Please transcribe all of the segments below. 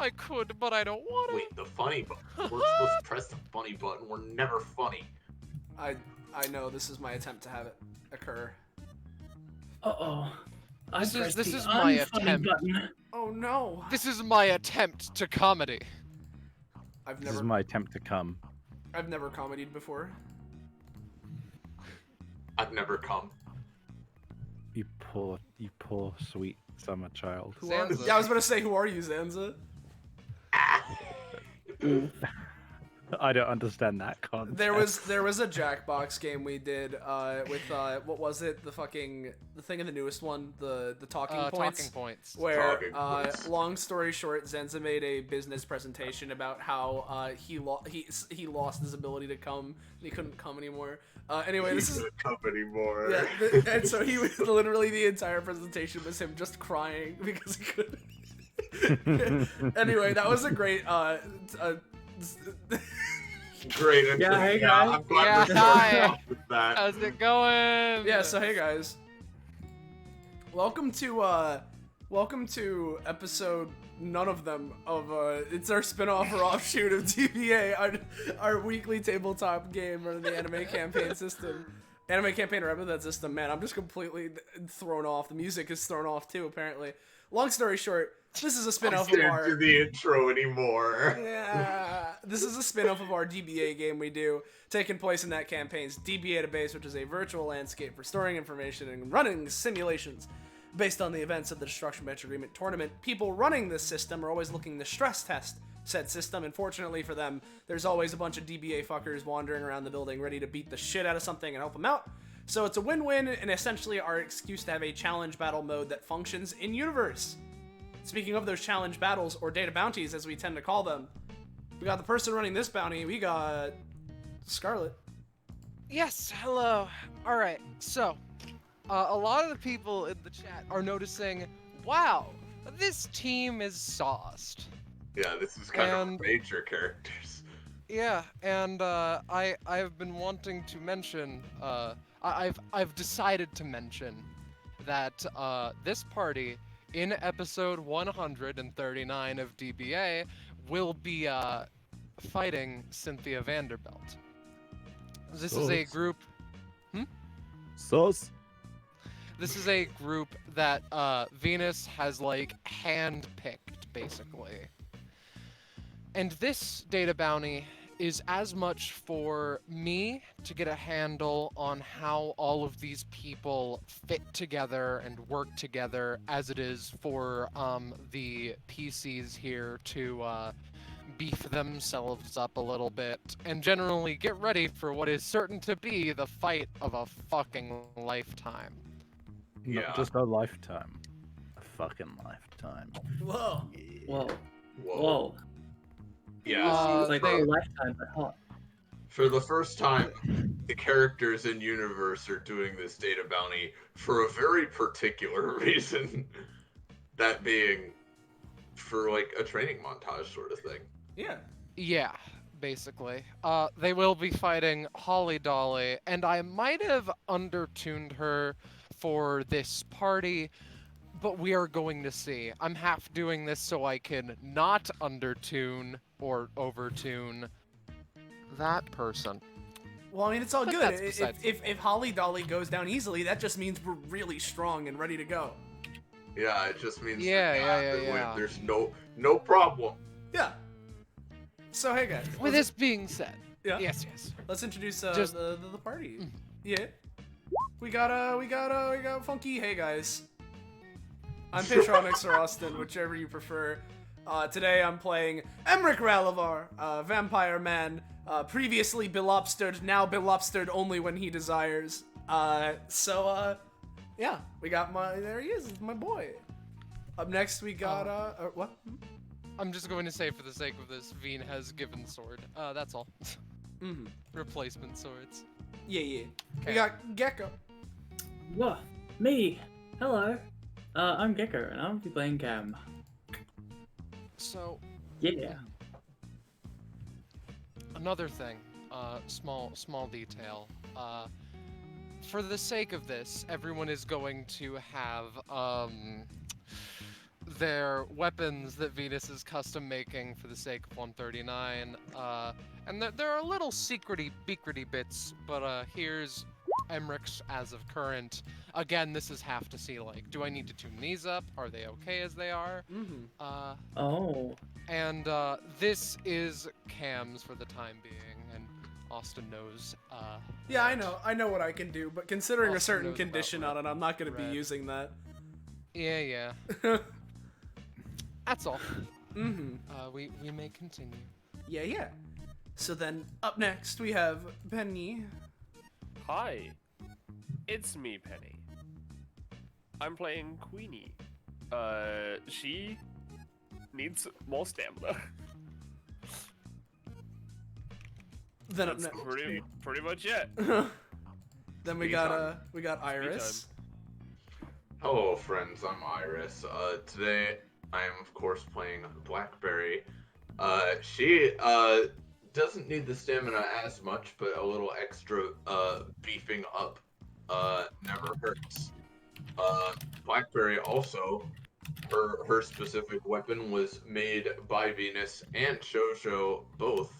I could, but I don't want to. Wait, the funny button. We're supposed to press the funny button. We're never funny. I know this is my attempt to have it occur. Uh-oh. This is my attempt. Button. Oh no! This is my attempt to comedy. This is my attempt to come. I've never comedied before. I've never come. You poor sweet summer child. Who are? Zanza. Yeah, I was about to say, who are you, Zanza? I don't understand that concept. There was a Jackbox game we did with what was it? The thing in the newest one, the talking points. Talking points. Where, Talking points. long story short, Zenza made a business presentation about how he lost his ability to come, and he couldn't come anymore. Anyway, this is He couldn't come anymore. yeah, and so he was literally the entire presentation was him just crying because he couldn't. Anyway, that was a great Great intro. Yeah, hey, guys. I'm glad Yeah, we're starting hi. off with that. How's it going? Yeah, so hey guys. Welcome to episode none of them of it's our spin-off or offshoot of DBA, our weekly tabletop game or the anime campaign system. Anime campaign or Epithet System, man, I'm just completely thrown off. The music is thrown off too, apparently. Long story short, this is a I spin-off of can't our do the intro anymore. Yeah, this is a spin-off of our DBA game we do, taking place in that campaign's DBA database, which is a virtual landscape for storing information and running simulations. Based on the events of the Destruction Bench Agreement tournament, people running this system are always looking to stress test said system, and fortunately for them, there's always a bunch of DBA fuckers wandering around the building ready to beat the shit out of something and help them out. So it's a win-win, and essentially our excuse to have a challenge battle mode that functions in-universe. Speaking of those challenge battles, or data bounties as we tend to call them, we got the person running this bounty, we got Scarlet. Yes, hello. Alright, so, a lot of the people in the chat are noticing, wow, this team is sauced. Yeah, this is kind of major characters. Yeah, and I've been wanting to mention, I've decided to mention that this party in episode 139 of DBA will be fighting Cynthia Vanderbilt. This is a group. Sus. This is a group that Venus has like hand-picked, basically. And this data bounty is as much for me to get a handle on how all of these people fit together and work together as it is for the PCs here to beef themselves up a little bit and generally get ready for what is certain to be the fight of a fucking lifetime. Yeah. Not just a lifetime. A fucking lifetime. Whoa. Whoa. Whoa. Yeah, It's like they- a lifetime, but hot. for the first time, the characters in universe are doing this data bounty for a very particular reason. That being for like a training montage sort of thing. Yeah. Yeah, basically. They will be fighting Holly-Dolly, and I might have undertuned her for this party, but we are going to see. I'm half doing this so I can not undertune or overtune that person. Well, I mean, it's all But good. that's besides the If Holly-Dolly goes down easily, that just means we're really strong and ready to go. Yeah, it just means Yeah. there's no problem. Yeah. So, hey guys. With this being said, Yeah. yes. Let's introduce Just- the party. Yeah. We got Funky. Hey guys. I'm Patronix or Austin, whichever you prefer. Today I'm playing Emmerich Ralavar, vampire man, previously belobstered, now belobstered only when he desires. Yeah, we got there he is, my boy. Up next we got, what? I'm just going to say for the sake of this, Veen has given sword. That's all. Mm-hmm. Replacement swords. Yeah. We Okay. got Gecko. Whoa. Me. Hello. I'm Gecko, and I'll be playing Cam. So, Yeah. another thing, small detail. For the sake of this, everyone is going to have they're weapons that Venus is custom making for the sake of 139. And there are little secrety bits, but here's Emrich's as of current. Again, this is have to see, like, do I need to tune these up? Are they okay as they are? Mm-hmm. Oh. And this is Cam's for the time being, and Austin knows. Yeah, I know what I can do, but considering a Austin certain knows about condition on it, I'm not going to be red. using that. Yeah. That's all. Mm-hmm. We may continue. Yeah. So then, up next, we have Penny. Hi, it's me, Penny. I'm playing Queenie. She needs more stamina. Then up That's next, pretty much it. then we got Iris. Hello, friends. I'm Iris. Today I am, of course, playing Blackberry. She doesn't need the stamina as much, but a little extra beefing up never hurts. Blackberry also, her specific weapon was made by Venus and Shosho both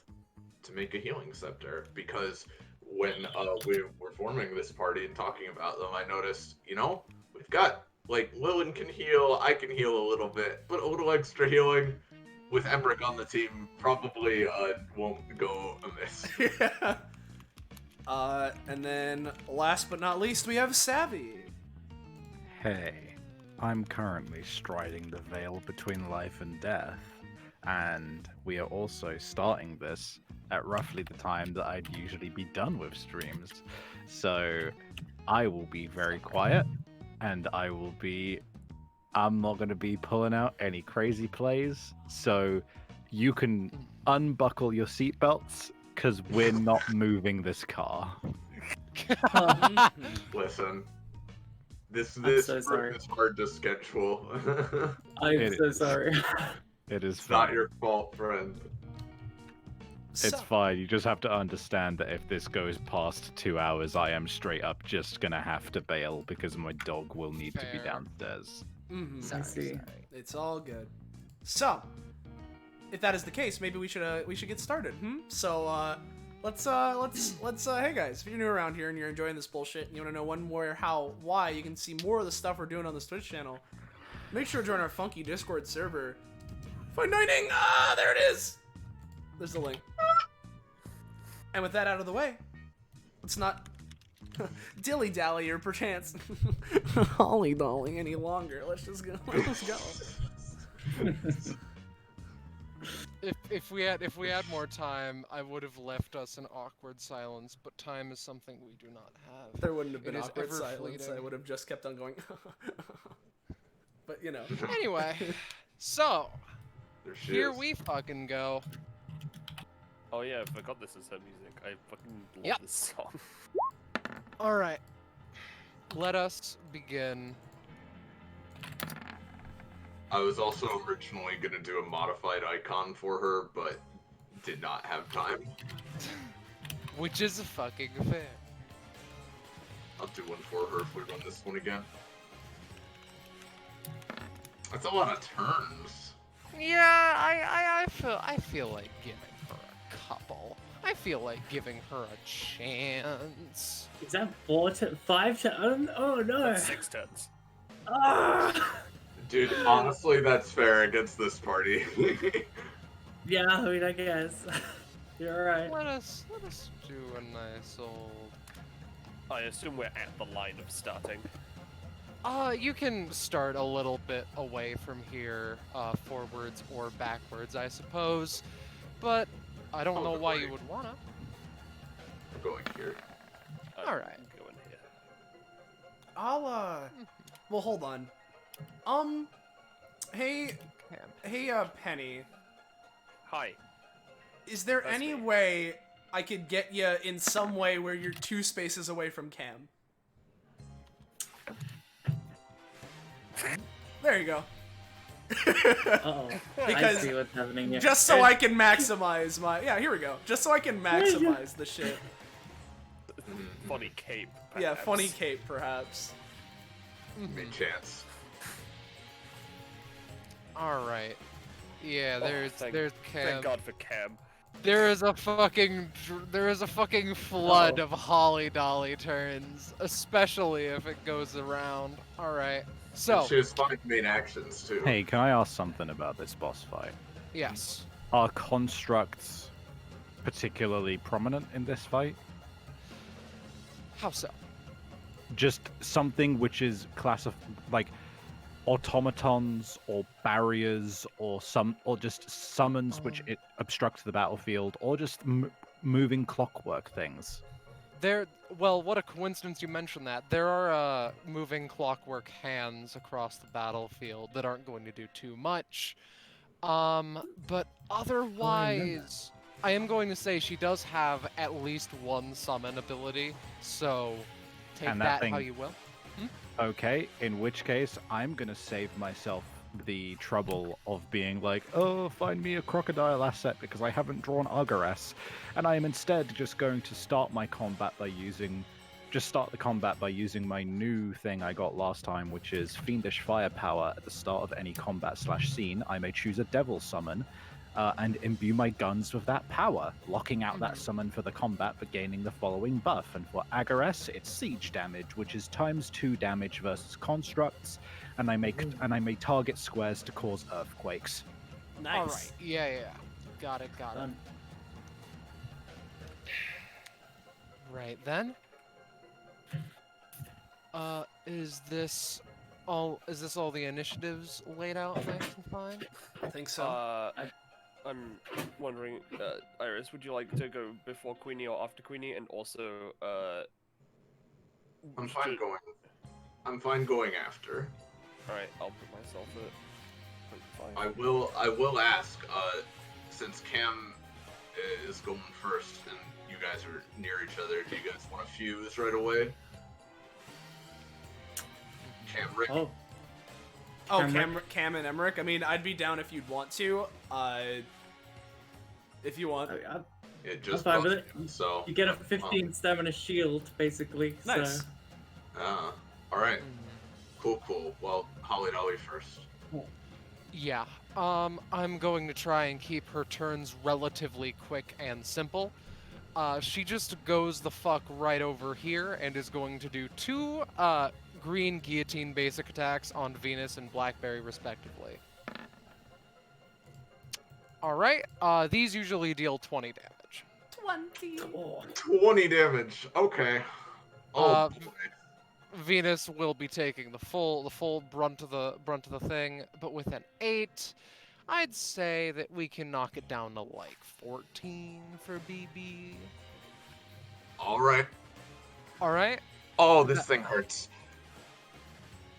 to make a healing scepter, because when we were forming this party and talking about them, I noticed, we've got, like, Lilin can heal, I can heal a little bit, but a little extra healing with Emric on the team probably won't go amiss. Yeah. And then last but not least, we have Savvy. Hey, I'm currently striding the veil between life and death, and we are also starting this at roughly the time that I'd usually be done with streams. So I will be very quiet, and I'm not going to be pulling out any crazy plays, so you can unbuckle your seatbelts, because we're not moving this car. Listen, this so group sorry. is hard to schedule. I'm so sorry. It is It's not fine. your fault, friend. It's fine. You just have to understand that if this goes past 2 hours, I am straight up just going to have to bail, because my dog will need to be Fair. downstairs. Mm-hmm. I see. It's all good. So, if that is the case, maybe we should get started. So let's hey guys, if you're new around here and you're enjoying this bullshit and you want to know why you can see more of the stuff we're doing on this Twitch channel, make sure to join our funky Discord server. Find dining. There it is. There's the link. And with that out of the way, let's not dilly-dally or perchance Holly-Dolly any longer. Let's just go. Let's go. If we had more time, I would have left us in awkward silence, but time is something we do not have. There wouldn't have been It is awkward ever silence. fleeting. I would have just kept on going. But you know. Anyway, so There she here is. we fucking go. Oh yeah, I forgot this is her music. I fucking love Yep. this song. All right, let us begin. I was also originally going to do a modified icon for her, but did not have time. Which is fucking fair. I'll do one for her if we run this one again. That's a lot of turns. Yeah, I feel like giving her a couple. I feel like giving her a chance. Is that 5 to? Oh no! That's 6 turns. Ah! Dude, honestly, that's fair against this party. Yeah, I mean, I guess. You're right. Let us do a nice old. I assume we're at the line of starting. You can start a little bit away from here, forwards or backwards, I suppose. But I don't know why you would wanna. We're going here. All right. Go in here. I'll well, hold on. Hey, Penny. Hi. Is there That's any me. way I could get you in some way where you're 2 spaces away from Cam? There you go. Uh-oh. I Because see what's happening here. just so I can maximize my here we go. Just so I can maximize the shit. Funny cape. Yeah, perhaps. funny cape perhaps. Mid chance. All right. Yeah, Oh, there's thank Cam. God for Cam. There is a fucking flood Uh-oh. of Holly-Dolly turns, especially if it goes around. All right. And So, she has 5 main actions too. Hey, can I ask something about this boss fight? yes. Are constructs particularly prominent in this fight? How so? Just something which is like automatons or barriers or just summons which it obstructs the battlefield, or just moving clockwork things. Well, what a coincidence you mentioned that. There are moving clockwork hands across the battlefield that aren't going to do too much. But otherwise, I am going to say she does have at least one summon ability, so take And that that how thing- you will. Okay, in which case I'm gonna save myself the trouble of being like, oh, find me a crocodile asset because I haven't drawn Argaress, and I am instead just going to start the combat by using my new thing I got last time, which is Fiendish Firepower. At the start of any combat/scene, I may choose a devil summon and imbue my guns with that power, locking out that summon for the combat but gaining the following buff. And for Agaress, it's siege damage, which is ×2 damage versus constructs, and I may target squares to cause earthquakes. Nice. All right. Yeah. Got it. Done. Right then. Is this all the initiatives laid out nice and fine? I think so. I'm wondering, Iris, would you like to go before Queenie or after Queenie? And also, I'm fine going after. Alright, I'll put myself at... I will ask, since Cam is going first and you guys are near each other, do you guys want to fuse right away? Cam, Rick. Oh, Oh, Emmerich? Cam and Emmerich. I mean, I'd be down if you'd want to. If you want. It just fine with busted, so you get a 15 stamina shield, basically. Nice. So. Alright. Cool. Well, Hally-Dolly first. Yeah. I'm going to try and keep her turns relatively quick and simple. She just goes the fuck right over here and is going to do 2 green guillotine basic attacks on Venus and Blackberry respectively. Alright, these usually deal 20 damage. 20. Oh, 20 damage. Okay. Oh boy. Venus will be taking the full brunt of the thing, but with an 8, I'd say that we can knock it down to like 14 for BB. Alright. Alright? Oh, this thing hurts.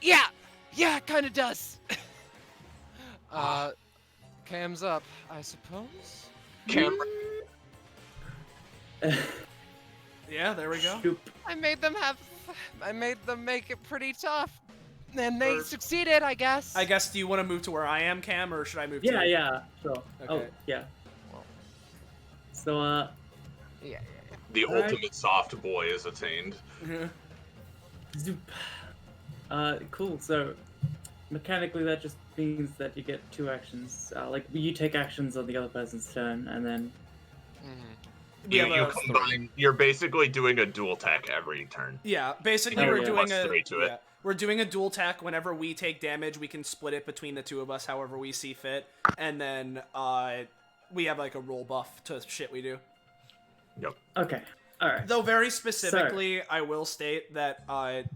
Yeah, it kind of does. Cam's up, I suppose. Cam, Yeah, there we go. shoop. I made them make it pretty tough, and they Or- succeeded, I guess. I guess, do you want to move to where I am, Cam, or should I move to you? Yeah, sure. Oh, Okay. yeah. Well. So, Yeah. the Alright. ultimate soft boy is attained. zoop. Cool. So, mechanically, that just means that you get 2 actions. Like, you take actions on the other person's turn, and then... Mm-hmm. We You have a- combine. You're basically doing a dual attack every turn. Yeah, basically Oh, we're yeah. doing Plus 3 to it. yeah, we're doing a dual tack. Whenever we take damage, we can split it between the 2 of us, however we see fit, and then we have like a roll buff to shit we do. Yep. Okay. Alright. Though very specifically, I will state that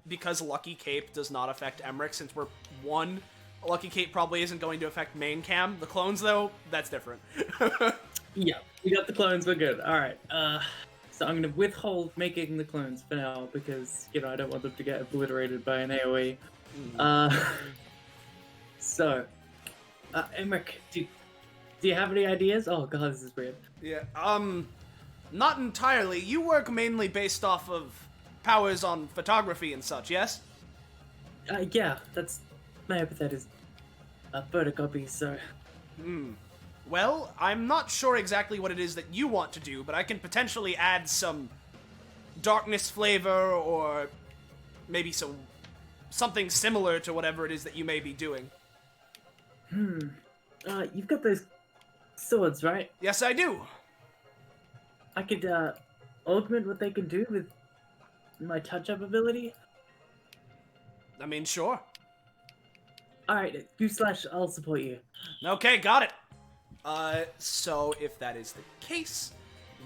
because Lucky Cape does not affect Emmerich, since we're 1, Lucky Cape probably isn't going to affect main cam. The clones, though, that's different. Yeah, we got the clones, we're good. Alright, so I'm gonna withhold making the clones for now, because, you know, I don't want them to get obliterated by an AoE. So, Emmerich, do you have any ideas? Oh god, this is weird. Yeah, not entirely. You work mainly based off of powers on photography and such, yes? Yeah, that's... my epithet is a photocopy, so... Well, I'm not sure exactly what it is that you want to do, but I can potentially add some darkness flavor or maybe something similar to whatever it is that you may be doing. You've got those swords, right? Yes, I do. I could augment what they can do with my touch-up ability. I mean, sure. All right, I'll support you. Okay, got it. So if that is the case,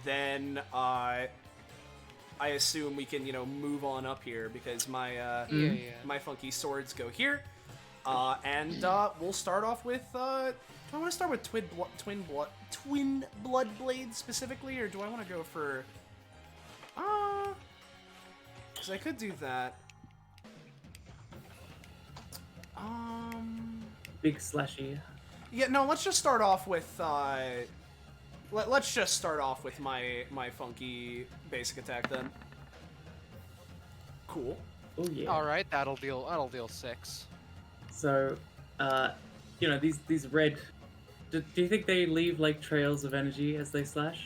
then I assume we can, move on up here because my my funky swords go here. And we'll start off with do I want to start with twin blood blades specifically, or do I want to go for because I could do that. Big slashy. Yeah, no, let's just start off with let's just start off with my funky basic attack then. Cool. Oh yeah. All right, that'll deal 6. So, these red. Do you think they leave like trails of energy as they slash?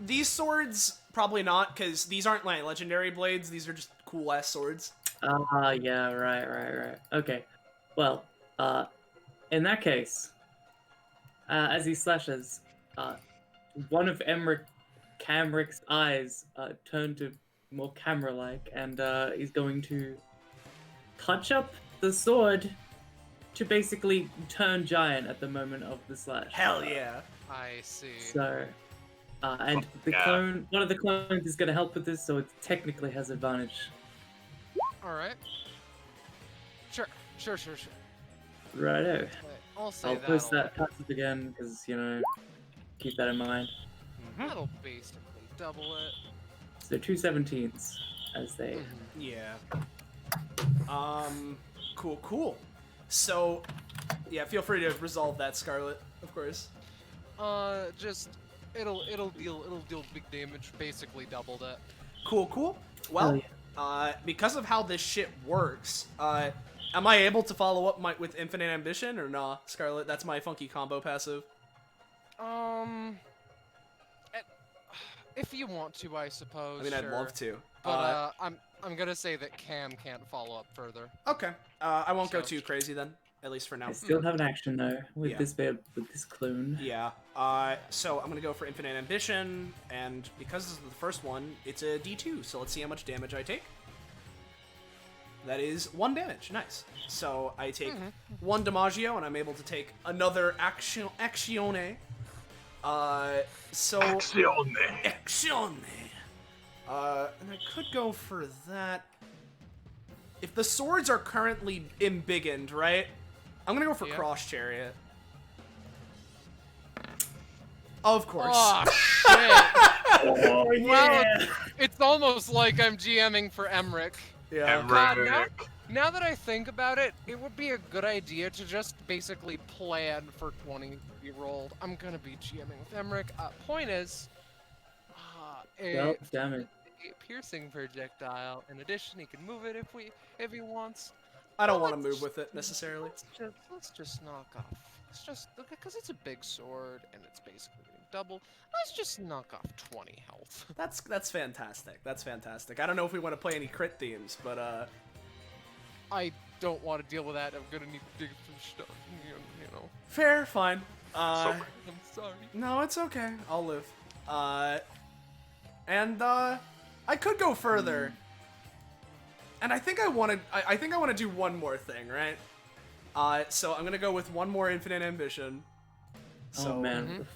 These swords probably not, because these aren't like legendary blades. These are just cool ass swords. Yeah, right. Okay. Well, in that case, as he slashes, one of Camric's eyes turn to more camera-like, and he's going to touch up the sword to basically turn giant at the moment of the slash. Hell yeah. I see. So, and the clone, one of the clones is going to help with this, so it technically has advantage. All right. Sure. Righto. Okay, I'll say I'll that'll, post that passive again, because, keep that in mind. that'll basically double it. So 2 17s as they... Yeah. Cool. So, yeah, feel free to resolve that, Scarlet, of course. Just it'll deal big damage, basically doubled it. Cool. Well, because of how this shit works, am I able to follow up with Infinite Ambition or nah, Scarlet? That's my funky combo passive. If you want to, I suppose. I mean, sure. I'd love to. But I'm gonna say that Cam can't follow up further. Okay. I won't go So- too crazy then, at least for now. I still have an action though with Yeah. this clone. Yeah. So I'm gonna go for Infinite Ambition, and because this is the first one, it's a D2. So let's see how much damage I take. That is 1 damage. Nice. So I take 1 Damaggio, and I'm able to take another Accione. So Accione. And I could go for that. If the swords are currently embiggened, right? I'm gonna go for Yeah. Cross Chariot. Of course. Oh shit! Oh Well, it's almost like I'm GMing for Emmerich. Yeah. God, now that I think about it, it would be a good idea to just basically plan for 20-year-old. I'm gonna be GMing with Emmerich. Point is, Well, damn it. a piercing projectile. In addition, he can move it if he wants. I don't want to move with it necessarily. Let's just knock off. Let's just because it's a big sword and it's basically double. Let's just knock off 20 health. That's fantastic. That's fantastic. I don't know if we want to play any crit themes, but I don't want to deal with that. I'm gonna need to dig some stuff. You know. fair, fine. I'm sorry. No, it's okay. I'll live. And I could go further. And I think I want to do one more thing, right? So I'm gonna go with one more Infinite Ambition. So Oh man.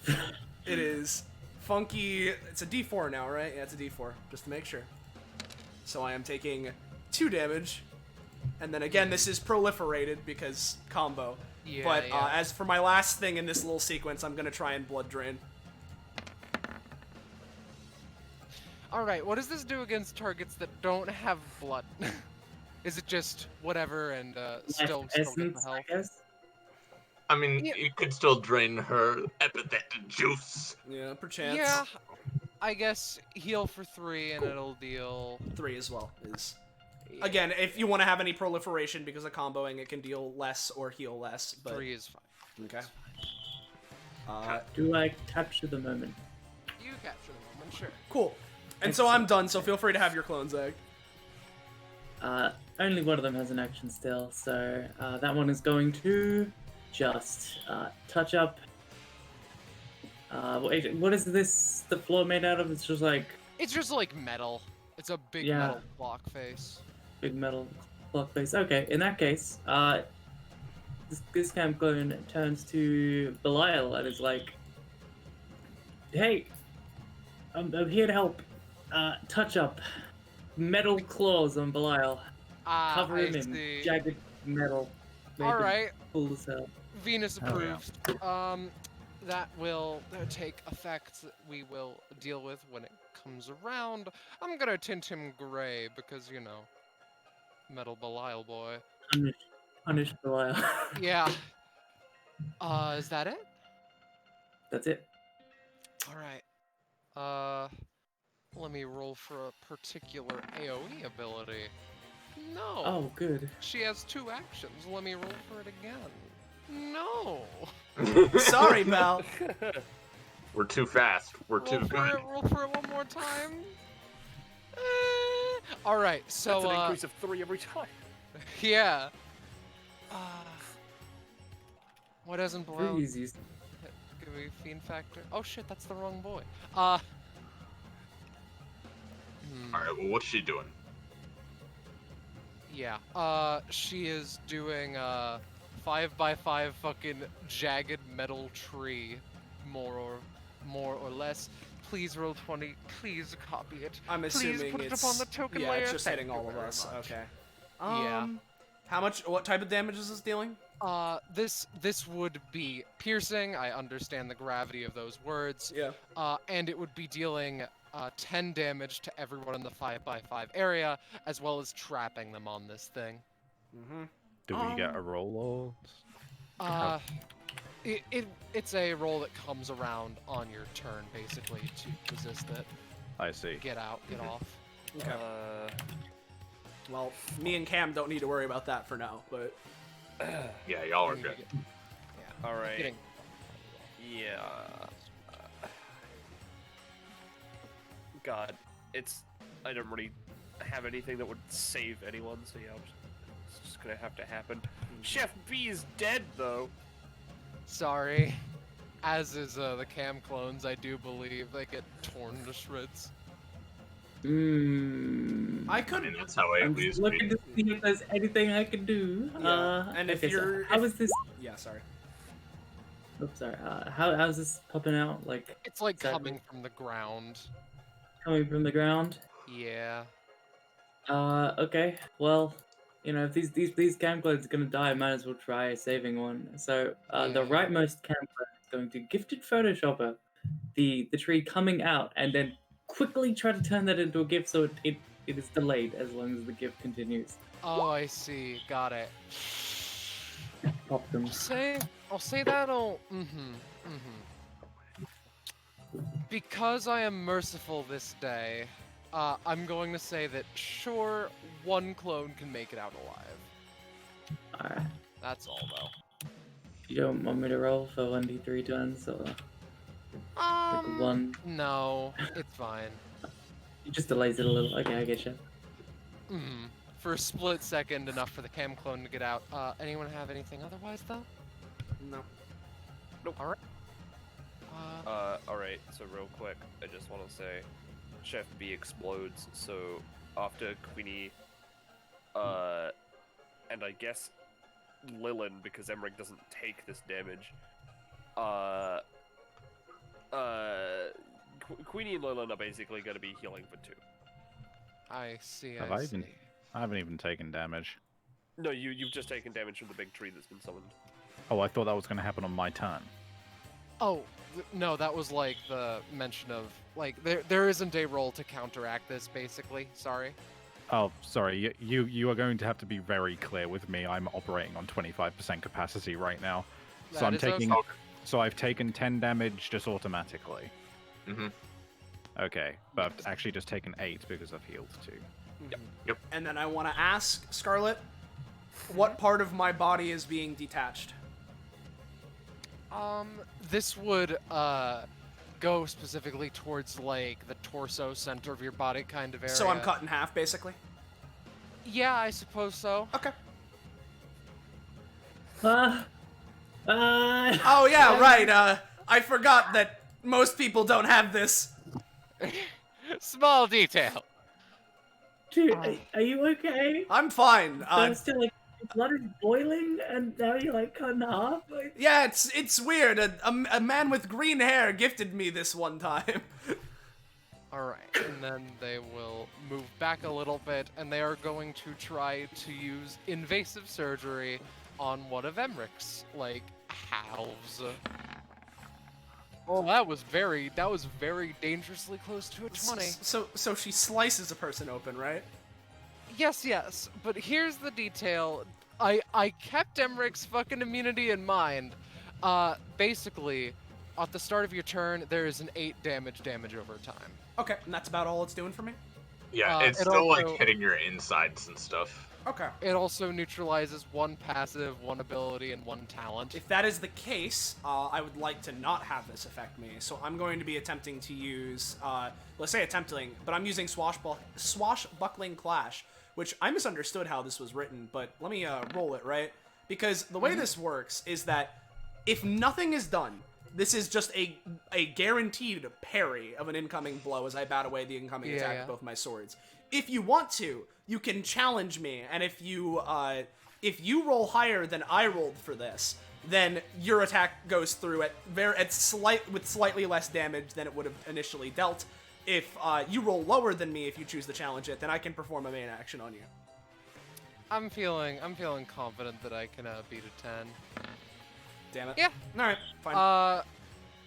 it is funky. It's a D4 now, right? Yeah, it's a D4, just to make sure. So I am taking 2 damage, and then again, this is proliferated because combo. Yeah, But yeah. as for my last thing in this little sequence, I'm gonna try and blood drain. All right. What does this do against targets that don't have blood? Is it just whatever and still get the Essence, I health? guess. I mean, Yeah. you could still drain her epithet juice. Yeah, perchance. Yeah. I guess heal for 3 and it'll deal 3 as well is. Again, if you want to have any proliferation because of comboing, it can deal less or heal less. But 3 is fine. okay. Do I capture the moment? You capture the moment, sure. Cool. And so I'm done. So feel free to have your clone, Zach. Only one of them has an action still, so that one is going to just touch up. What is this? The floor made out of? It's just like It's just like metal. It's a big Yeah. metal block face. big metal clock face. Okay, in that case, this camp clone turns to Belial and is like, "Hey, I'm here to help. Touch up. Metal claws on Belial. Cover I him in see. jagged metal. Make All him right, cool as hell." Venus Oh, yeah. approved. That will take effect that we will deal with when it comes around. I'm gonna tint him gray because, you know, metal Belial boy. Punish Belial. Yeah. Is that it? That's it. All right. Let me roll for a particular AoE ability. No. Oh, good. She has 2 actions. Let me roll for it again. No. Sorry, pal. We're too fast. We're Roll too for good. it. Roll for it one more time. All right. So That's an increase of 3 every time. yeah. What hasn't blown? Freeze used. Give me fiend factor. Oh shit, that's the wrong boy. All right. Well, what's she doing? Yeah. She is doing 5x5 fucking jagged metal tree, more or less. Please roll 20. Please copy it. I'm assuming Please put it's it upon the token yeah, layer. it's just Thank hitting you all of very us. much. Okay. Yeah. How much? What type of damage is this dealing? This would be piercing. I understand the gravity of those words. Yeah. And it would be dealing 10 damage to everyone in the 5x5 area, as well as trapping them on this thing. Mm-hmm. Do we get a roll or? It's a roll that comes around on your turn, basically, to resist it. I see. Get out, get off. Okay. Well, me and Cam don't need to worry about that for now, but Yeah, y'all are You good. get- All right. Getting Yeah. God, I don't really have anything that would save anyone, so yeah, it's just gonna have to happen. Chef B is dead, though. sorry. As is the cam clones, I do believe they get torn to shreds. Hmm. I I could. mean, that's how I'm aliens just looking to see if there's anything I can do. Yeah, and if okay, so you're- how is this? Yeah, sorry. Oops, sorry. How's this popping out? Like It's like Exactly. coming from the ground. coming from the ground? Yeah. Okay. Well, you know, if these camclones are gonna die, I might as well try saving one. So, the Yeah. rightmost camclone is going to gifted Photoshopper the tree coming out, and then quickly try to turn that into a GIF so it is delayed as long as the GIF continues. Oh, I see. Got it. Pop them. I'll say that'll. Because I am merciful this day, I'm going to say that sure, one clone can make it out alive. Alright. That's all, though. You don't want me to roll for 1d3 turns, or like one? No, it's fine. It just delays it a little. Okay, I get you. For a split second, enough for the cam clone to get out. Anyone have anything otherwise, though? No. Alright. Alright, so real quick, I just want to say, Chef B explodes, so after Queenie, and I guess Lilin, because Emmerich doesn't take this damage, Queenie and Lilin are basically going to be healing for 2. I see, Have I I see. even? I haven't even taken damage. No, you've just taken damage from the big tree that's been summoned. Oh, I thought that was going to happen on my turn. Oh, no, that was like the mention of, like, there isn't a roll to counteract this, basically. Sorry. Oh, sorry. You are going to have to be very clear with me. I'm operating on 25% capacity right now, so That I'm is taking. okay. So I've taken 10 damage just automatically. Mm-hmm. Okay, but I've actually just taken 8 because I've healed 2. Yep. And then I want to ask Scarlet, what part of my body is being detached? This would, go specifically towards, like, the torso center of your body kind of area. So I'm cut in half, basically. Yeah, I suppose so. Okay. Oh yeah, right. I forgot that most people don't have this. Small detail. Dude, are you okay? I'm fine. First you're like, blood is boiling, and now you're like cut in half. Like, Yeah, it's weird. A man with green hair gifted me this one time. Alright, and then they will move back a little bit, and they are going to try to use invasive surgery on one of Emrich's, like, halves. Oh, that was very dangerously close to a 20. So she slices a person open, right? Yes, but here's the detail. I kept Emrich's fucking immunity in mind. Basically, at the start of your turn, there is an 8 damage over time. Okay, and that's about all it's doing for me? Yeah, it's it still like also- hitting your insides and stuff. Okay. It also neutralizes 1 passive, 1 ability, and 1 talent. If that is the case, I would like to not have this affect me. So I'm going to be attempting to use, let's say attempting, but I'm using Swashbuckling Clash, which I misunderstood how this was written, but let me roll it, right? Because the way this works is that if nothing is done, this is just a guaranteed parry of an incoming blow as I bat away the incoming attack with both my swords. If you want to, you can challenge me, and if you roll higher than I rolled for this, then your attack goes through with slightly less damage than it would have initially dealt. If you roll lower than me, if you choose to challenge it, then I can perform a main action on you. I'm feeling confident that I can beat a 10. Damn it. Yeah. All right. Fine.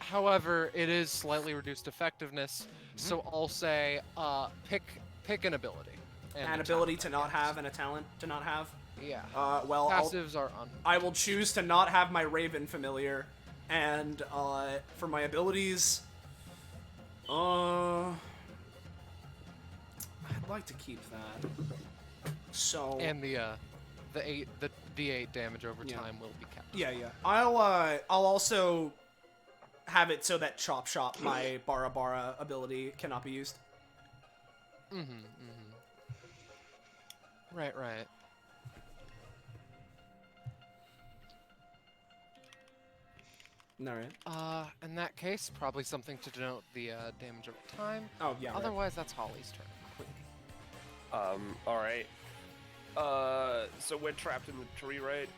However, it is slightly reduced effectiveness, so I'll say pick an ability. And An a ability talent, to I not guess. have and a talent to not have. Yeah. Well, Passives are on. I will choose to not have my Raven familiar, and for my abilities, I'd like to keep that. So. And the D8 damage over time will be kept. Yeah. I'll also have it so that Chop Shop, my Bara ability, cannot be used. Right. Alright. In that case, probably something to denote the damage over time. Oh, yeah. Right. Otherwise, that's Holly's turn. Alright. So we're trapped in the tree, right?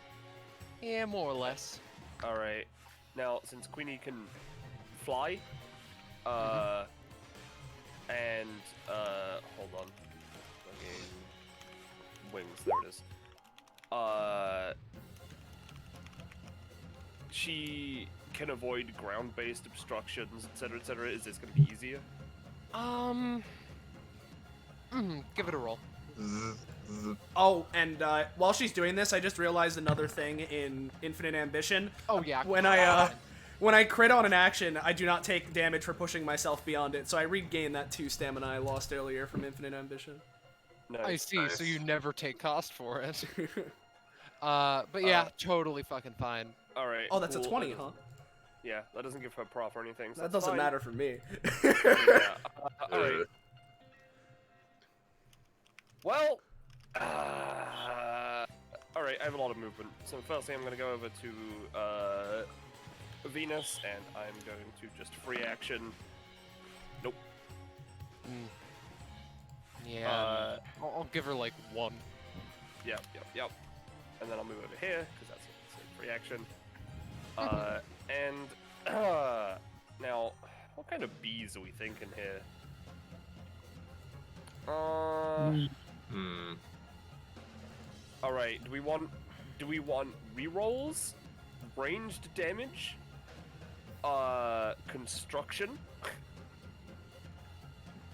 Yeah, more or less. Alright. Now, since Queenie can fly, and, hold on. Fucking wings, there it is. She can avoid ground-based obstructions, etc., etc. Is this gonna be easier? Give it a roll. Oh, and while she's doing this, I just realized another thing in Infinite Ambition. Oh yeah. When I crit on an action, I do not take damage for pushing myself beyond it, so I regain that 2 stamina I lost earlier from Infinite Ambition. No. I see. So you never take cost for it. But yeah, totally fucking fine. Alright. Oh, that's a cool. 20, huh? Yeah, that doesn't give her prof or anything. So That that's doesn't fine. matter for me. Yeah. Alright. Well, alright, I have a lot of movement. So firstly, I'm going to go over to Venus, and I'm going to just free action. Nope. Yeah. I'll give her like 1. Yep. And then I'll move over here, because that's a free action. And now, what kind of bees are we thinking here? Alright, do we want rerolls? Ranged damage? Construction?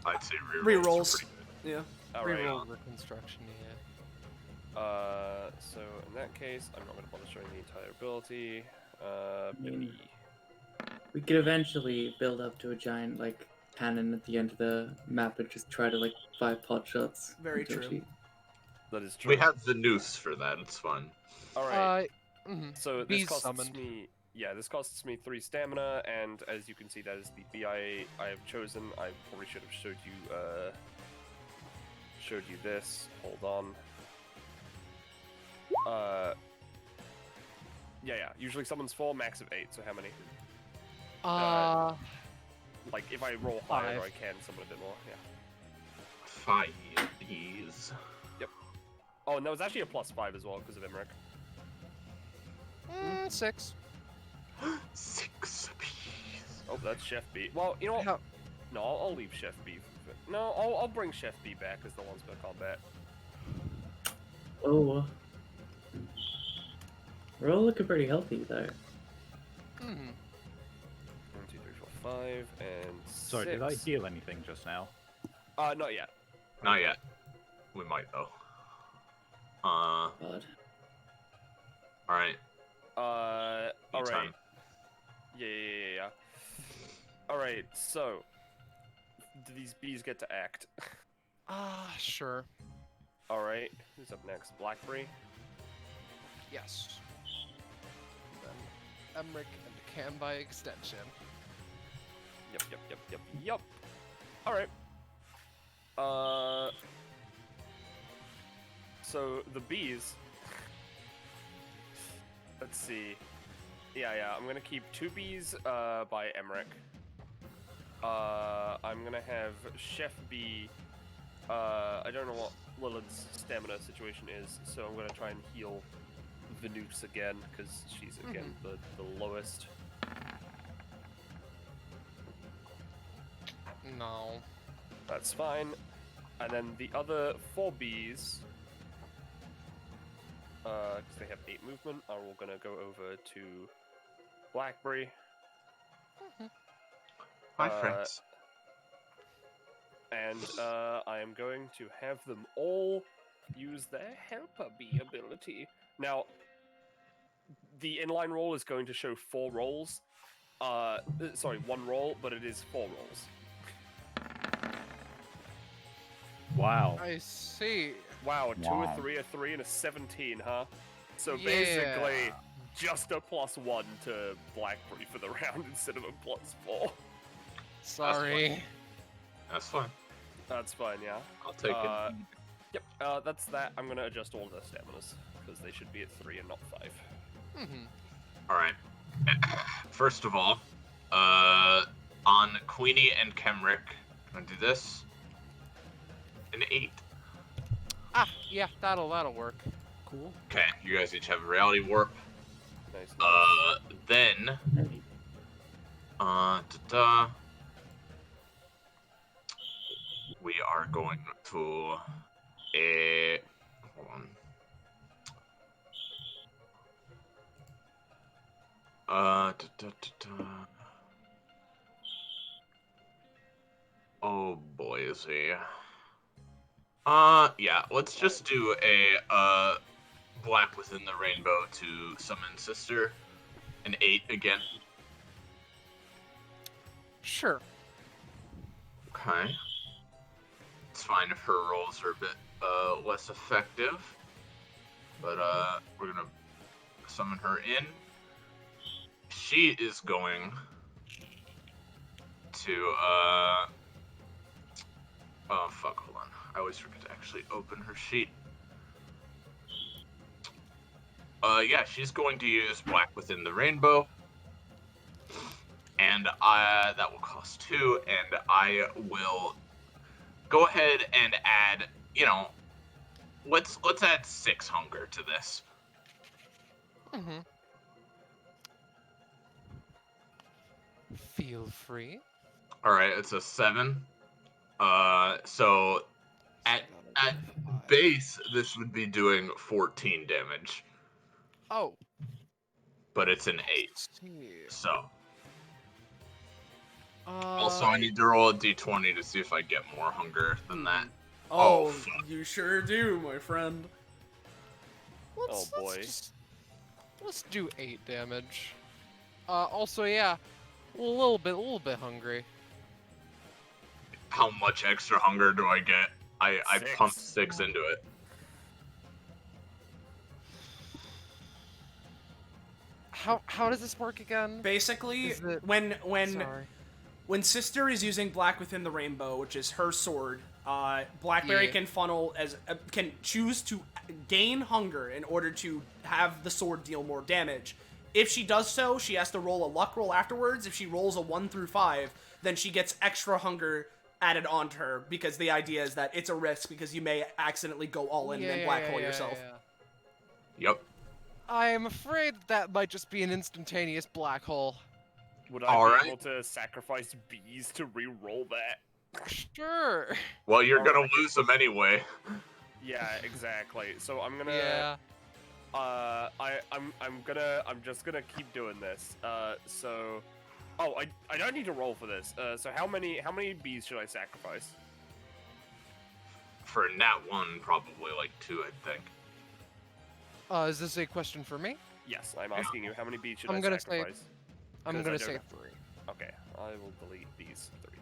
I'd say Rerolls. Yeah. Alright. Reroll the construction, yeah. So in that case, I'm not going to bother showing the entire ability. We could eventually build up to a giant like cannon at the end of the map and just try to like 5 pot shots. Very until true. she- That is true. We have the noose for that. It's fun. Alright. So this Bees costs summoned. me. Yeah, this costs me 3 stamina, and as you can see, that is the BI I have chosen. I probably should have showed you this. Hold on. Yeah. Usually summons 4, max of 8. So how many? Like if I roll higher, 5. I can summon a bit more. Yeah. 5 bees. Oh, and that was actually a +5 as well because of Emmerich. 6. 6 bees. Oh, that's Chef B. Well, you know what? How- No, I'll leave Chef B. No, I'll bring Chef B back as the one-spell combat. Oh. We're all looking pretty healthy though. Mhm. 1, 2, 3, 4, 5, and 6. Sorry, did I heal anything just now? Not yet. Not yet. We might though. God. Alright. Alright. Time. Yeah. Alright, so do these bees get to act? Sure. Alright, who's up next? Blackberry? Yes. Then Emmerich and Cam by extension. Yep. Alright. So the bees. Let's see. Yeah, I'm gonna keep 2 bees by Emmerich. I'm gonna have Chef B. I don't know what Lilith's stamina situation is, so I'm gonna try and heal Venus again, because she's again the lowest. No. That's fine. And then the other 4 bees, because they have 8 movement, are all gonna go over to Blackberry. Hi, friends. And I am going to have them all use their Helper Bee ability. Now, the inline roll is going to show 4 rolls. Sorry, 1 roll, but it is 4 rolls. Wow. I see. Wow, 2, Wow. a 3, a 3, and a 17, huh? So Yeah. basically, just a +1 to Blackberry for the round instead of a +4. Sorry. That's fine. That's fine, yeah. I'll take it. Yep, that's that. I'm gonna adjust all their staminas, because they should be at 3 and not 5. Alright. First of all, on Queenie and Kemrick, I'm gonna do this. An 8. Yeah, that'll work. Cool. Okay, you guys each have a reality warp. Nice. Then, we are going to hold on. Oh boy, is he. Yeah, let's just do a Black Within the Rainbow to summon Sister. An 8 again. Sure. Okay. It's fine if her rolls are a bit less effective. But we're gonna summon her in. She is going to oh fuck, hold on. I always forget to actually open her sheet. Yeah, she's going to use Black Within the Rainbow. And that will cost 2, and I will go ahead and add, you know, let's add 6 hunger to this. Feel free. Alright, it's a 7. So at base, this would be doing 14 damage. Oh. But it's an 8. See. So. Also, I need to roll a d20 to see if I get more hunger than that. Oh, fuck. you sure do, my friend. Oh boy. Let's do 8 damage. Also, yeah, a little bit hungry. How much extra hunger do I get? I 6. pumped 6 into it. How does this work again? Basically, Is it- when Sorry. when Sister is using Black Within the Rainbow, which is her sword, Blackberry Yeah. can funnel can choose to gain hunger in order to have the sword deal more damage. If she does so, she has to roll a luck roll afterwards. If she rolls a 1 through 5, then she gets extra hunger added onto her, because the idea is that it's a risk because you may accidentally go all in and black hole yourself. Yep. I am afraid that might just be an instantaneous black hole. Would I be able to sacrifice bees to re-roll that? Sure. Well, you're gonna lose them anyway. Yeah, exactly. So I'm gonna. Yeah. I'm just gonna keep doing this. Oh, I don't need to roll for this. So how many bees should I sacrifice? For Nat 1, probably like 2, I think. Is this a question for me? Yes, I'm asking you how many bees should I'm I gonna sacrifice? I'm 'Cause gonna I don't say have- 3. Okay, I will delete these 3.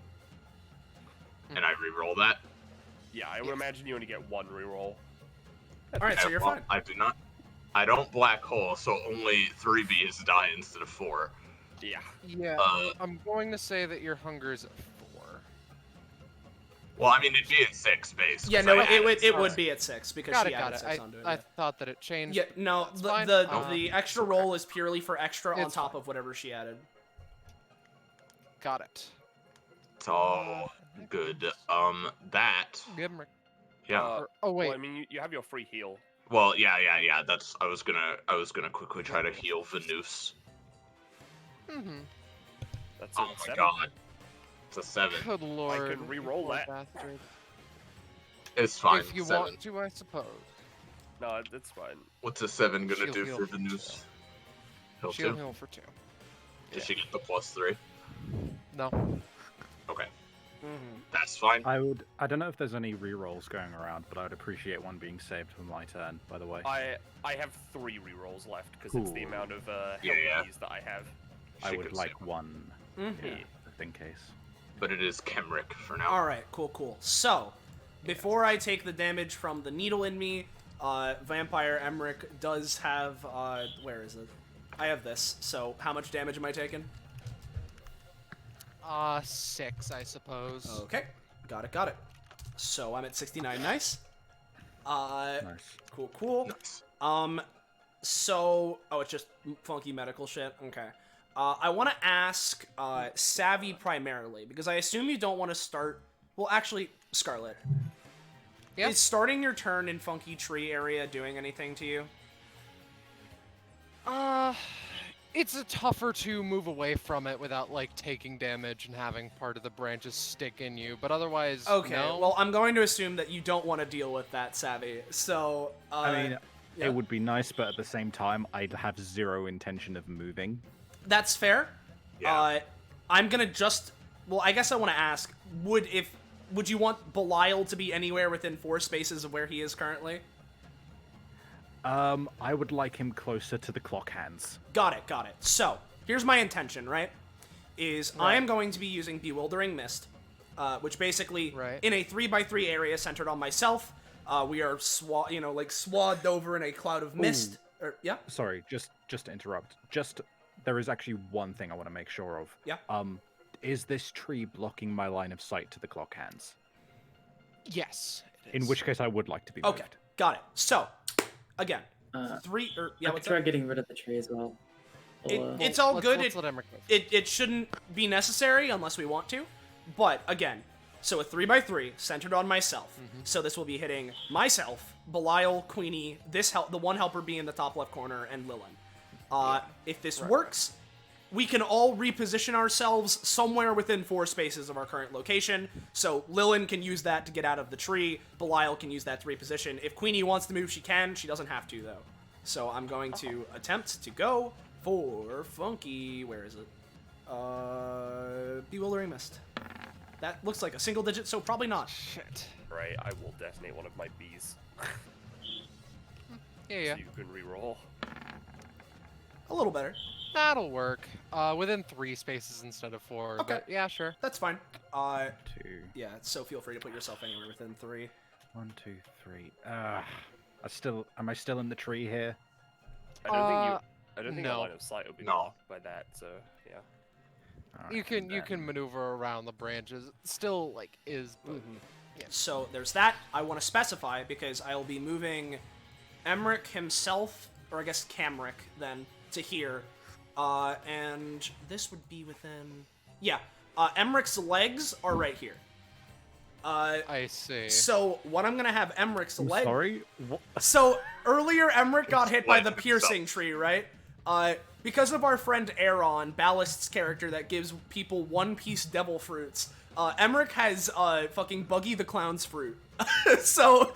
And I re-roll that. Yeah, I would imagine you only get 1 reroll. Alright, so you're Well, fine. I do not. I don't black hole, so only 3 bees die instead of 4. Yeah. Yeah. Uh, I'm going to say that your hunger is at 4. Well, I mean, it'd be at 6 base. Yeah, 'cause no, I added it would six. be at 6 because Got she it. added 6 I onto it. I thought that it changed. Yeah, no, That's the fine. the extra roll is purely for extra on It's top fine. of whatever she added. Got it. It's all good. That. Gimrick. Yeah. Oh wait. Well, I mean, you have your free heal. Well, yeah. That's. I was gonna quickly try to heal Venus. Mm-hmm. That's a Oh my 7. god. It's a 7. Good lord. could re-roll you poor that. bastard. It's fine. If you 7. want to, I suppose. No, it's fine. What's a 7 gonna Shield do heal. for Venus? Heal Shield 2? heal for 2. Did she get the +3? No. Okay. Mm-hmm. That's fine. I don't know if there's any rerolls going around, but I would appreciate one being saved for my turn, by the way. I have 3 rerolls left because it's the Cool. amount of Yeah. bees that I have. I She would could like save. one, Mm-hmm. Yeah. just in case. But it is Kemrick for now. Alright, cool. So, before I take the damage from the needle in me, Vampire Emmerich does have, where is it? I have this, so how much damage am I taking? 6, I suppose. Okay, got it. So I'm at 69, nice. Nice. Cool. Nice. So, it's just funky medical shit, okay. I want to ask, Savvy primarily, because I assume you don't want to start, well, actually, Scarlet. Yeah. Is starting your turn in Funky Tree area doing anything to you? It's a tougher to move away from it without like taking damage and having part of the branches stick in you, but otherwise, Okay, no. well, I'm going to assume that you don't want to deal with that, Savvy. So, I mean, yeah. it would be nice, but at the same time, I'd have zero intention of moving. That's fair. Yeah. I'm gonna just. Well, I guess I want to ask: would you want Belial to be anywhere within 4 spaces of where he is currently? I would like him closer to the clock hands. Got it. So here's my intention, right? I am going to be using Bewildering Mist, which basically in a 3x3 area centered on myself. We are swathed over in a cloud of mist. Yeah. Sorry, just to interrupt. There is actually one thing I want to make sure of. Yeah. Is this tree blocking my line of sight to the clock hands? Yes. it In is. which case, I would like to be moved. Okay. Got it. So again, I what's could try getting rid of the tree as well. It's all let's- good. let's let Emmerich move. It shouldn't be necessary unless we want to. But again, so a 3x3 centered on myself. So this will be hitting myself, Belial, Queenie, the one helper being in the top left corner, and Lilin. If this works, we can all reposition ourselves somewhere within 4 spaces of our current location. So Lilin can use that to get out of the tree. Belial can use that to reposition. If Queenie wants to move, she can. She doesn't have to, though. So I'm going to attempt to go for Funky. Where is it? Bewildering Mist. That looks like a single digit, so probably not. Shit. Right, I will detonate one of my bees. Yeah. So you can reroll. A little better. That'll work. Within 3 spaces instead of 4. Okay. But yeah, sure. That's fine. 2, Yeah, so feel free to put yourself anywhere within 3. 1, 2, 3. Am I still in the tree here? I don't think no. the line of sight will be No. blocked by that. So yeah. Alright, You can then. maneuver around the branches. It still like is, but So there's that. I want to specify because I will be moving Emmerich himself, or I guess Camric, then, to here. And this would be within... Yeah, Emmeric's legs are right here. I see. So what I'm gonna have Emmerich's leg... Sorry? What? So earlier Emmerich got hit by the Split piercing himself. tree, right? Because of our friend Aaron, Ballast's character that gives people one-piece devil fruits, Emmerich has fucking Buggy the Clown's fruit. So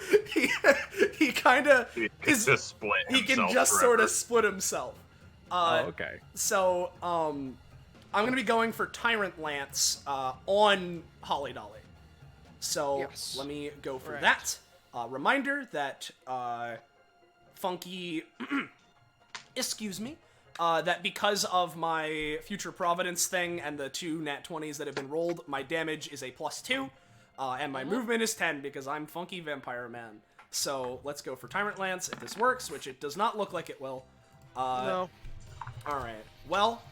he kind of He can just split he can himself just forever. sort of split himself. Oh, okay. So I'm gonna be going for Tyrant Lance on Holly-Dolly. So Yes. let me go for Right. that. Reminder that Funky, excuse me, that because of my Future Providence thing and the 2 nat 20s that have been rolled, my damage is a +2, and my movement is 10 because I'm Funky Vampire Man. So let's go for Tyrant Lance if this works, which it does not look like it will. No. Alright, well,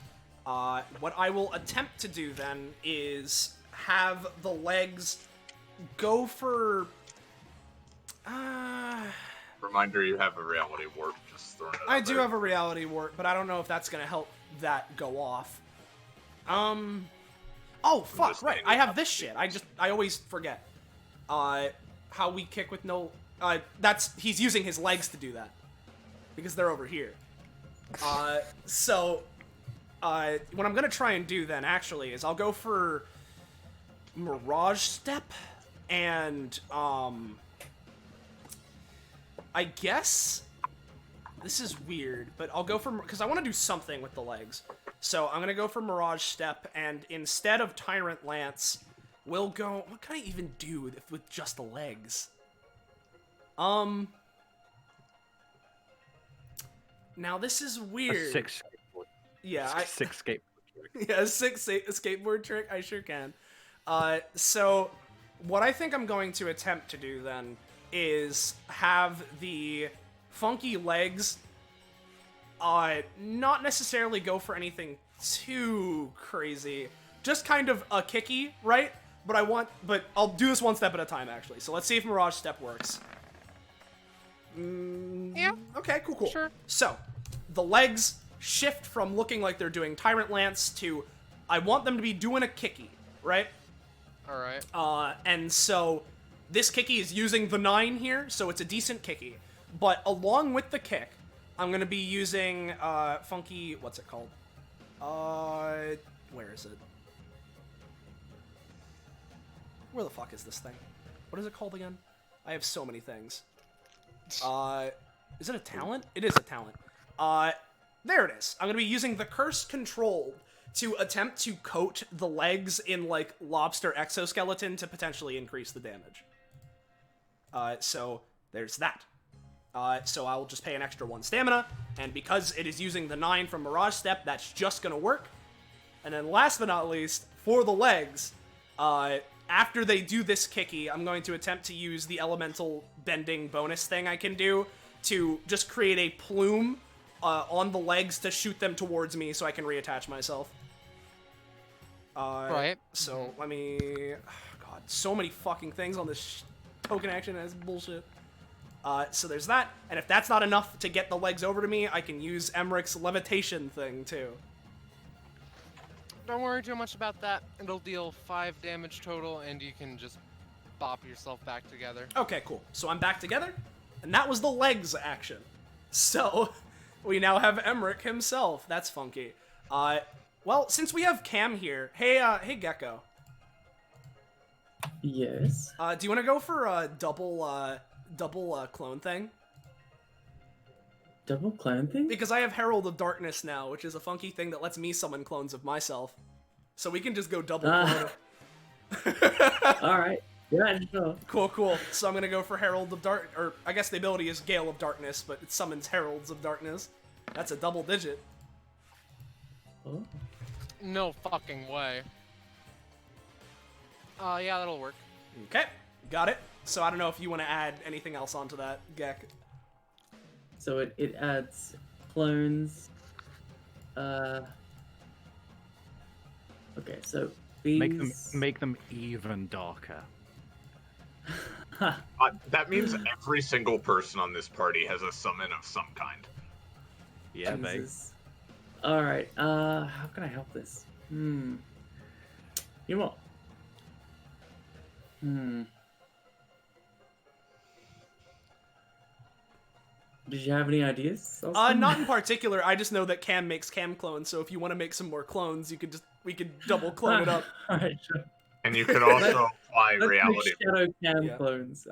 what I will attempt to do then is have the legs go for... Reminder, you have a reality warp. Just throwing it I out do there. have a reality warp, but I don't know if that's gonna help that go off. Oh, fuck, just right, saying I it have has this to be shit. I always forget. How we kick with no... he's using his legs to do that. Because they're over here. So, what I'm gonna try and do then, actually, is I'll go for Mirage Step, and, I guess this is weird, but I'll go for, because I want to do something with the legs. So I'm gonna go for Mirage Step, and instead of Tyrant Lance, we'll go, what can I even do with just the legs? Now this is A weird. 6 skateboard. Yeah, 6 skateboard trick. yeah, a skateboard trick, I sure can. So what I think I'm going to attempt to do then is have the funky legs not necessarily go for anything too crazy. Just kind of a kicky, right? But I'll do this one step at a time, actually. So let's see if Mirage Step works. Yeah. Okay, cool. Sure. So, the legs shift from looking like they're doing Tyrant Lance to, I want them to be doing a kicky, right? Alright. And so, this kicky is using the 9 here, so it's a decent kicky. But along with the kick, I'm gonna be using, funky, what's it called? Where is it? Where the fuck is this thing? What is it called again? I have so many things. Is it a talent? It is a talent. There it is. I'm gonna be using the Cursed Control to attempt to coat the legs in, like, lobster exoskeleton to potentially increase the damage. So there's that. So I'll just pay an extra 1 stamina, and because it is using the 9 from Mirage Step, that's just gonna work. And then last but not least, for the legs, after they do this kicky, I'm going to attempt to use the elemental bending bonus thing I can do to just create a plume on the legs to shoot them towards me so I can reattach myself. Right. So let me... God, so many fucking things on this token action. That's bullshit. So there's that. And if that's not enough to get the legs over to me, I can use Emmerich's levitation thing, too. Don't worry too much about that. It'll deal 5 damage total, and you can just bop yourself back together. Okay, cool. So I'm back together, and that was the legs action. So we now have Emmerich himself. That's funky. Well, since we have Cam here, hey Gecko. Yes. Do you want to go for a double clone thing? Double clone thing? Because I have Herald of Darkness now, which is a funky thing that lets me summon clones of myself. So we can just go double clone. Alright. Yeah, sure. Cool. So I'm gonna go for Herald of Dark, or I guess the ability is Gale of Darkness, but it summons Heralds of Darkness. That's a double digit. Oh. No fucking way. Yeah, that'll work. Okay, got it. So I don't know if you want to add anything else onto that, Gek. So it adds clones. Okay, so these... Make them even darker. That means every single person on this party has a summon of some kind. Yeah, Jesus. babe. All right. How can I help this? You know what? Did you have any ideas? Austin? Not in particular. I just know that Cam makes Cam clones, so if you want to make some more clones, we could double clone it up. All right, sure. And you could also apply Let's reality. make Shadow Cam Yeah. clones,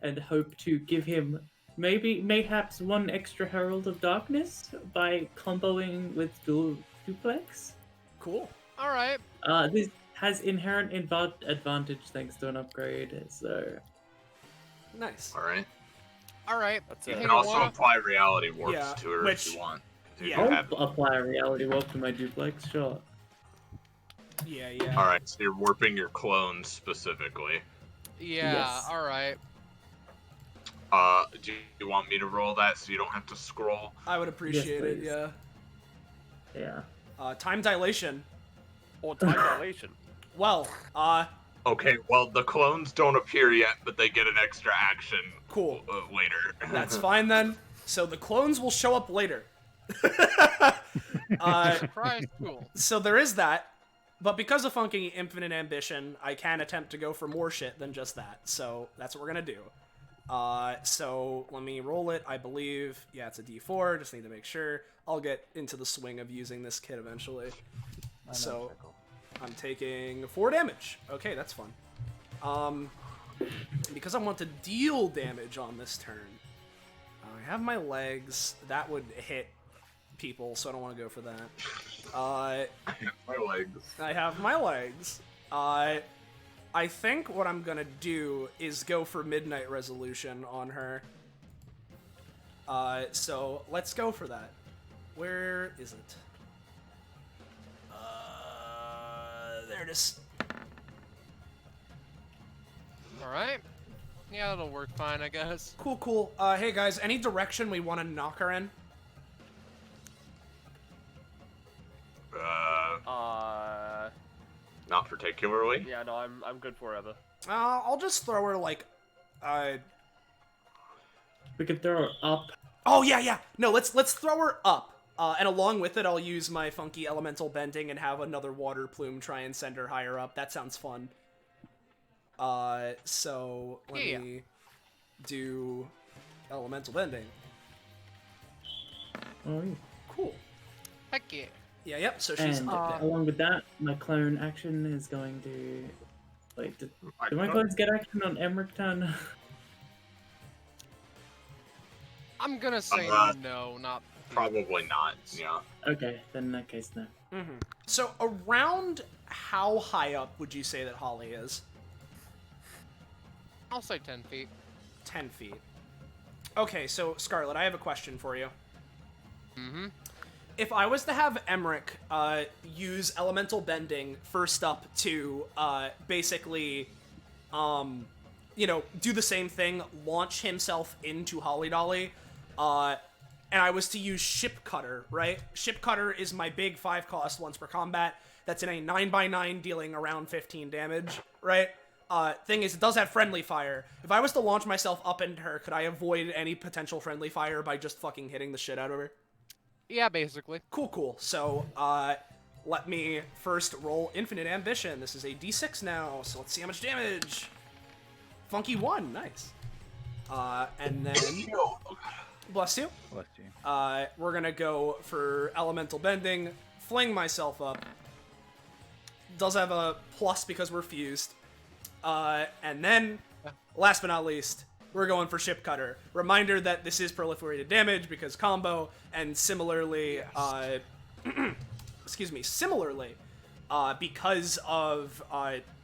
and hope to give him mayhaps one extra Herald of Darkness by comboing with duplex. Cool. All right. This has inherent advantage thanks to an upgrade, so Nice. All right. All right. That's You it. can also apply reality warps Yeah, to her which- if you want. If yeah. you I'll have- apply a reality warp to my duplex, sure. Yeah, yeah. All right, so you're warping your clones specifically. Yeah. Yes. All right. Do you want me to roll that so you don't have to scroll? I would appreciate it, please. yeah. Yeah. Time dilation. Or time dilation. Well, Okay, well the clones don't appear yet, but they get an extra action cool. later. That's fine then. So the clones will show up later. Surprise. Cool. So there is that. But because of Funky Infinite Ambition, I can attempt to go for more shit than just that. So that's what we're gonna do. So let me roll it. I believe, yeah, it's a D4. Just need to make sure. I'll get into the swing of using this kit eventually. So I'm taking 4 damage. Okay, that's fun. Because I want to deal damage on this turn, I have my legs. That would hit people, so I don't want to go for that. My legs. I have my legs. I think what I'm gonna do is go for Midnight Resolution on her. So let's go for that. Where is it? There it is. All right. Yeah, that'll work fine, I guess. Cool, cool. Hey guys, any direction we want to knock her in? Not particularly. Yeah, no, I'm good forever. I'll just throw her like, We could throw her up. Oh yeah. No, let's throw her up. And along with it, I'll use my funky elemental bending and have another water plume try and send her higher up. That sounds fun. So let me do elemental bending. Oh, yeah. Cool. Heck yeah. Yeah, yep. So she's And up there. along with that, my clone action is going to. Wait, do my clones get action on Emmerich turn? I'm gonna say no, not Probably not. Yeah. Okay, then in that case, no. So around how high up would you say that Holly is? I'll say 10 feet. 10 feet. Okay, so Scarlet, I have a question for you. Mm-hmm. If I was to have Emmerich use elemental bending first up to basically, do the same thing, launch himself into Hally-Dolly, and I was to use Ship Cutter, right? Ship Cutter is my big 5 cost once per combat. That's in a 9x9 dealing around 15 damage, right? Thing is, it does have friendly fire. If I was to launch myself up into her, could I avoid any potential friendly fire by just fucking hitting the shit out of her? Yeah, basically. Cool. So, let me first roll Infinite Ambition. This is a D6 now, so let's see how much damage. Funky 1, nice. And then... Bless you. Bless you. We're gonna go for Elemental Bending, fling myself up. Does have a plus because we're fused. And then, last but not least, we're going for Ship Cutter. Reminder that this is proliferated damage because combo, and similarly, similarly, because of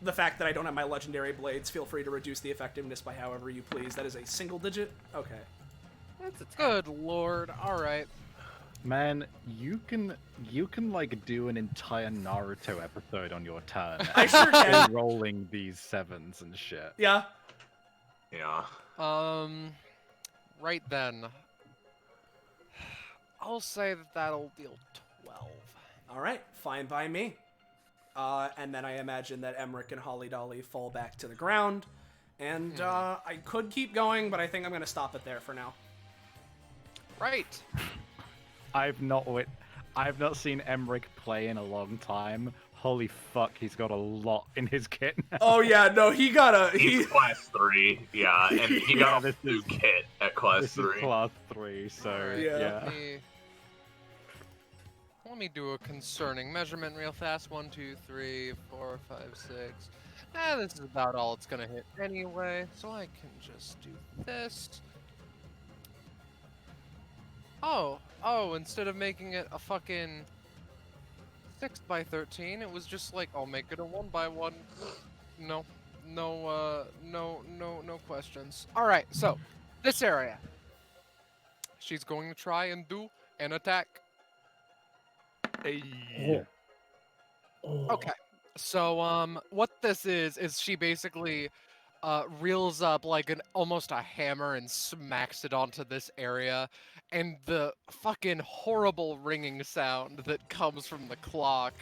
the fact that I don't have my legendary blades, feel free to reduce the effectiveness by however you please. That is a single digit? Okay. That's a 10. Good lord. All right. Man, you can like do an entire Naruto episode on your turn. I sure can. Rolling these 7s and shit. Yeah. Yeah. Right then. I'll say that that'll deal 12. Alright, fine by me. And then I imagine that Emmerich and Hally-Dolly fall back to the ground. And I could keep going, but I think I'm going to stop it there for now. Right. I've not I've not seen Emmerich play in a long time. Holy fuck, he's got a lot in his kit now. Oh yeah, no, he got a He's class 3, yeah, and he got Yeah, a new kit at class This 3. is class 3, so Alright, Yeah. Let me do a concerning measurement real fast. 1, 2, 3, 4, 5, 6. This is about all it's gonna hit anyway, so I can just do this. Oh, instead of making it a fucking 6 by 13, it was just like, I'll make it a 1 by 1. No questions. Alright, so, this area. She's going to try and do an attack. Hey. Okay. So, what this is she basically reels up like almost a hammer and smacks it onto this area, and the fucking horrible ringing sound that comes from the clock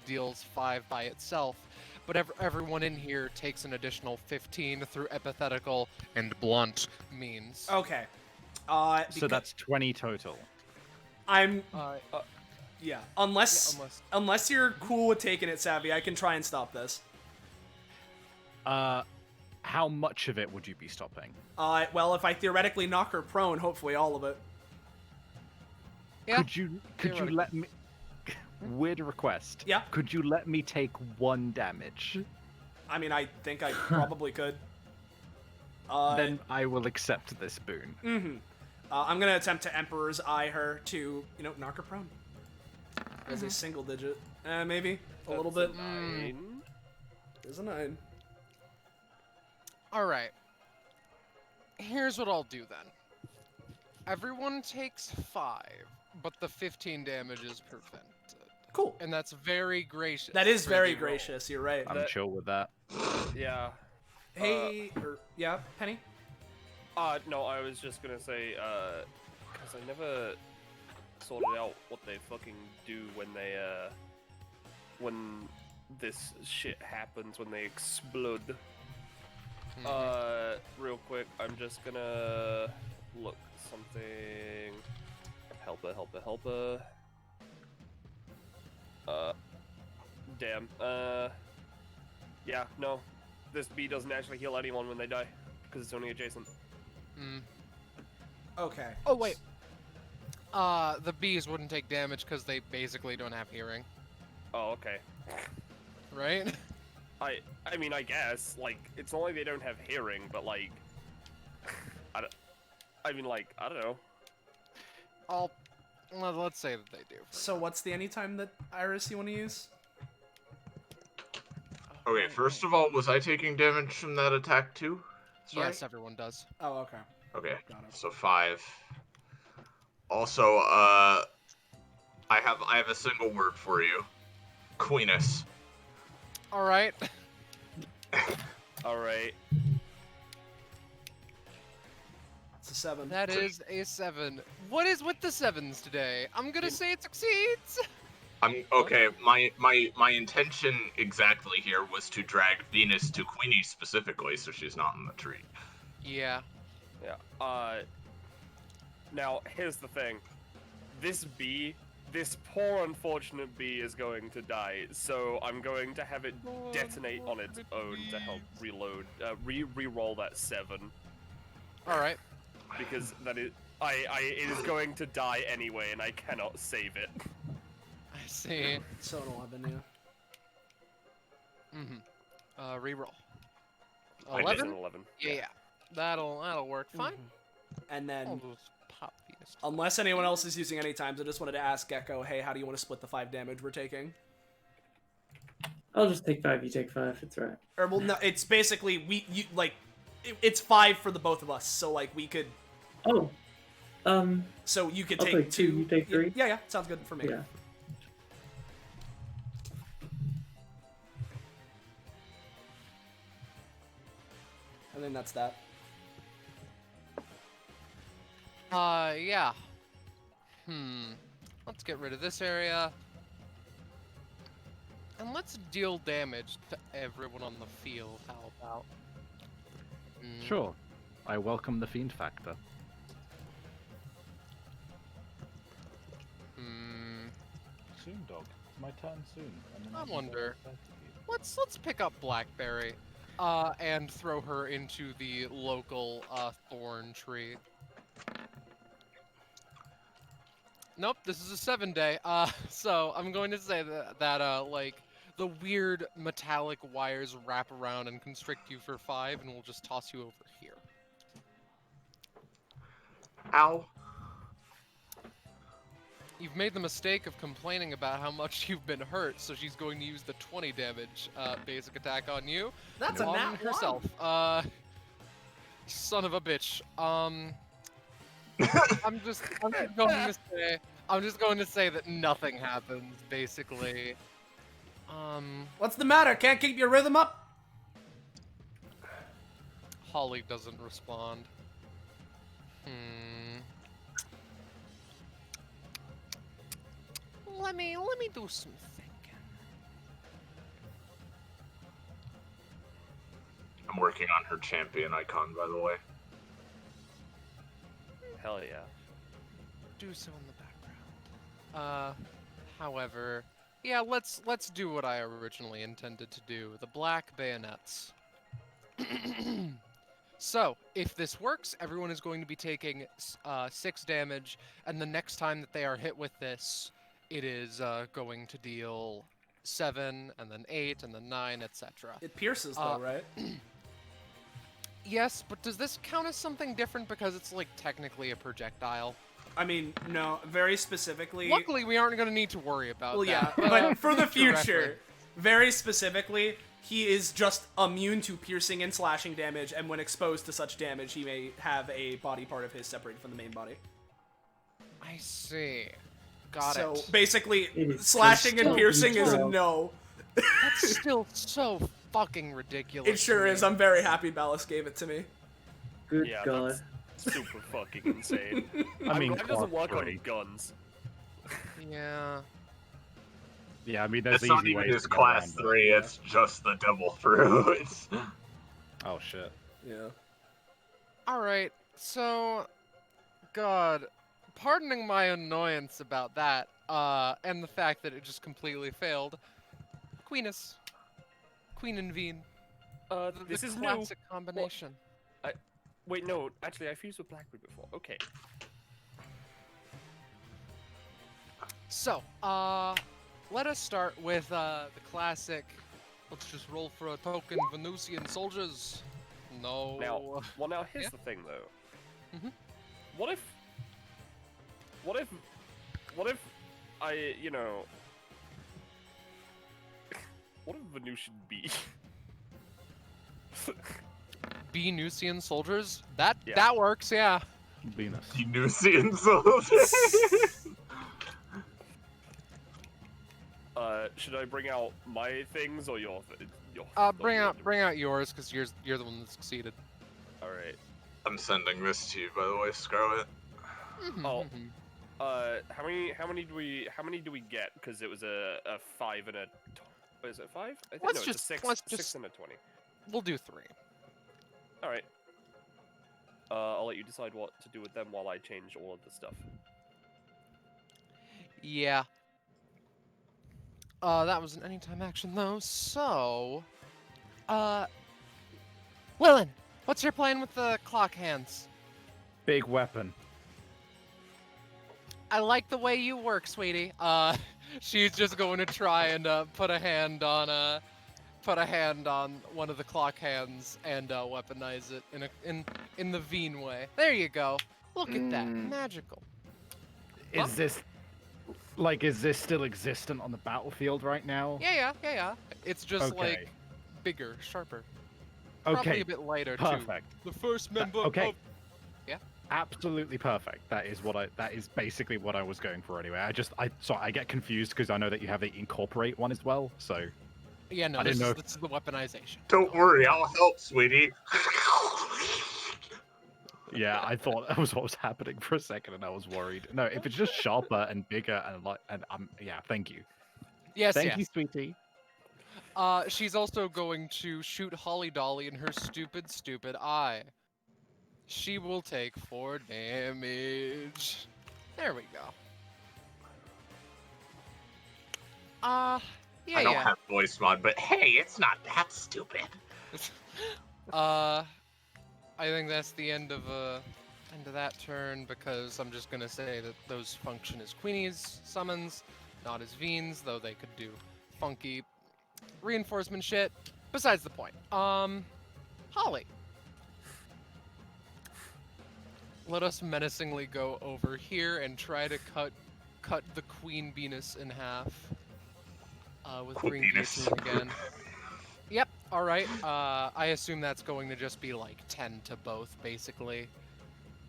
deals 5 by itself. But everyone in here takes an additional 15 through epithetical and blunt means. Okay. So that's 20 total. I'm Uh, yeah. Unless unless unless you're cool with taking it, Savvy, I can try and stop this. How much of it would you be stopping? Well, if I theoretically knock her prone, hopefully all of it. Yeah, Could you theoretically. let me weird request? Yeah. Could you let me take 1 damage? I mean, I think I probably could. Then I will accept this boon. Mm-hmm. I'm gonna attempt to Emperor's Eye her to, knock her prone. As a single digit. Maybe. A little bit. 9. There's a 9. Alright. Here's what I'll do then. Everyone takes 5, but the 15 damage is prevented. Cool. And that's very gracious. That is for very the roll. gracious, you're right. I'm chill with that. Yeah. Hey, yeah, Penny? No, I was just gonna say, because I never sorted out what they fucking do when they, when this shit happens, when they explode. Real quick, I'm just gonna look something. Helper. Damn. Yeah, no. This bee doesn't actually heal anyone when they die, because it's only adjacent. Okay. Oh, wait. The bees wouldn't take damage because they basically don't have hearing, Oh, okay. right? I mean, I guess, like, it's not like they don't have hearing, but, like, I don't know. Let's say that they do. So what's the anytime that, Iris, you want to use? Okay, first of all, was I taking damage from that attack too? Sorry? Yes, everyone does. Oh, okay. Okay, Got it. so 5. Also, I have a single word for you. Queeness. Alright. Alright. It's a 7. That is a 7. What is with the 7s today? I'm gonna say it succeeds! Okay. My intention exactly here was to drag Venus to Queenie specifically, so she's not in the tree. Yeah. Yeah. Now, here's the thing. This poor unfortunate bee is going to die, so I'm going to have it detonate on its own to help reload, re-roll that 7. Alright. Because that is, it is going to die anyway, and I cannot save it. I see. So an 11, yeah. Reroll. I did 11? an 11. Yeah. That'll work fine. And I'll then, just pop Venus. unless anyone else is using any times, I just wanted to ask Gecko, hey, how do you want to split the 5 damage we're taking? I'll just take 5, you take 5, it's right. Or, well, no, it's basically, it's 5 for the both of us, so, like, we could, Oh, so you could I'll take take 2, you take 3? Yeah, sounds good for me. Yeah. And then that's that. Yeah. Let's get rid of this area. And let's deal damage to everyone on the field. How about? Sure. I welcome the fiend factor. soon, dog. It's my turn soon. And then I can go wonder. outside with you. Let's pick up Blackberry, and throw her into the local thorn tree. Nope, this is a 7-day. So I'm going to say that like the weird metallic wires wrap around and constrict you for 5, and we'll just toss you over here. Ow. You've made the mistake of complaining about how much you've been hurt, so she's going to use the 20 damage basic attack on you. That's a on nat herself. Son of a bitch. I'm just going to say that nothing happens, basically. What's the matter? Can't keep your rhythm up? Holly doesn't respond. Let me do some thinking. I'm working on her champion icon, by the way. Hell yeah. Do so in the background. However, yeah, let's do what I originally intended to do. The black bayonets. So, if this works, everyone is going to be taking 6 damage, and the next time that they are hit with this, it is going to deal 7, and then 8, and then 9, etc. It pierces though, right? Yes, but does this count as something different because it's like technically a projectile? I mean, no, very specifically. Luckily, we aren't going to need to worry about Well, yeah, that. but for the future future, reference. very specifically, he is just immune to piercing and slashing damage, and when exposed to such damage, he may have a body part of his separated from the main body. I see. Got So it. basically, It is slashing and so piercing is control. no. That's still so fucking ridiculous. It sure to is. me. I'm very happy Ballas gave it to me. Good Yeah, God. that's super fucking insane. I mean, I'm glad it doesn't work on Clark guns. Yeah. Yeah, I mean, there's It's not easy even ways his to get class around it. 3, it's just the devil fruit. Oh shit. Yeah. All right. So, God, pardoning my annoyance about that, and the fact that it just completely failed. Queenus. Queen and Veen. This the is new. classic combination. Wait, no, actually, I've used with Blackberry before. Okay. So, let us start with the classic. Let's just roll for a token Venusian soldiers. No. Now here's Yeah? the thing, though. Mhm. What if I, you know, what if Venusian be? Venusian soldiers. That Yeah. works. Yeah. Venus. Venusian soldiers. Should I bring out my things or your? Bring out yours because you're the one that succeeded. All right. I'm sending this to you, by the way, Scarlet. Oh. How many do we get? Because it was a 5 and a. What is it, 5? I think Let's no, just- it's a 6. let's 6 just- and a 20. We'll do 3. All right. I'll let you decide what to do with them while I change all of the stuff. Yeah. That was an anytime action though. So, Lilin, what's your plan with the clock hands? Big weapon. I like the way you work, sweetie. She's just going to try and put a hand on one of the clock hands and weaponize it in the Veen way. There you go. Look at that, magical. Huh? Is this still existent on the battlefield right now? Yeah. It's just like Okay. bigger, sharper. Probably Okay. a bit lighter too. Perfect. The first member okay. of Absolutely perfect. That is basically what I was going for anyway. I get confused because I know that you have the incorporate one as well. So Yeah, no, I this didn't is, know this is the weaponization. Don't worry, I'll help, sweetie. yeah, I thought that was what was happening for a second, and I was worried. No, if it's just sharper and bigger yeah, thank you. Yes, Thank yes. you, sweetie. She's also going to shoot Holly-Dolly in her stupid eye. She will take 4 damage. There we go. Yeah, I don't yeah. have voice mod, but hey, it's not that stupid. I think that's the end of that turn because I'm just gonna say that those function as Queenie's summons, not as Veen's, though they could do funky reinforcement shit. Besides the point. Holly. Let us menacingly go over here and try to cut the Queen Venus in half. With Green Venus. Guillotine again. Yep, alright. I assume that's going to just be like 10 to both, basically.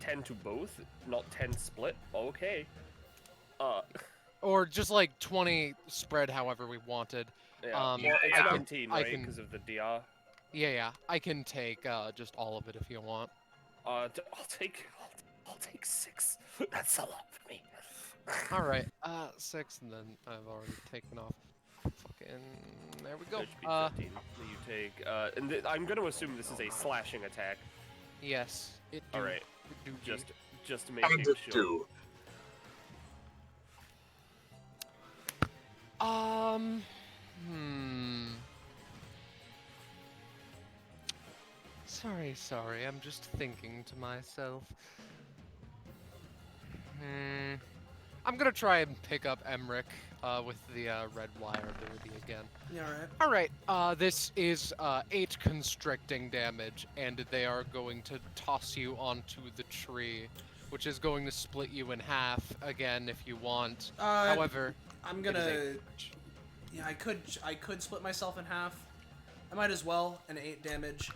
10 to both, not 10 split. Okay. Or just like 20 spread however we wanted. Yeah, Yeah, it's I can- 19, I right? can- Because of the DR. Yeah, I can take just all of it if you want. I'll take 6. That's a lot for me. Alright, 6, and then I've already taken off. Fucking, there we go. HP 15. You take, and I'm gonna assume this is a slashing attack. Yes, it do. Alright, it do just And making it sure. do. Sorry, I'm just thinking to myself. I'm gonna try and pick up Emmerich with the red wire ability again. Yeah, alright. Alright, this is 8 constricting damage, and they are going to toss you onto the tree, which is going to split you in half again if you want. However, I'm it is gonna. 8 damage. Yeah, I could split myself in half. I might as well. An 8 damage.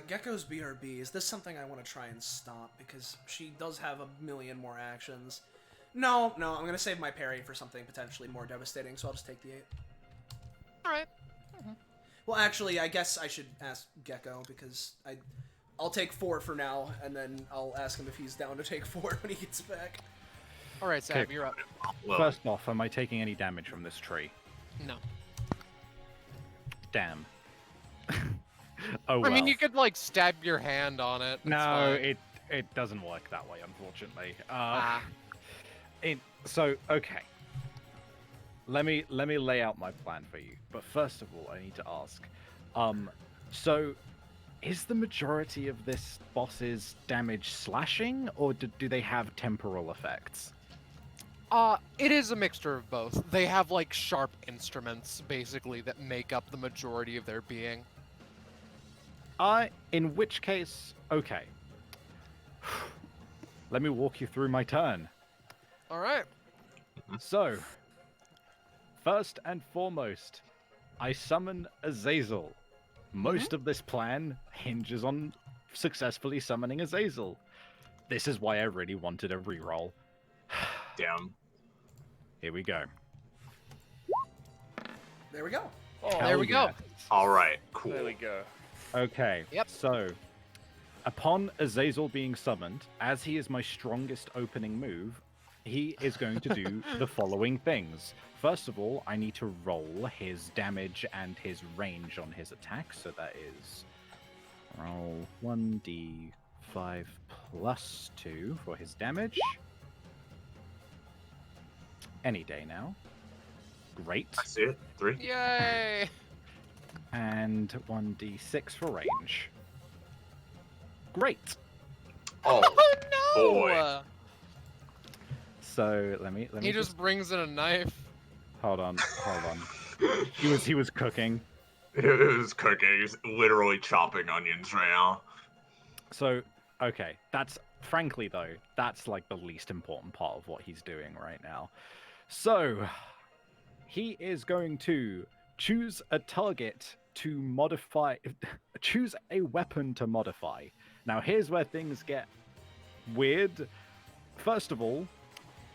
Gecko's BRB. Is this something I want to try and stop? Because she does have a million more actions. No, I'm gonna save my parry for something potentially more devastating, so I'll just take the 8. Alright. Well, actually, I guess I should ask Gecko, because I'll take 4 for now, and then I'll ask him if he's down to take 4 when he gets back. Alright, Sab, Okay. you're up. Well, First off, am I taking any damage from this tree? No. Damn. Oh well. I mean, you could, like, stab your hand on it. It's No, fine. it doesn't work that way, unfortunately. Ah. So okay. Let me lay out my plan for you. But first of all, I need to ask. So is the majority of this boss's damage slashing, or do they have temporal effects? It is a mixture of both. They have, like, sharp instruments, basically, that make up the majority of their being. In which case, okay. Let me walk you through my turn. Alright. So, first and foremost, I summon Azazel. Most of this plan hinges on successfully summoning Azazel. This is why I really wanted a reroll. damn. Here we go. There we go. Oh, There Hell we go. yes. All right, cool. there we go. Okay. Yep. So, upon Azazel being summoned, as he is my strongest opening move, he is going to do the following things. First of all, I need to roll his damage and his range on his attack. So that is roll 1d5 plus 2 for his damage. Any day now. Great. I see it. 3. Yay! And 1d6 for range. Great. Oh, Oh no! boy. So let me He just brings in a knife. hold on. He was cooking. it was cooking. He's literally chopping onions right now. So okay, that's frankly though, that's like the least important part of what he's doing right now. So he is going to choose a target to modify, choose a weapon to modify. Now here's where things get weird. First of all,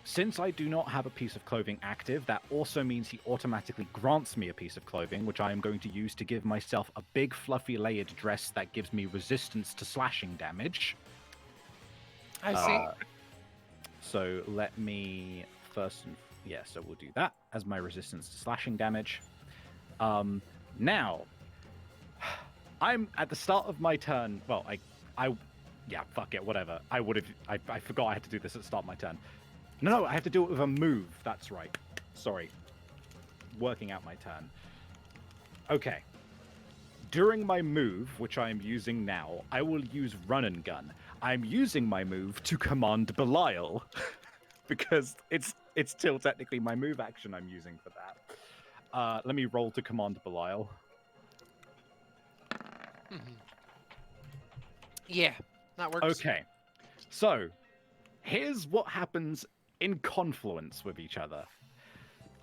since I do not have a piece of clothing active, that also means he automatically grants me a piece of clothing, which I am going to use to give myself a big fluffy layered dress that gives me resistance to slashing damage. I see. So let me first, so we'll do that as my resistance to slashing damage. Now, I'm at the start of my turn. Well, fuck it, whatever. I forgot I had to do this at the start of my turn. No, I have to do it with a move. That's right. Sorry. working out my turn. Okay. During my move, which I am using now, I will use run and gun. I'm using my move to command Belial, because it's still technically my move action I'm using for that. Let me roll to command Belial. Yeah, that works. Okay, so here's what happens in confluence with each other.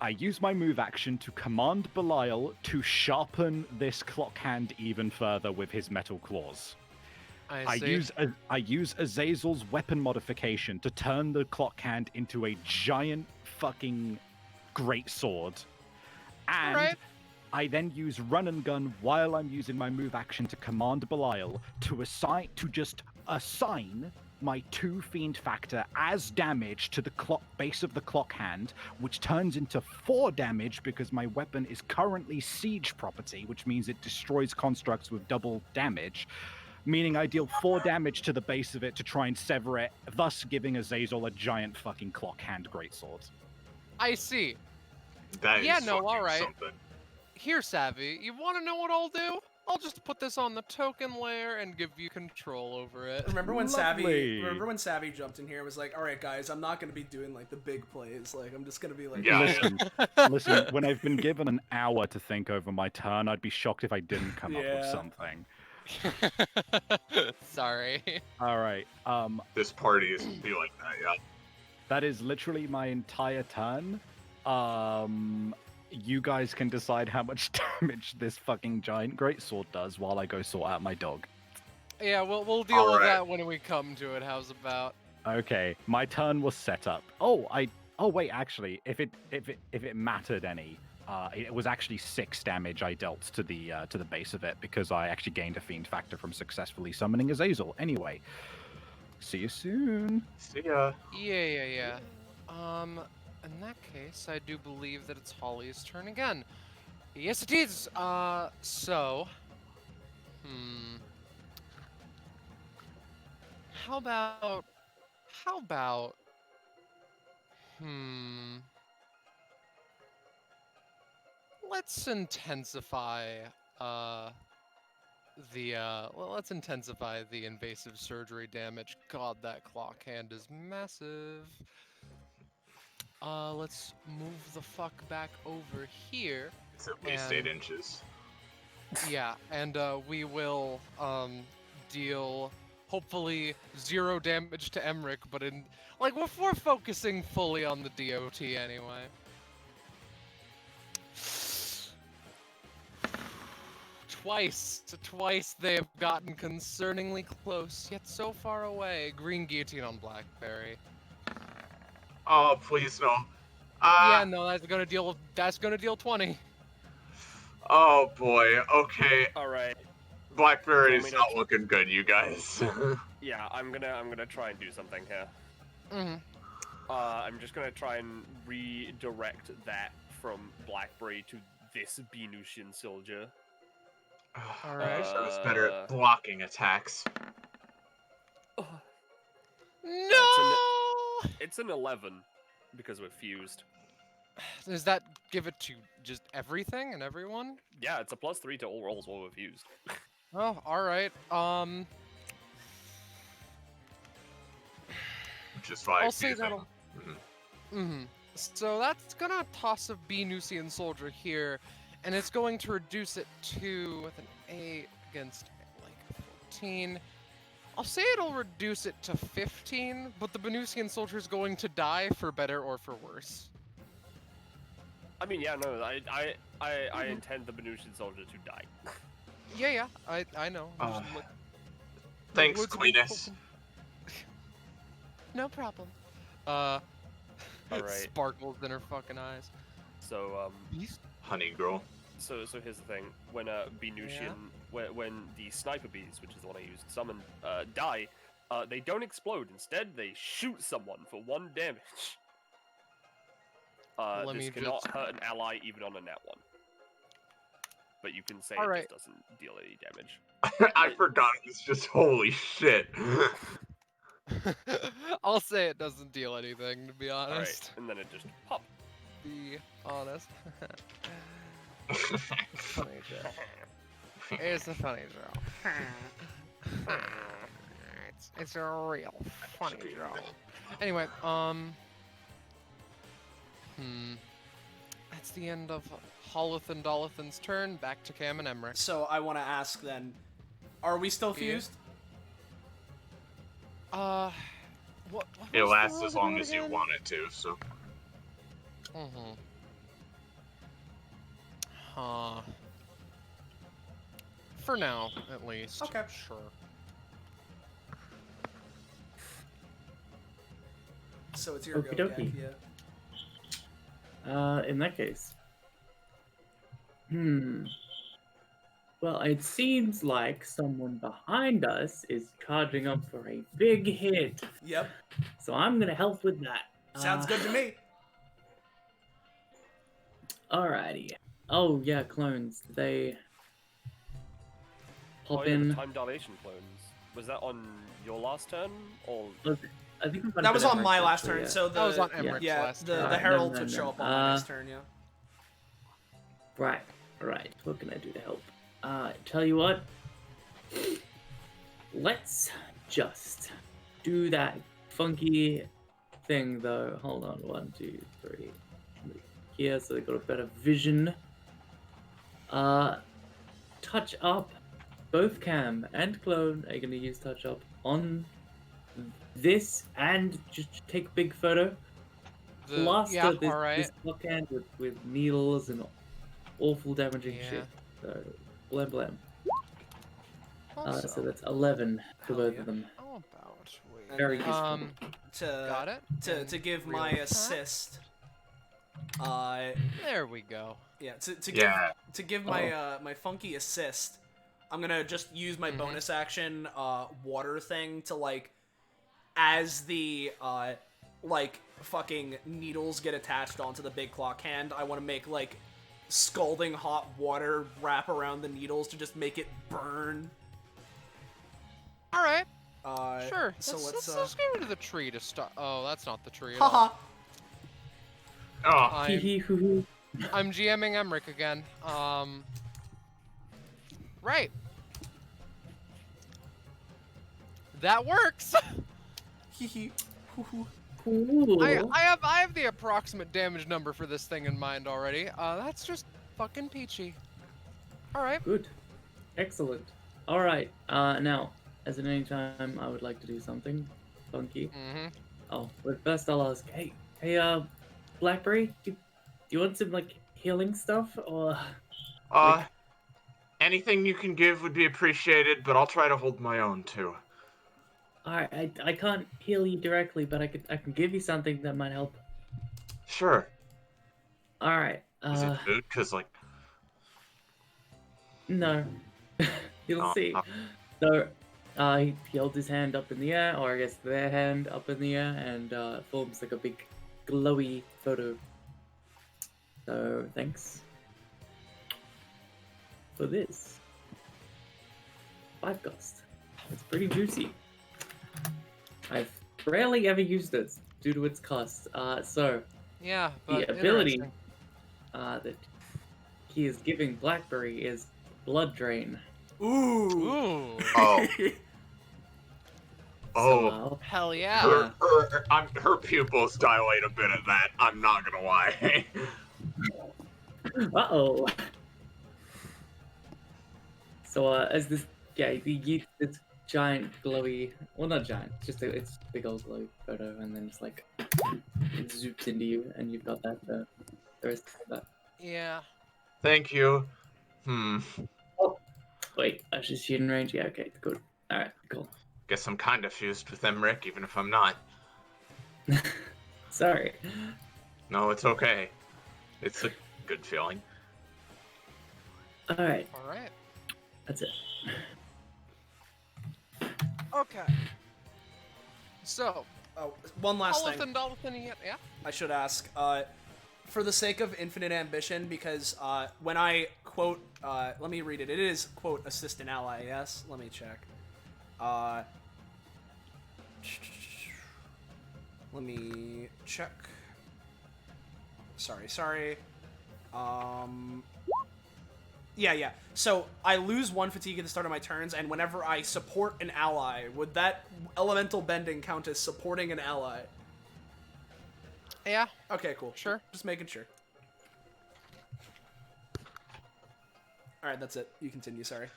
I use my move action to command Belial to sharpen this clock hand even further with his metal claws. I use Azazel's weapon modification to turn the clock hand into a giant fucking great sword. And Alright. I then use run and gun while I'm using my move action to command Belial to just assign my 2 fiend factor as damage to the base of the clock hand, which turns into 4 damage because my weapon is currently siege property, which means it destroys constructs with double damage, meaning I deal 4 damage to the base of it to try and sever it, thus giving Azazel a giant fucking clock hand greatsword. I see. That Yeah, is no, fucking alright. something. Here, Savvy, you want to know what I'll do? I'll just put this on the token layer and give you control over it. Remember when Lovely. Savvy jumped in here and was like, "All right, guys, I'm not gonna be doing like the big plays. Like, I'm just gonna be like, Yeah. Listen, when I've been given an hour to think over my turn, I'd be shocked if I didn't come up with Yeah. something. Sorry. All right. This party isn't be like that, yeah. That is literally my entire turn. You guys can decide how much damage this fucking giant greatsword does while I go sort out my dog. Yeah, we'll deal with Alright. that when we come to it. How's about? Okay, my turn was set up. Oh wait, actually, if it mattered any, it was actually 6 damage I dealt to the base of it because I actually gained a fiend factor from successfully summoning Azazel. Anyway, see you soon. See ya. Yeah. In that case, I do believe that it's Holly's turn again. Yes, it is. So, How about, let's intensify, let's intensify the invasive surgery damage. God, that clock hand is massive. Let's move the fuck back over here. It's at least 8 And- inches. Yeah, and we will deal hopefully 0 damage to Emmerich, but if we're focusing fully on the DOT anyway. Twice they have gotten concerningly close, yet so far away. Green guillotine on Blackberry. Oh, please no. Yeah, no, that's gonna deal 20. Oh boy. Okay. Alright. Blackberry's Want me to- not looking good, you guys. Yeah, I'm gonna try and do something here. Mm-hmm. I'm just gonna try and redirect that from Blackberry to this Venusian soldier. I Alright. wish I was better at blocking attacks. No! It's an 11 because we're fused. Does that give it to just everything and everyone? Yeah, it's a +3 to all rolls while we're fused. Oh, alright. Just 5. I'll say fusing. that'll... Mhm. So that's gonna toss a Venusian soldier here, and it's going to reduce it to, with an 8 against, 14. I'll say it'll reduce it to 15, but the Venusian soldier is going to die for better or for worse. I mean, yeah, no, I intend the Venusian soldier to die. Yeah, I know. Uh, Just Thanks, woods of Queeness. open- No problem. Alright. Sparkles in her fucking eyes. So, Honey girl. So here's the thing: when Venusian, when the sniper bees, which is the one I used to summon, die, they don't explode. Instead, they shoot someone for 1 damage. Let This me cannot just- hurt an ally even on a nat 1. But you can say Alright. it just doesn't deal any damage. I forgot it's just holy shit. I'll say it doesn't deal anything, to be Alright, honest. and then it just pop. be honest. Funny joke. It's a funny joke. It's a real funny joke. Anyway, that's the end of Holothan and Dolothan's turn. Back to Cam and Emmerich. So I want to ask then, are we still Yeah. fused? What It was the lasts rule as long again? as you want it to, so. Mm-hmm. Huh. For now, at least. Okay. Sure. So it's your go, Okie Gak, dokie. yeah. In that case. Well, it seems like someone behind us is charging up for a big hit. Yep. So I'm gonna help with that. Sounds good to me. Alrighty. Oh yeah, clones. Did they Oh, pop yeah, the in? time dilation clones. Was that on your last turn, or I think it might That have was been on my Emmerich's, last actually, turn. yeah. So the That was on Emmerich's yeah, last the turn. the Right, heralds no, would no, show no. up on my next turn. Yeah. Right. What can I do to help? Tell you what. Let's just do that funky thing though. Hold on, 1, 2, 3. Here, so they got a better vision. Touch up. Both Cam and Clone are gonna use touch up on this and just take a big photo. Plaster this, alright. this backhand with needles and awful damaging Yeah. shit. So, blam. Also, So that's 11 for Hell both yeah. of them. how about we... And Very then, useful. Got To it? to give Real my fat? assist. There we go. Yeah. To Yeah. give my my funky assist, I'm gonna just use my bonus action water thing to like, as the like fucking needles get attached onto the big clock hand, I want to make like scalding hot water wrap around the needles to just make it burn. Alright, sure. So let's go to the tree to start. Oh, that's not the tree at haha. all. Oh, Hee hee hoo hoo. I'm GMing Emmerich again. Right. That works. Hee hee. Hoo hoo. Cool. I have the approximate damage number for this thing in mind already. That's just fucking peachy. All right. Good. Excellent. Alright, now, as in any time, I would like to do something funky. Mm-hmm. Oh, but first I'll ask, hey, Blackberry, do you want some, like, healing stuff, or... anything you can give would be appreciated, but I'll try to hold my own too. Alright, I can't heal you directly, but I can give you something that might help. Sure. Alright, Is it food? Cause like, no. You'll Oh, see. oh. So, he held his hand up in the air, or I guess their hand up in the air, and forms like a big glowy photo. So, thanks for this. 5 cost. It's pretty juicy. I've rarely ever used it due to its cost. So, Yeah, but the ability interesting. that he is giving Blackberry is Blood Drain. Ooh. Ooh. Oh. So, Oh. Hell yeah. Her pupils dilate a bit at that. I'm not gonna lie. uh-oh. So, as this guy, this giant glowy, well, not giant, it's a big old glowy photo, and then just like it zoops into you, and you've got that the rest of that. Yeah. Thank you. Wait, that's just shooting range. Yeah, okay, good. All right, cool. Guess I'm kind of fused with Emmerich, even if I'm not. Sorry. No, it's okay. It's a good feeling. All right, All right. that's it. Okay. So, Oh, one last thing. Dolphin, yeah. I should ask, for the sake of infinite ambition, because when I quote, let me read it. It is quote assist an ally. Yes, let me check. Let me check. Sorry. Yeah. So I lose 1 fatigue at the start of my turns, and whenever I support an ally, would that elemental bending count as supporting an ally? Yeah, Okay, cool. sure. Just making sure. Alright, that's it. You continue, sorry.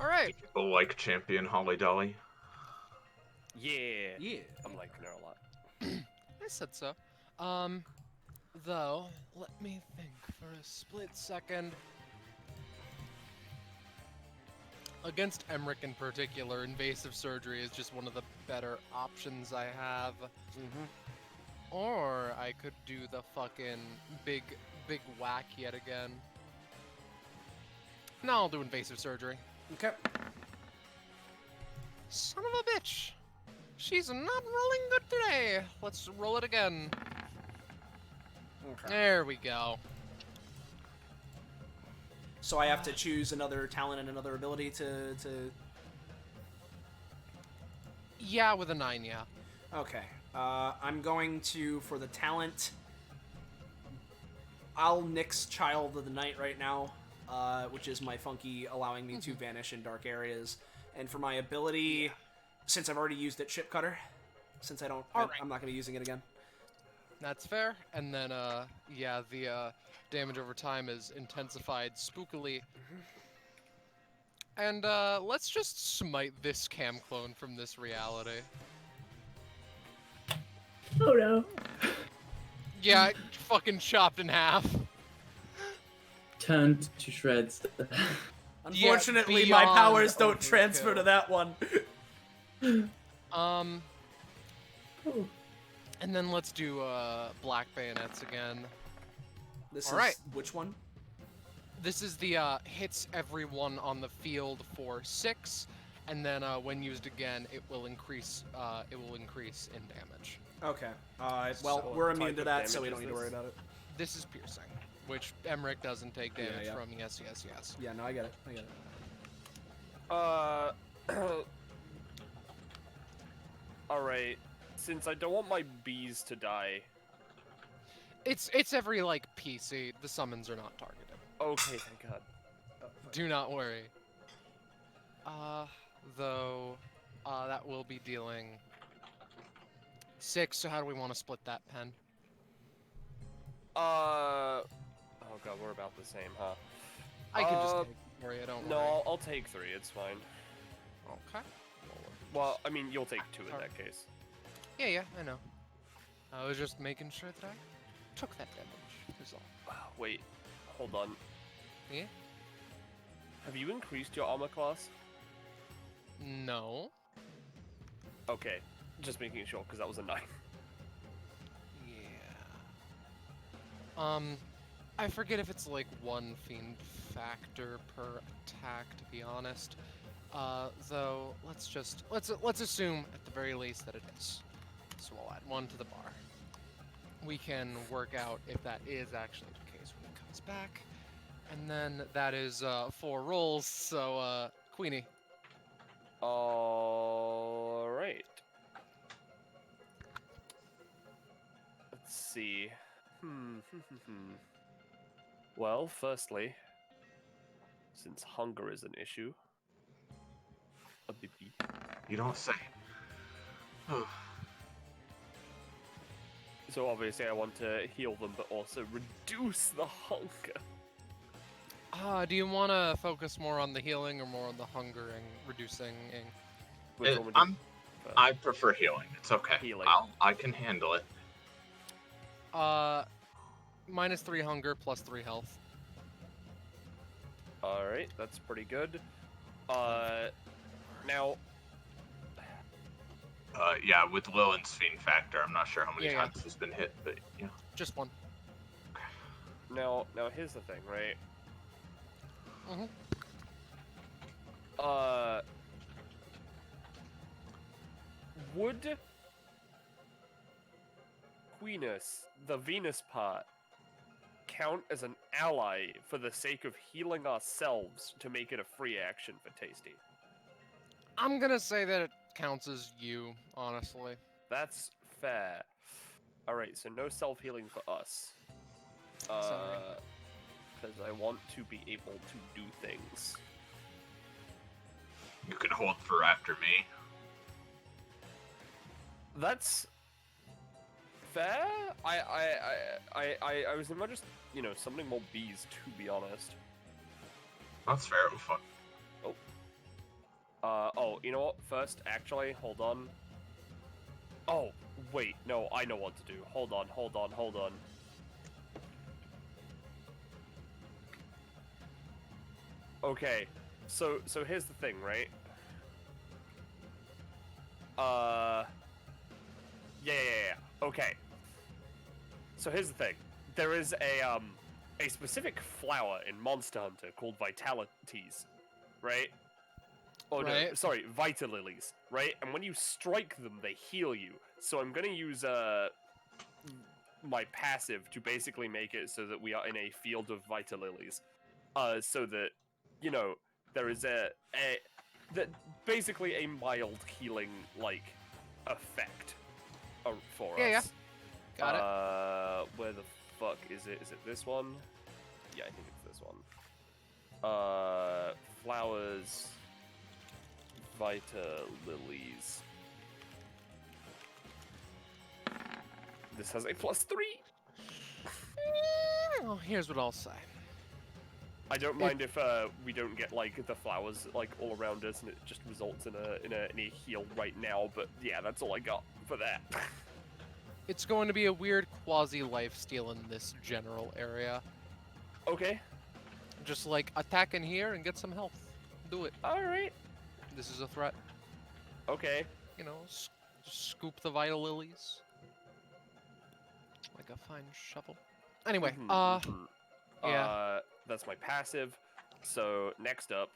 All right. People like champion Holly-Dolly. Yeah. Yeah. I'm liking her a lot. I said so. Though, let me think for a split second. Against Emmerich in particular, invasive surgery is just one of the better options I have. Or I could do the fucking big whack yet again. No, I'll do invasive surgery. Okay. Son of a bitch! She's not rolling good today. Let's roll it again. Okay. There we go. So I have to choose another talent and another ability to... Yeah, with a 9, yeah. Okay. I'm going to, for the talent, I'll nix Child of the Night right now, which is my funky allowing me to vanish in dark areas. And for my ability, since I've already used it, Chip Cutter, since I'm not going to be using it again. That's fair. And then, yeah, the damage over time is intensified spookily. And let's just smite this cam clone from this reality. Oh no. Yeah, fucking chopped in half. Turned to shreds. Unfortunately, my beyond powers don't transfer overkill. to that one. Oh. And then let's do black bayonets again. This All is right. which one? This is the hits everyone on the field for 6, and then when used again, it will increase in damage. Okay. Well, So we're what immune type to of that, so damage we don't is need to worry this? about it. This is piercing, which Emmerich doesn't take Yeah, damage yeah. from. Yes. Yeah, no, I get it. Alright. Since I don't want my bees to die. It's every like PC. The summons are not targeted. Okay, thank God. Do not worry. Though, that will be dealing 6. So how do we want to split that pen? Oh God, we're about the same, huh? I can just take it for you. Don't No, worry. I'll take 3. It's fine. Okay. Well, I mean, you'll take 2 in that case. Yeah, I know. I was just making sure that I took that damage. Is all. Wait, hold on. Yeah? Have you increased your armor class? No. Okay, just making sure because that was a 9. Yeah. I forget if it's like 1 fiend factor per attack, to be honest. Though let's assume at the very least that it is. So we'll add 1 to the bar. We can work out if that is actually the case when it comes back. And then that is 4 rolls, so Queenie. Alright. Let's see. Well, firstly, since hunger is an issue, a bippy. You don't say. So obviously I want to heal them, but also reduce the hunger. Do you want to focus more on the healing or more on the hunger and reducing? Which one would you prefer? I prefer healing. It's okay. Healing. I can handle it. -3 hunger, +3 health. Alright, that's pretty good. Now... Yeah, with Lillian's Fiend Factor, I'm not sure how many Yeah. times he's been hit, but yeah. Just 1. Now here's the thing, right? Mhm. Would Queenus, the Venus part, count as an ally for the sake of healing ourselves to make it a free action for Tasty? I'm gonna say that it counts as you, honestly. That's fair. All right, so no self-healing for us. Sorry. Because I want to be able to do things. You can hold for after me. That's fair. I was about just, summoning more bees, to be honest. That's fair. Oh, fuck. Oh, you know what? First, actually, hold on. Oh, wait, no, I know what to do. Hold on. Okay, so here's the thing, right? Yeah. Okay. So here's the thing. There is a specific flower in Monster Hunter called Vitalities, right? Oh Right. no, sorry, Vita Lilies, right? And when you strike them, they heal you. So I'm gonna use my passive to basically make it so that we are in a field of Vita Lilies, so that there is that basically a mild healing effect for Yeah. us. Got it. Where the fuck is it? Is it this one? Yeah, I think it's this one. Flowers, Vita Lilies. This has a +3. Well, here's what I'll say. I don't mind if we don't get the flowers all around us, and it just results in a heal right now. But yeah, that's all I got for that. It's going to be a weird quasi-lifesteal in this general area. Okay. Just attack in here and get some health. Do it. All right. This is a threat. Okay. Scoop the Vita Lilies. Like a fine shovel. Anyway, yeah. That's my passive. So next up,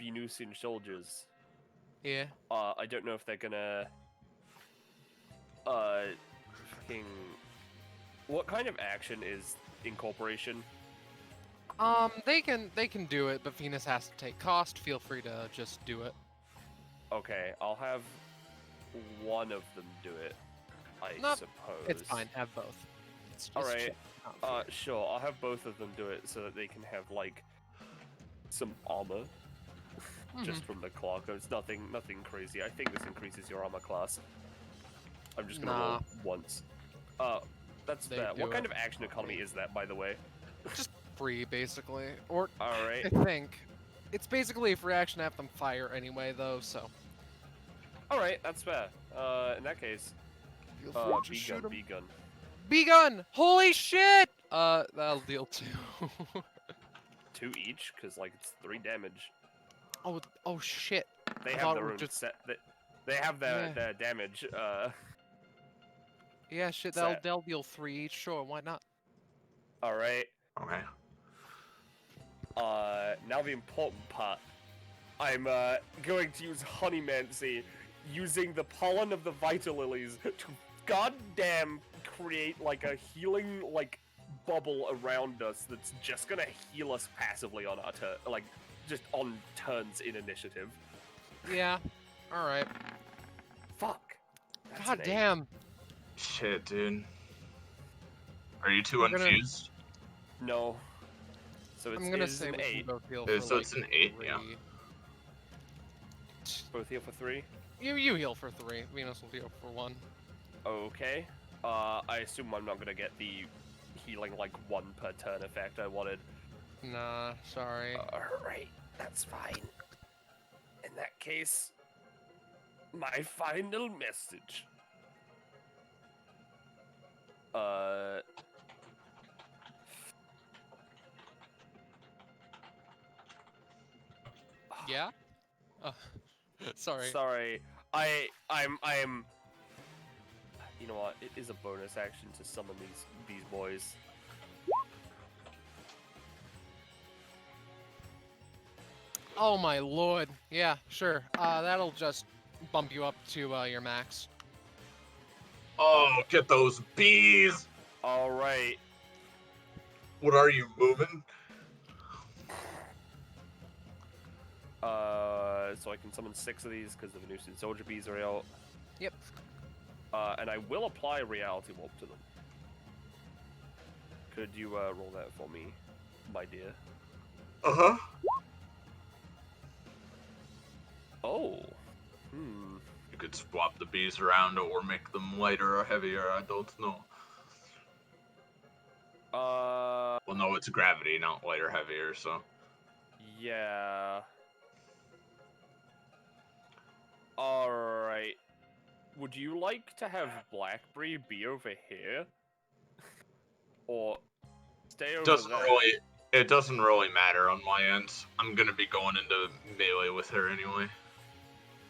Benusian soldiers. Yeah. I don't know if they're gonna, fucking. What kind of action is incorporation? They can do it, but Venus has to take cost. Feel free to just do it. Okay, I'll have one of them do it. I suppose. It's fine. Have both. It's All right. chill. Not fear. Sure. I'll have both of them do it so that they can have some armor. Just from the clock. It's nothing crazy. I think this increases your armor class. I'm just gonna roll once. That's They that. do What kind it. of action economy is that, by the way? Just free, basically. Or All right. I think it's basically a free action to have them fire anyway, though. So. All right, that's fair. In that case, Feel free to shoot 'em. B-gun. B-gun! Holy shit! That'll deal 2. 2 each, because it's 3 damage. Oh shit. They I have thought their it own was set. They have their damage. Yeah, shit, set. they'll deal 3 each. Sure, why not? All right. Okay. Now the important part. I'm going to use Honeymancy, using the pollen of the Vita Lilies to goddamn create a healing bubble around us that's just gonna heal us passively on our turn, just on turns in initiative. Yeah. All right. Fuck. That's God an 8. damn. Shit, dude. Are you too We're gonna- unfused? No. So I'm gonna it's say an we 8. can both heal Yeah, for so it's an 8, 3. yeah. Both heal for 3. You heal for 3. Venus will heal for 1. Okay. I assume I'm not gonna get the healing 1 per turn effect I wanted. Nah, sorry. Alright, that's fine. In that case, my final message. Yeah? Sorry. Sorry. I'm. You know what? It is a bonus action to summon these boys. Oh my lord. Yeah, sure. That'll just bump you up to your max. Oh, get those bees! All right. What are you, moving? So I can summon 6 of these because the Venusian soldier bees are out. Yep. And I will apply reality warp to them. Could you roll that for me, my dear? Uh-huh. Oh. You could swap the bees around or make them lighter or heavier, I don't know. Well, no, it's gravity, not lighter, heavier, so... Yeah. Alright. Would you like to have Blackberry be over here? Or stay over there? It doesn't really matter on my end. I'm gonna be going into melee with her anyway.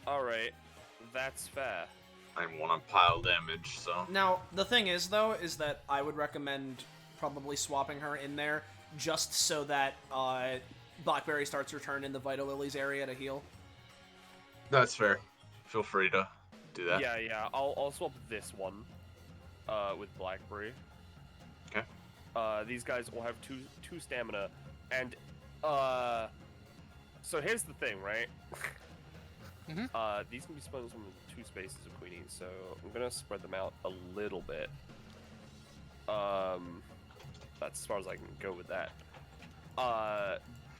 Alright. That's fair. I want to pile damage, so... Now, the thing is, though, is that I would recommend probably swapping her in there just so that Blackberry starts her turn in the Vital Lilies area to heal. That's fair. Feel free to do that. Yeah. I'll swap this one with Blackberry. Okay. These guys will have two stamina, and so here's the thing, right? These can be split into 2 spaces of Queenie, so I'm gonna spread them out a little bit. That's as far as I can go with that.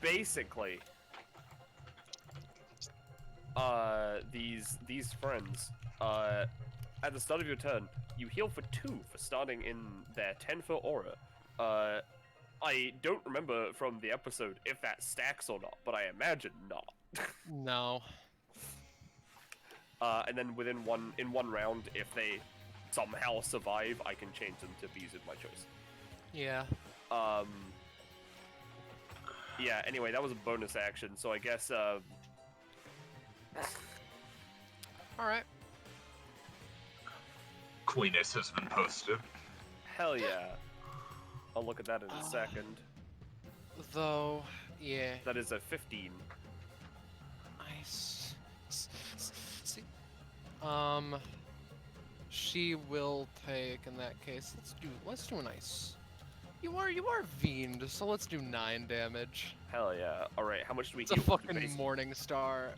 Basically, these friends, at the start of your turn, you heal for 2 for starting in their 10-foot aura. I don't remember from the episode if that stacks or not, but I imagine not. No. And then within one round, if they somehow survive, I can change them to bees of my choice. Yeah. Yeah, anyway, that was a bonus action, so I guess, Alright. Queeness has been posted. hell yeah. I'll look at that in a second. Though, yeah. That is a 15. Nice. See. She will take, in that case, let's do a nice. You are Fiend, so let's do 9 damage. Hell yeah. Alright, how much do we It's a heal? fucking Morning Star.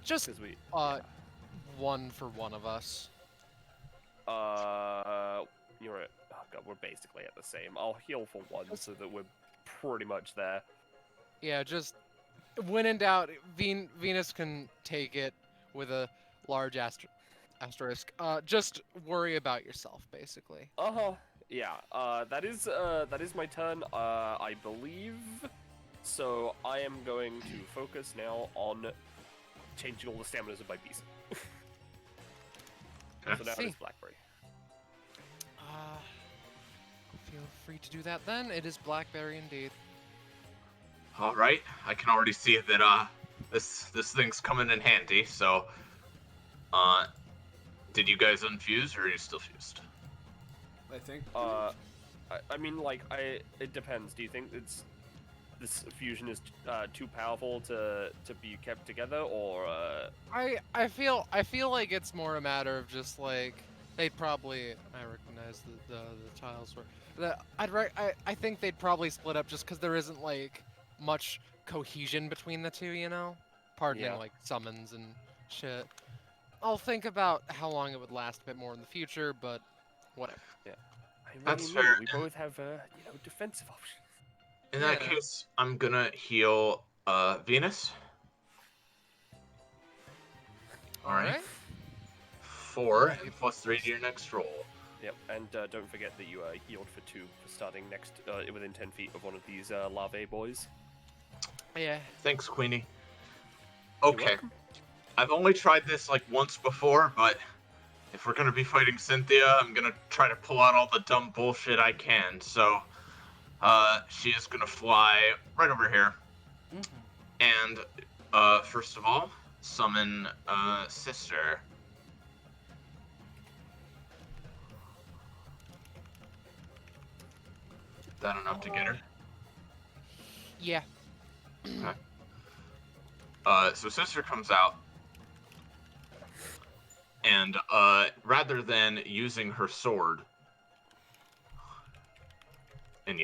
Just, Because we... 1 for one of us. You're at... Oh god, we're basically at the same. I'll heal for 1 so that we're pretty much there. Yeah, just, when in doubt, Venus can take it with a large asterisk. Just worry about yourself, basically. Uh-huh. Yeah, that is my turn, I believe. So I am going to focus now on changing all the staminas of my beast. So now it's Blackberry. Feel free to do that then. It is Blackberry indeed. Alright, I can already see that, this thing's coming in handy, so... Did you guys unfuse, or are you still fused? I think. I mean, like, it depends. Do you think this fusion is too powerful to be kept together, or I feel like it's more a matter of just like they'd probably, I recognize the tiles were I think they'd probably split up just because there isn't like much cohesion between the two, you know, pardoning like summons and shit. I'll think about how long it would last a bit more in the future, but whatever. Yeah. That's fair. We both have, defensive options. In that case, I'm gonna heal, Venus. Alright. 4 plus 3 to your next roll. Yep, and don't forget that you healed for 2 for starting next, within 10 feet of one of these larvae boys. Yeah. Thanks, Queenie. Okay. I've only tried this like once before, but if we're gonna be fighting Cynthia, I'm gonna try to pull out all the dumb bullshit I can. So, she is gonna fly right over here. And, first of all, summon, Sister. Is that enough to get her? Yeah. Okay. So Sister comes out. And, rather than using her sword, and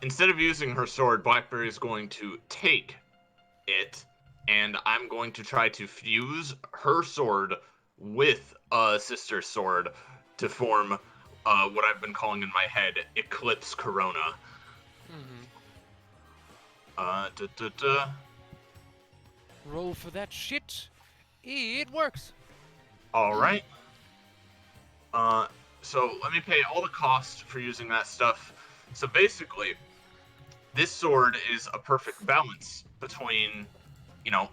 instead of using her sword, Blackberry is going to take it and I'm going to try to fuse her sword with sister's sword to form what I've been calling in my head Eclipse Corona. Roll for that shit. It works. All right. So let me pay all the cost for using that stuff. So basically, this sword is a perfect balance between,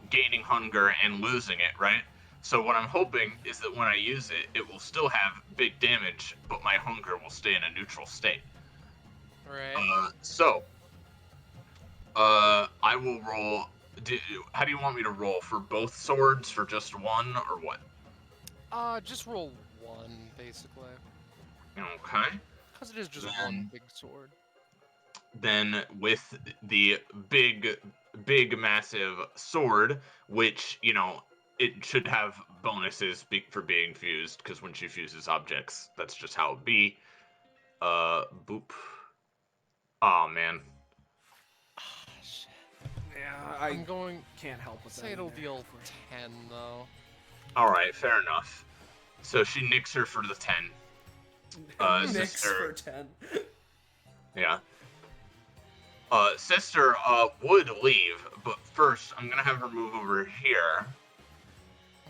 gaining hunger and losing it, right? So what I'm hoping is that when I use it, it will still have big damage, but my hunger will stay in a neutral state. Right. I will roll. How do you want me to roll? For both swords, for just one, or what? Just roll one, basically. Okay. Because it is just one big sword. Then with the big, massive sword, which, it should have bonuses for being fused, because when she fuses objects, that's just how it be. Boop. Oh, man. Yeah, I'm going. can't help with that. Say it'll either. deal 10 though. Alright, fair enough. So she nicks her for the 10. Nix Sister. for 10. Yeah. Sister, would leave, but first I'm gonna have her move over here.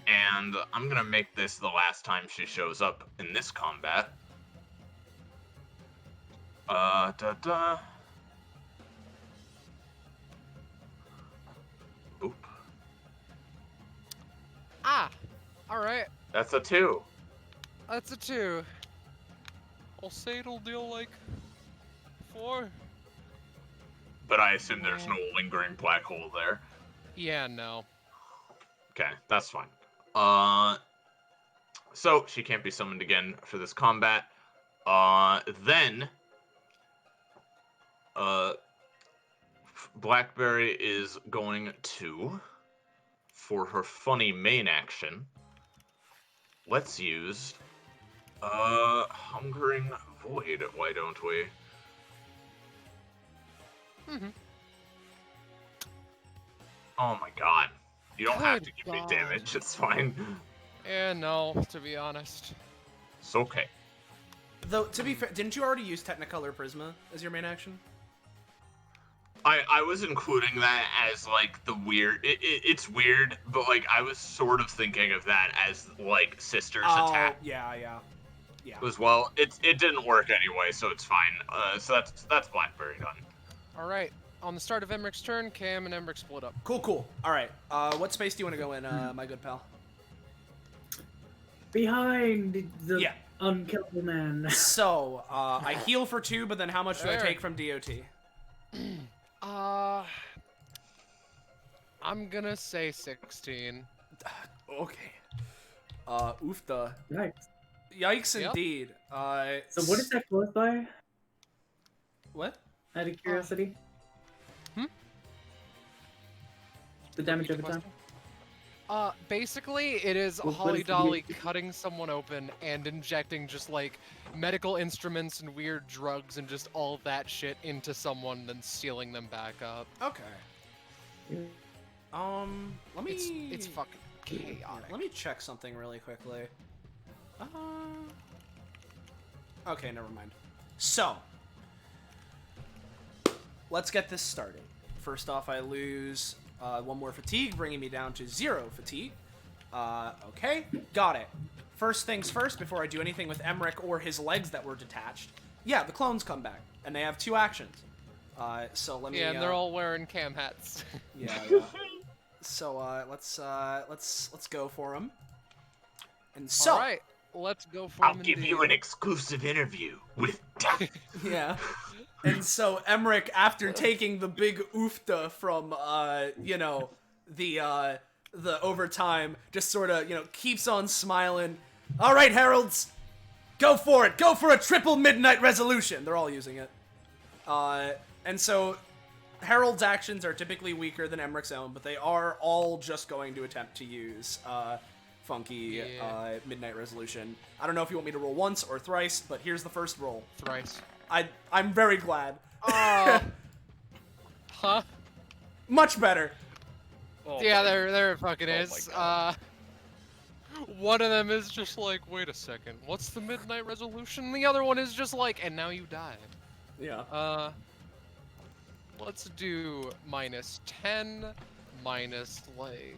And I'm gonna make this the last time she shows up in this combat. Oop. Alright. That's a 2. That's a 2. I'll say it'll deal like 4. But I assume there's no lingering black hole there. Yeah, no. Okay, that's fine. So she can't be summoned again for this combat. Then Blackberry is going to, for her funny main action, let's use Hungering Void, why don't we? Oh my god. You don't have to Good give me God. damage, it's fine. Yeah, no, to be honest. It's okay. Though, to be fair, didn't you already use Technicolor Prisma as your main action? I was including that as, like, the weird... It's weird, but, like, I was sort of thinking of that as, like, Sister's attack. Yeah. As well. It didn't work anyway, so it's fine. So that's Blackberry done. Alright. On the start of Emmeric's turn, Cam and Emmerich split up. Cool. Alright, what space do you want to go in, my good pal? Behind the Yeah. unkillable man. So, I heal for 2, but then how much do I There. take from DOT? I'm gonna say 16. Okay. Oofda. Yikes. Yikes Yep. indeed. So what is that close by? What? Out of curiosity. The damage Repeat over the time. question? Basically, it is What is the Holly-Dolly DOT? cutting someone open and injecting just, like, medical instruments and weird drugs and just all of that shit into someone, then sealing them back up. Okay. Let me... It's fucking chaotic. Let me check something really quickly. Okay, never mind. So, let's get this started. First off, I lose 1 more fatigue, bringing me down to 0 fatigue. Okay, got it. First things first, before I do anything with Emmerich or his legs that were detached. Yeah, the clones come back, and they have 2 actions. So let me. Yeah, and they're all wearing cam hats. Yeah. So let's go for him. And so. All right, let's go for I'll him give you indeed. an exclusive interview with Death. Yeah. And so Emmerich, after taking the big oofta from the overtime, just sort of, keeps on smiling. All right, Heralds, go for it. Go for a triple midnight resolution. They're all using it. And so Herald's actions are typically weaker than Emmerich's own, but they are all just going to attempt to use funky midnight resolution. I don't know if you want me to roll once or thrice, but here's the first roll. Thrice. I'm very glad. Huh? Much better. Oh, Yeah, boy. there fucking Oh my is. God. One of them is just like, wait a second, what's the midnight resolution? The other one is just like, and now you die. Yeah. Let's do -10, minus like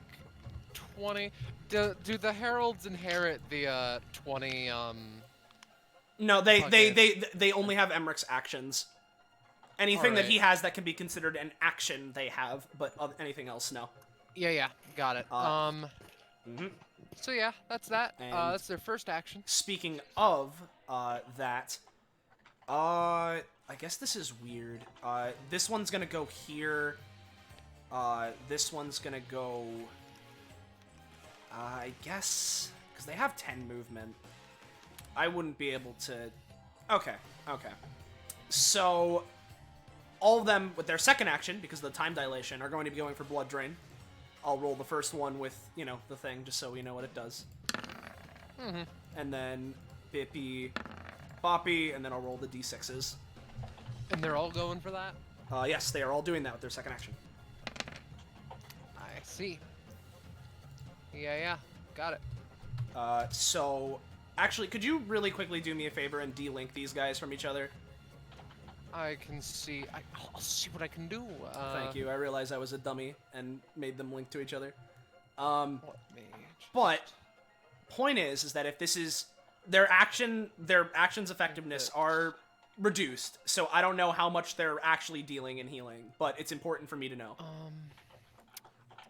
20. Do the heralds inherit the 20? No, they fucking- they only have Emmerich's actions. Anything that Alright. he has that can be considered an action, they have, but anything else, no. Yeah, got it. Mhm. So yeah, that's that. And- That's their first action. Speaking of that, I guess this is weird. This one's gonna go here. This one's gonna go. I guess because they have 10 movement, I wouldn't be able to. Okay. So all of them with their second action, because of the time dilation, are going to be going for blood drain. I'll roll the first one with, the thing, just so we know what it does. Mm-hmm. And then Bippy, Boppy, and then I'll roll the d6s. And they're all going for that? Yes, they are all doing that with their second action. I see. Yeah, got it. So, actually, could you really quickly do me a favor and de-link these guys from each other? I can see. I'll see what I can do. Thank you. I realized I was a dummy and made them link to each other. Let me But point is that if this is their actions effectiveness are reduced, so I don't know how much they're actually dealing and healing, but it's important for me to know.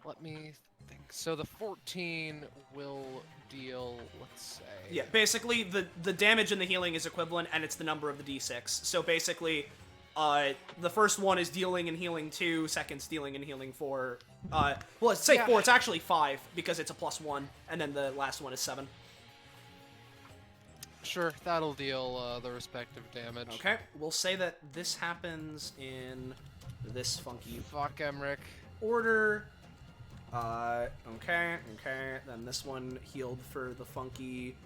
Let me think. So the 14 will deal, let's say. Yeah, basically the damage and the healing is equivalent, and it's the number of the d6. So basically, the first one is dealing and healing 2, second's dealing and healing 4. Well, let's say 4. It's actually 5 because it's a +1, and then the last one is 7. Sure, that'll deal the respective damage. Okay, we'll say that this happens in this funky Fuck Emmerich. order. Okay. Then this one healed for the funky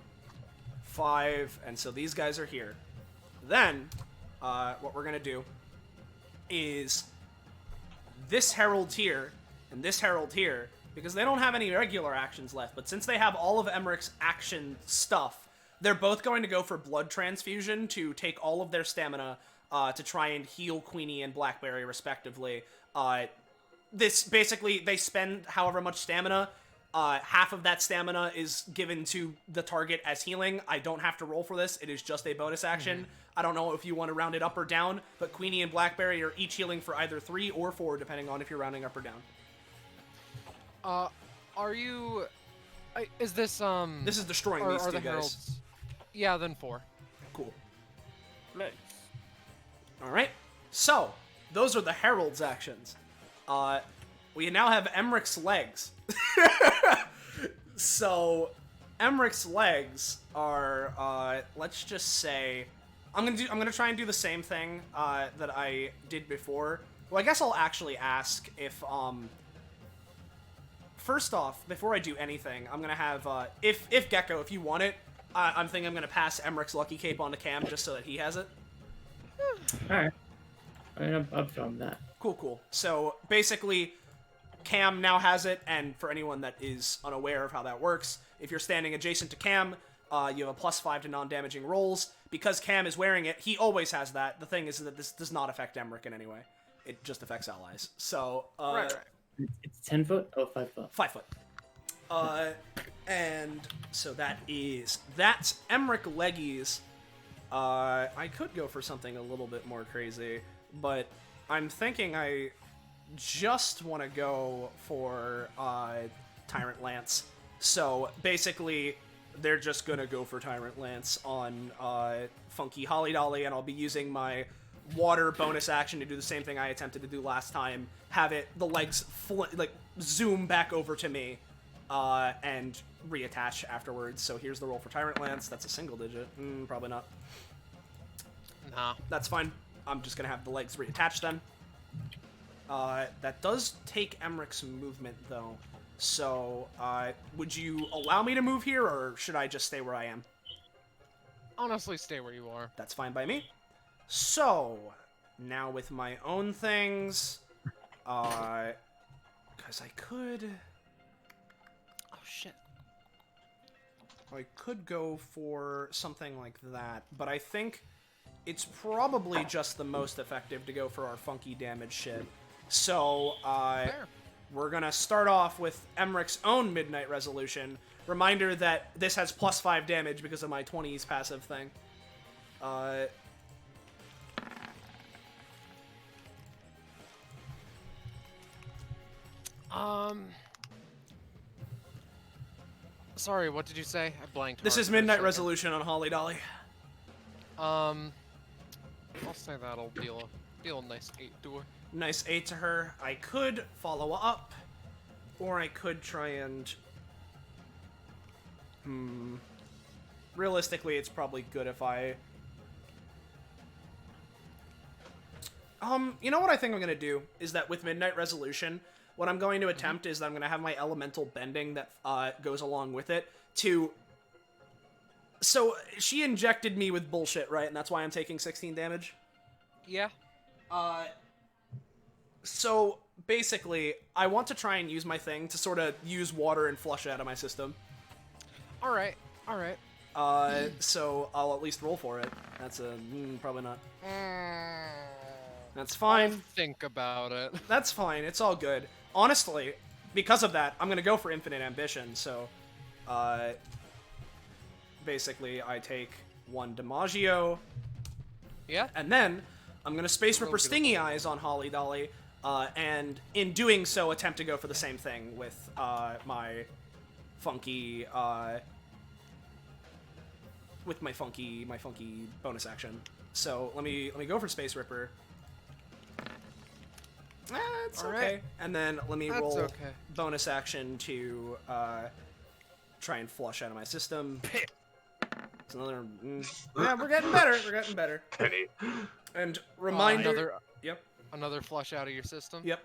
5, and so these guys are here. Then, what we're gonna do is this herald here and this herald here, because they don't have any regular actions left, but since they have all of Emmerich's action stuff, they're both going to go for blood transfusion to take all of their stamina to try and heal Queenie and Blackberry respectively. This basically, they spend however much stamina. Half of that stamina is given to the target as healing. I don't have to roll for this. It is just a bonus action. I don't know if you want to round it up or down, but Queenie and Blackberry are each healing for either 3 or 4, depending on if you're rounding up or down. Are you... is this, This is destroying these are two the guys. heralds... Yeah, then 4. Cool. Nice. Alright, so, those are the herald's actions. We now have Emmerich's legs. So, Emmerich's legs are, let's just say, I'm gonna try and do the same thing that I did before. Well, I guess I'll actually ask if first off, before I do anything, I'm gonna have if Gecko, if you want it, I'm thinking I'm gonna pass Emmerich's lucky cape on to Cam just so that he has it. Alright. I mean, I'm from that. Cool. So basically, Cam now has it, and for anyone that is unaware of how that works, if you're standing adjacent to Cam, you have a +5 to non-damaging rolls. Because Cam is wearing it, he always has that. The thing is that this does not affect Emmerich in any way. It just affects allies. So, Right. It's 10 foot? Oh, 5 foot. 5 foot. And so that's Emmerich leggies. I could go for something a little bit more crazy, but I'm thinking I just want to go for Tyrant Lance. So basically, they're just gonna go for Tyrant Lance on Funky Hally-Dolly, and I'll be using my water bonus action to do the same thing I attempted to do last time. Have the legs zoom back over to me, and reattach afterwards. So here's the roll for Tyrant Lance. That's a single digit. Probably not. Nah. That's fine. I'm just gonna have the legs reattached then. That does take Emmerich's movement, though. So, would you allow me to move here, or should I just stay where I am? Honestly, stay where you are. That's fine by me. So, now with my own things, because Because I could... Oh shit. I could go for something like that, but I think it's probably just the most effective to go for our funky damage shit. So, Fair. we're gonna start off with Emrich's own Midnight Resolution. Reminder that this has +5 damage because of my 20s passive thing. Sorry, what did you say? I blanked. This hard is for a Midnight second. Resolution on Holly-Dolly. I'll say that'll deal a nice 8 to her. Nice 8 to her. I could follow up, or I could try and... Realistically, it's probably good if I... You know what I think I'm gonna do? Is that with Midnight Resolution, what I'm going to attempt is that I'm gonna have my elemental bending that goes along with it to... So, she injected me with bullshit, right? And that's why I'm taking 16 damage? Yeah. So, basically, I want to try and use my thing to sort of use water and flush it out of my system. Alright, alright. So I'll at least roll for it. That's a... probably not. That's I'll fine. think about it. That's fine. It's all good. Honestly, because of that, I'm gonna go for Infinite Ambition, so... Basically, I take 1 DiMaggio, Yeah? and then I'm gonna Space Oh, Ripper good. Stingy Eyes on Holly-Dolly, and in doing so, attempt to go for the same thing with my funky... with my funky bonus action. So let me go for Space Ripper. It's All okay. right. And then let me That's roll okay. bonus action to try and flush out of my system. It's another. Yeah, we're getting better. We're getting better. Penny. And reminder. Another, Yep. another flush out of your system? Yep.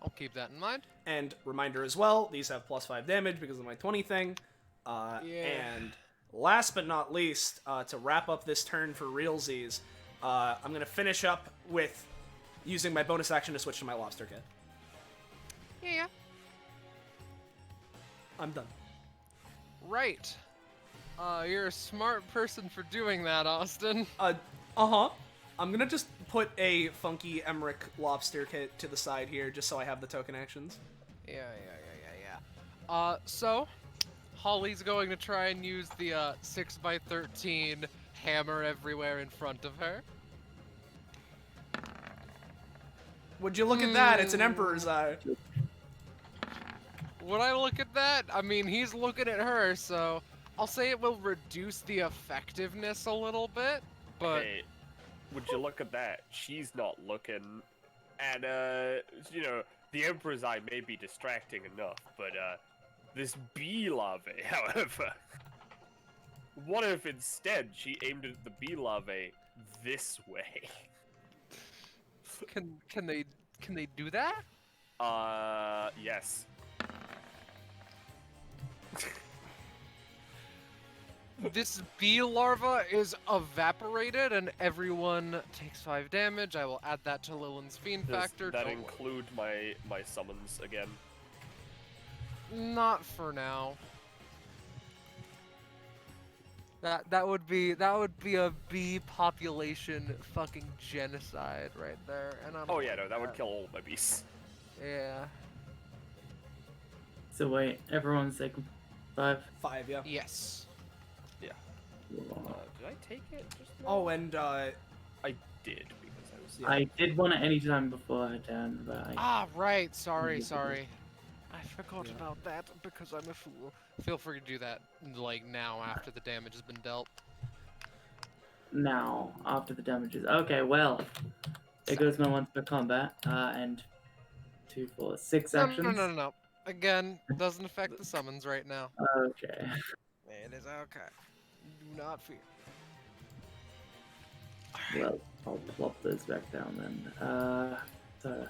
I'll keep that in mind. And reminder as well. These have +5 damage because of my 20 thing. Yeah. And last but not least, to wrap up this turn for realsies, I'm gonna finish up with using my bonus action to switch to my lobster kit. Yeah. I'm done. Right. You're a smart person for doing that, Austin. Uh-huh. I'm gonna just put a funky Emmerich lobster kit to the side here, just so I have the token actions. Yeah. So, Holly's going to try and use the 6x13 hammer everywhere in front of her. Would you look at that? It's an Emperor's Eye. Would I look at that? I mean, he's looking at her, so I'll say it will reduce the effectiveness a little bit, but... Hey, would you look at that? She's not looking. And, you know, the Emperor's Eye may be distracting enough, but, this bee larvae, however... What if instead she aimed at the bee larvae this way? Can they do that? Yes. This bee larva is evaporated and everyone takes 5 damage. I will add that to Lillian's Fiend Does factor. that Don't include my summons again? worry. Not for now. That would be a bee population fucking genocide right there. And I'm Oh yeah, no, that would kill all my beasts. Yeah. So wait, everyone's taking 5. 5, yeah. Yes. Did I take it just now? Oh, and, I did, because I was... yeah. I did one at any time before I turned, but I... Ah, right. Sorry. I forgot about that because I'm a fool. Feel free to do that, like, now after the damage has been dealt. Now, after the damages. Okay, well, there goes my 1 per combat, and 2, 4, 6 actions. No. Again, doesn't affect the summons right now. Okay. It is okay. Do not fear. Well, I'll plop those back down then. So...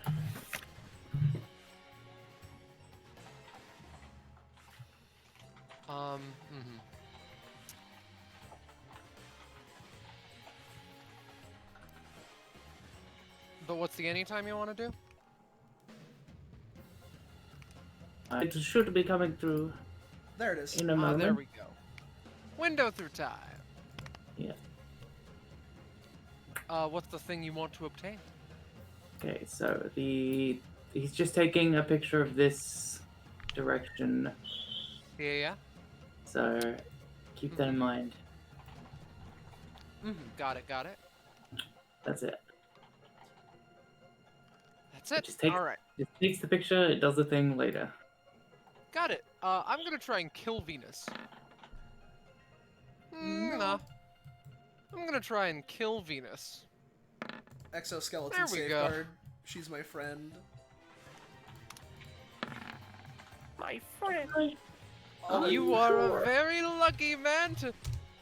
But what's the anytime you want to do? It should be coming through There it is. in a Ah, moment. there we go. Window through time. Yeah. What's the thing you want to obtain? Okay, so he's just taking a picture of this direction, Yeah. so keep that in mind. Got it. That's it. That's it. Just take- All right. It takes the picture, it does the thing later. Got it. I'm gonna try and kill Venus. No. I'm gonna try and kill Venus. Exoskeleton There we go. safeguard. She's my friend. My friend. You are a very lucky man to.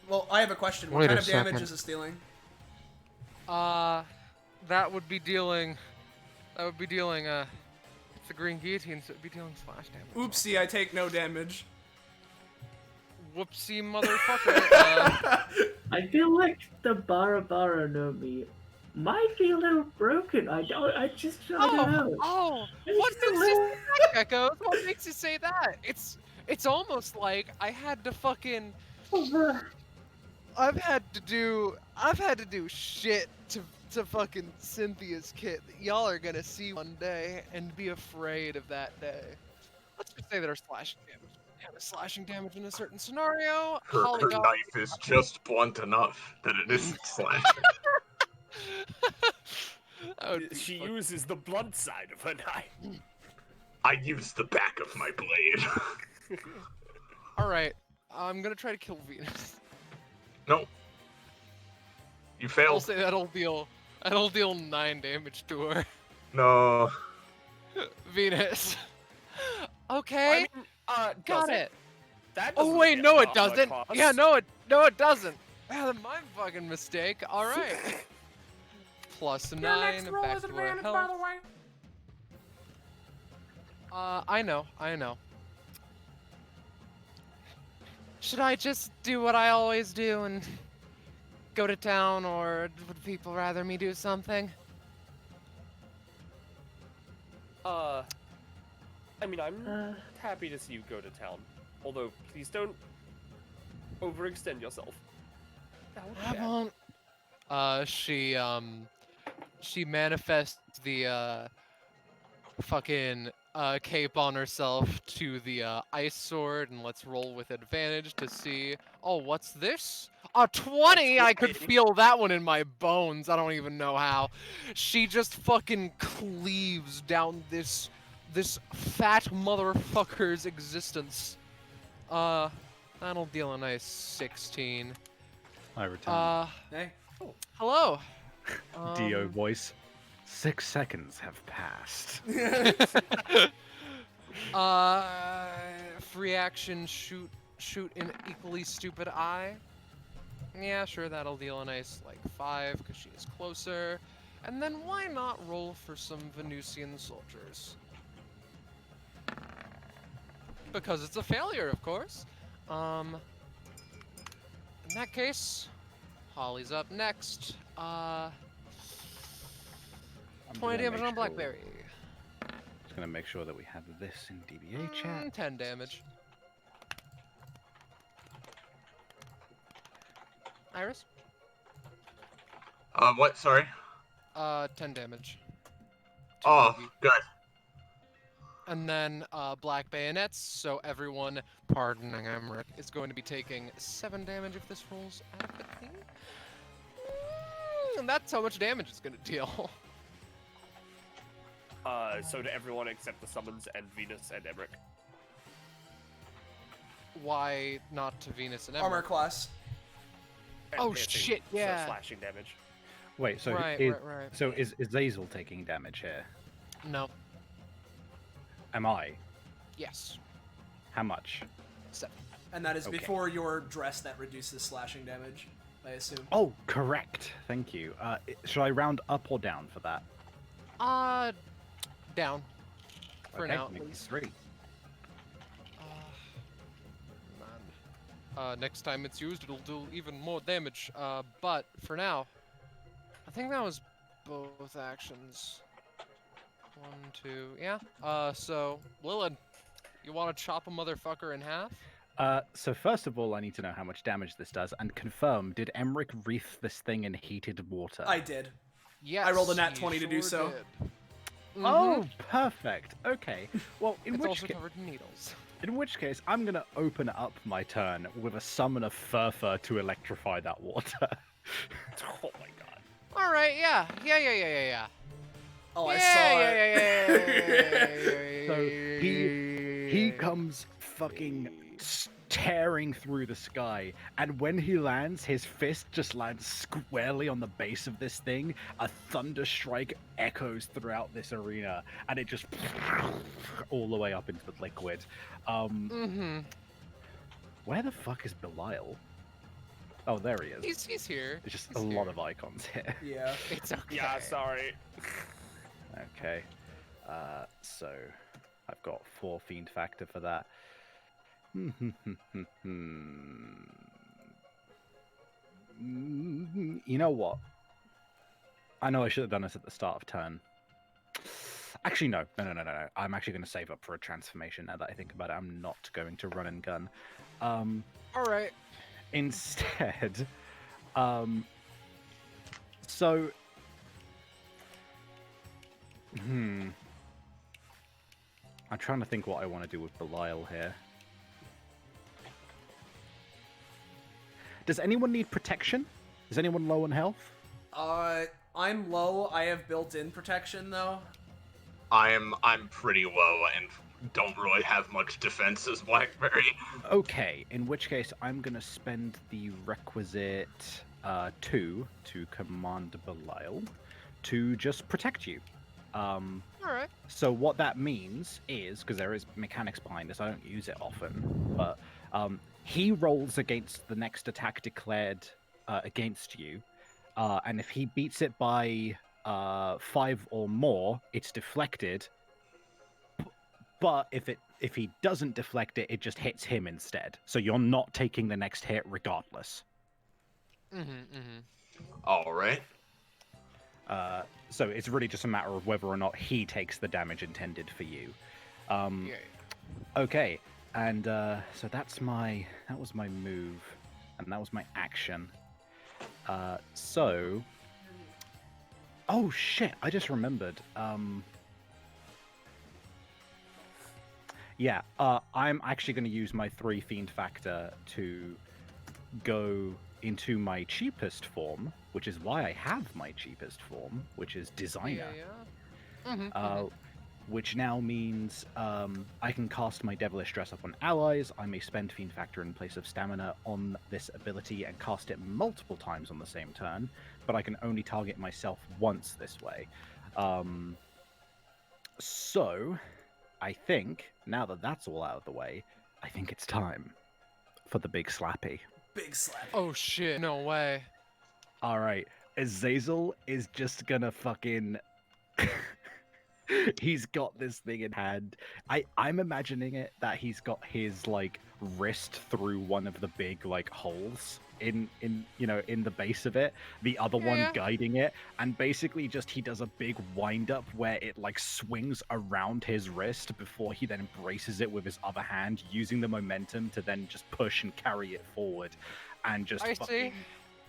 Well, I have a question. What Wait kind a of damage second. is it stealing? That would be dealing. It's a green guillotine, so it'd be dealing slash damage. Oopsie, I take no damage. Whoopsie, motherfucker. I feel like the Barabara no me might be a little broken. I just don't know. What It's a makes little- you say that, Gecko? What makes you say that? It's almost like I had to fucking. I've had to do shit to fucking Cynthia's kit that y'all are gonna see one day and be afraid of that day. Let's just say that our slashing damage. Slashing damage in a certain scenario. Her Hally-Dolly- knife is just blunt enough that it isn't slashing. That would be She fucking- uses the blunt side of her knife. I use the back of my blade. All right, I'm gonna try to kill Venus. No. You I'll failed. say that'll deal 9 damage to her. No. Venus. Okay, I mean, got does it. That Oh doesn't wait, get no, it armor doesn't. class. Yeah, no, it doesn't. Ah, my fucking mistake. All right. Plus 9, back to our health. way. I know. Should I just do what I always do and go to town, or would people rather me do something? I mean, I'm happy to see you go to town. Although, please don't overextend yourself. That would be I bad. won't. She manifests the fucking cape on herself to the ice sword, and let's roll with advantage to see. Oh, what's this? A 20! I could 20. feel that one in my bones. I don't even know how. She just fucking cleaves down this fat motherfucker's existence. That'll deal a nice 16. I return. Hey. Hello. Dio voice. 6 seconds have passed. Free action, shoot an equally stupid eye. Yeah, sure, that'll deal a nice, like, 5, because she is closer. And then why not roll for some Venusian soldiers? Because it's a failure, of course. In that case, Holly's up next. 20 damage on Blackberry. Just gonna make sure that we have this in DBA chat. 10 damage. Iris? What? Sorry. 10 damage. Oh, good. And then black bayonets, so everyone, pardoning Emmerich, is going to be taking 7 damage if this rolls adequately. And that's how much damage it's going to deal. So to everyone except the summons and Venus and Emmerich. Why not to Venus and Armor Emmerich? class. And Oh, piercing, shit, so yeah. slashing damage. Wait, so Right, is, right. so is Zazel taking damage here? No. Am I? Yes. How much? 7. And that is Okay. before your dress that reduces slashing damage, I assume. Oh, correct. Thank you. Should I round up or down for that? Down. For Okay, now, at make it least. 3. Man. Next time it's used, it'll do even more damage. But for now, I think that was both actions. 1, 2, yeah. So Lilith, You want to chop a motherfucker in half? So first of all, I need to know how much damage this does, and confirm, did Emmerich wreath this thing in heated water? I did. Yes. I rolled a nat you 20 to do sure so. did. Oh, perfect. Okay. Well, It's also covered in needles. in which case, I'm gonna open up my turn with a summon of Furfur to electrify that water. Oh my god. All right. Yeah. Oh, I yeah, saw yeah, it. So he comes fucking tearing through the sky, and when he lands, his fist just lands squarely on the base of this thing. A thunder strike echoes throughout this arena, and it just all the way up into the liquid. Where the fuck is Belial? Oh, there he is. He's here. There's just He's a here. lot of icons here. Yeah. It's okay. Yeah, sorry. Okay, so I've got 4 Fiend Factor for that. You know what? I know I should have done this at the start of turn. Actually, no. I'm actually going to save up for a transformation now that I think about it. I'm not going to run and gun. All right. Instead, so... I'm trying to think what I want to do with Belial here. Does anyone need protection? Is anyone low on health? I'm low. I have built-in protection though. I'm pretty low and don't really have much defense as Blackberry. Okay, in which case I'm going to spend the requisite 2 to command Belial to just protect you. All right. So what that means is, because there is mechanics behind this, I don't use it often, but he rolls against the next attack declared against you, and if he beats it by 5 or more, it's deflected. But if he doesn't deflect it, it just hits him instead. So you're not taking the next hit regardless. All right. So it's really just a matter of whether or not he takes the damage intended for you. Yeah. Okay, and so that was my move, and that was my action. So, oh shit! I just remembered. Yeah, I'm actually going to use my 3 Fiend Factor to go into my cheapest form, which is why I have my cheapest form, which is Designer. Which now means I can cast my Devilish Dress up on allies. I may spend Fiend Factor in place of Stamina on this ability and cast it multiple times on the same turn, but I can only target myself once this way. So, I think, now that that's all out of the way, I think it's time for the big slappy. Big slap. Oh shit! No way. Alright, Azazel is just gonna fucking... He's got this thing in hand. I'm imagining it that he's got his, like, wrist through one of the big, like, holes in the base of it, the other one guiding it, and basically just he does a big wind-up where it, like, swings around his wrist before he then braces it with his other hand, using the momentum to then just push and carry it forward, and just fucking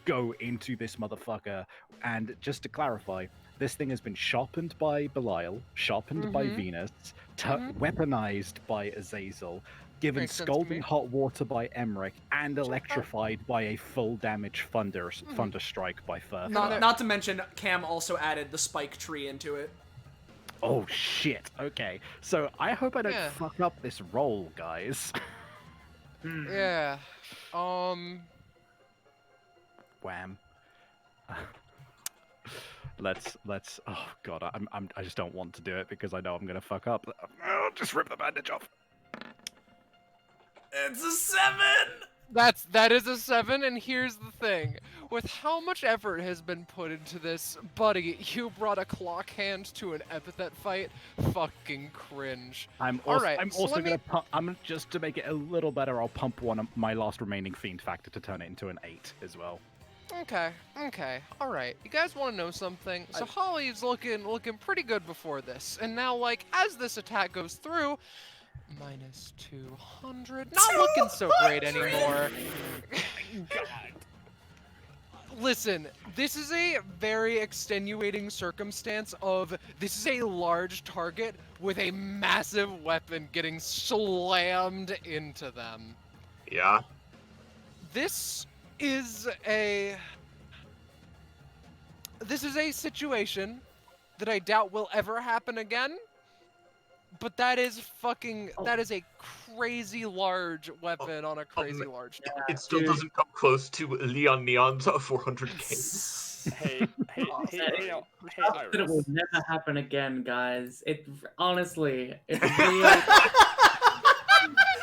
go into this motherfucker. And just to clarify, this thing has been sharpened by Belial, sharpened by Venus, weaponized by Azazel, given Makes sense to scalding me. hot water by Emmerich, and electrified by a full damage thunder strike by Furfur. Not to mention, Cam also added the spike tree into it. Oh shit! Okay, so I hope I don't Yeah. fuck up this roll, guys. Yeah. Wham. Let's. Oh god, I just don't want to do it because I know I'm gonna fuck up. Oh, just rip the bandage off. It's a 7! That is a 7, and here's the thing. With how much effort has been put into this, buddy, you brought a clock hand to an epithet fight? Fucking cringe. I'm also, Alright, I'm so also let me- gonna pump. Just to make it a little better, I'll pump one of my last remaining Fiend Factor to turn it into an 8 as well. Okay, alright. You guys want to know something? So Holly's looking pretty good before this, and now, like, as this attack goes through, minus 200. Not looking so great anymore. God. Listen, this is a very extenuating circumstance of this is a large target with a massive weapon getting slammed into them. Yeah. This is a situation that I doubt will ever happen again. But that is that is a crazy large weapon on a crazy large target. It still dude. doesn't come close to Leon Neon's 400k. Hey, That it will Iris. never happen again, guys. It honestly, it's really.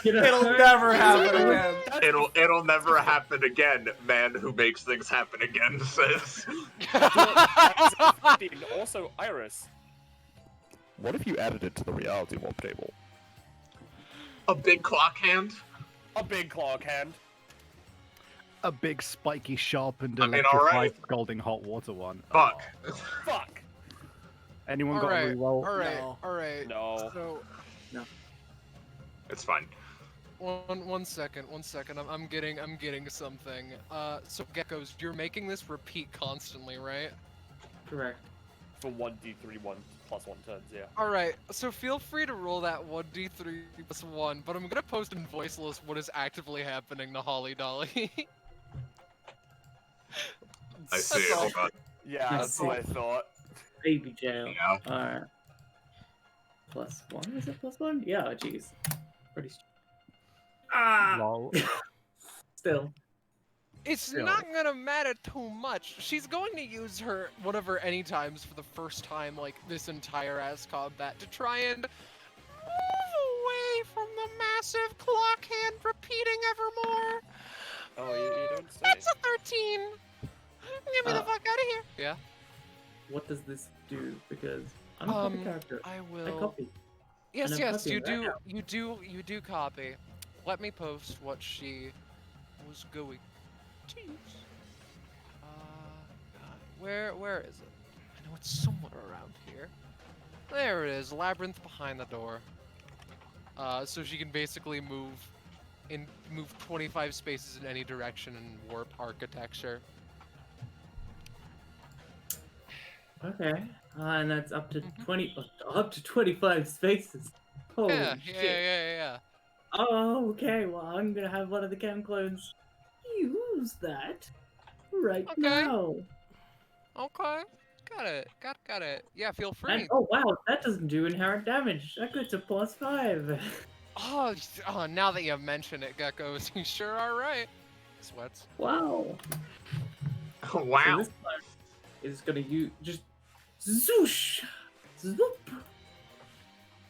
It'll never happen again. It'll never happen again. Man who makes things happen again says. Also, Iris. What if you added it to the reality warp table? A big clock hand? A big clog hand. A big spiky sharpened I mean, electrified alright. scalding hot water one. Fuck. Oh. Fuck. Anyone got a Alright, reroll? alright, No. alright. No. So It's fine. one second. I'm getting something. So geckos, you're making this repeat constantly, right? Correct. For 1d3 1 plus 1 turns, yeah. Alright, so feel free to roll that 1d3 plus 1, but I'm gonna post in voiceless what is actively happening to Holly-Dolly. I see. That's all. Hold on. Yeah, I that's see. what I thought. Baby jail. Yeah. Alright. +1? Is it +1? Yeah, jeez. Pretty. Lol. Still. It's Yeah. not gonna matter too much. She's going to use one of her anytimes for the first time, like, this entire ass combat to try and move away from the massive clock hand repeating evermore. Oh, you don't say. That's a 13! Get me the fuck out of here! Yeah. What does this do? Because I'm a copy character. I I will... copy. Yes, I'm yes, you copying right do, you do copy. Let me post what she was going to use. God, where is it? I know it's somewhere around here. There it is, labyrinth behind the door. So she can basically move 25 spaces in any direction and warp architecture. Okay. And that's up to Mhm. 25 spaces. Holy Yeah, shit. yeah. Oh, okay. Well, I'm gonna have one of the cam clones use that right Okay. now. Okay. Got it. Yeah, feel free. And, oh wow, that doesn't do inherent damage. That goes to +5. Oh, now that you mention it, geckos, you sure are right. Sweats. Wow. So Wow. this time is gonna use just zoosh, zoop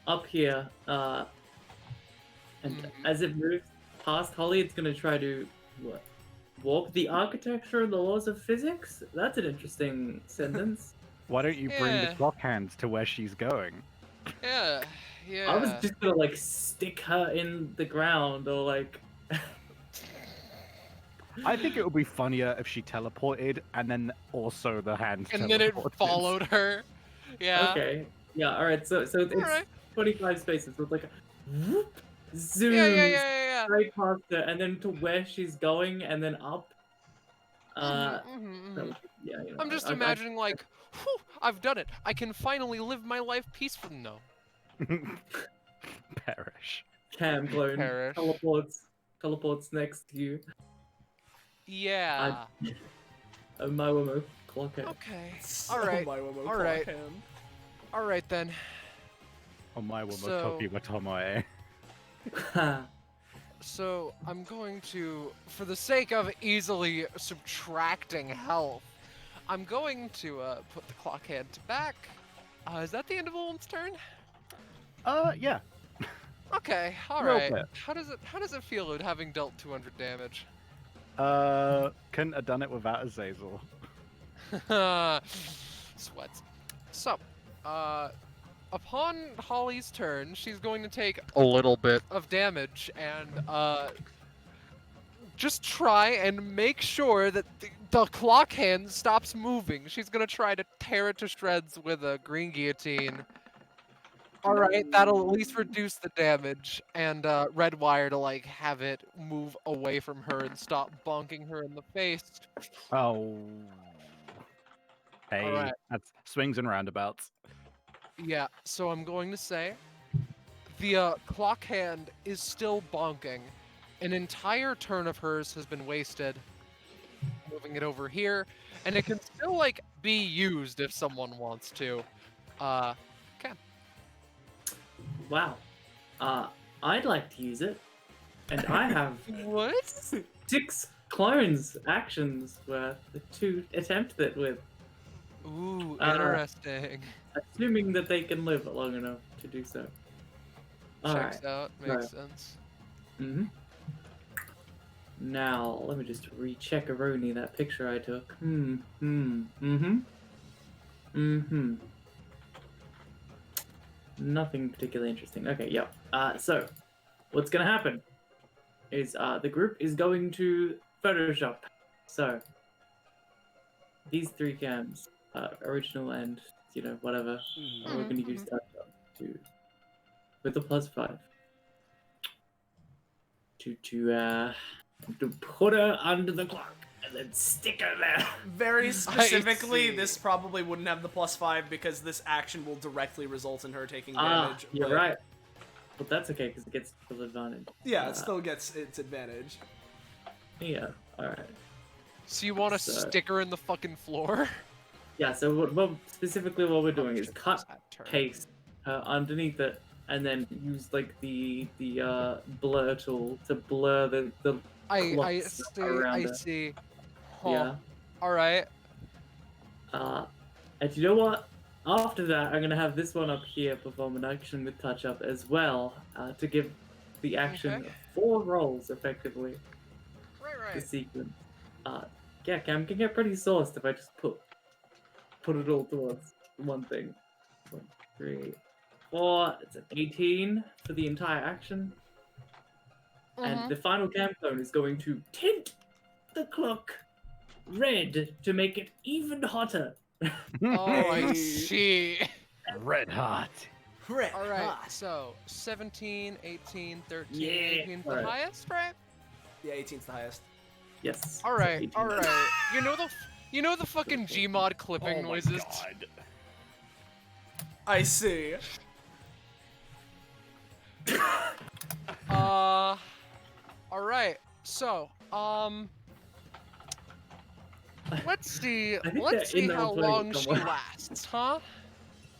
up here. And Mhm. as it moves past Holly, it's gonna try to what? Warp the architecture and the laws of physics? That's an interesting sentence. Why don't you bring Yeah. the clock hands to where she's going? Yeah. I was just gonna like stick her in the ground or like. I think it would be funnier if she teleported and then also the hands And then it teleported. followed her. Yeah. Okay. Yeah. All right. So it's Alright. 25 spaces. So it's like a whoop, zoom Yeah. right past her, and then to where she's going, and then up. Mhm. So, yeah. You know, I'm just I- imagining like, whew, I've done it. I can finally live my life peacefully. No. Perish. Cam clone Perish. teleports next to you. Yeah. A Maiwamo clock hand. Okay. So Alright. my Momo Alright. clock hand. Alright then. Oh my woman, So- Topi Watomoe. So I'm going to, for the sake of easily subtracting health, I'm going to put the clock hand back. Is that the end of Olin's turn? Yeah. Okay, all Little right. bit. How does it feel at having dealt 200 damage? Couldn't have done it without Azazel. Sweats. So, upon Holly's turn, she's going to take a little bit of damage and just try and make sure that the clock hand stops moving. She's gonna try to tear it to shreds with a green guillotine. All right, that'll at least reduce the damage, and red wire to like have it move away from her and stop bonking her in the face. Oh. Hey, Alright. that's swings and roundabouts. Yeah, so I'm going to say the clock hand is still bonking. An entire turn of hers has been wasted. Moving it over here, and it can still like be used if someone wants to. Ken. Wow. I'd like to use it, and I have What? 6 clones actions worth to attempt it with, Ooh, Uh, interesting. assuming that they can live long enough to do so. Checks Alright. out. Makes Right. sense. Mm-hmm. Now, let me just recheck Aroni that picture I took. Mm-hmm. Nothing particularly interesting. Okay, yeah. So, what's gonna happen is the group is going to Photoshop. So, these 3 cams, original and, whatever, we're gonna use that to, with the +5. To put her under the clock and then stick her there. Very specifically, see. this probably wouldn't have the +5 because this action will directly result in her taking Ah, damage. you're but- right. But that's okay because it gets full advantage. Yeah, it still gets its advantage. Yeah. All right. So you want to So- stick her in the fucking floor? Yeah. So what specifically what we're doing is cut, That turn. paste underneath it, and then use like the blur tool to blur the I clots see. around I it. see. Huh. Yeah. All right. And you know what? After that, I'm gonna have this one up here perform an action with touch up as well to give the action Okay. 4 rolls effectively. Right. The sequence. Yeah, Cam can get pretty sauced if I just put it all towards one thing. 1, 3, 4. It's an 18 for the entire action. And the final cam clone is going to tint the clock red to make it even hotter. Oh, I Hey. see. Red hot. Red All right. hot. So 17, 18, 13, Yeah, 18 's the alright. highest, right? Yeah, 18's the highest. Yes. All so right. 18. All right. You know the fucking Gmod clipping Oh my noises. god. I see. All right. So, let's see. I think Let's they're in see there how playing long she somewhere. lasts, huh?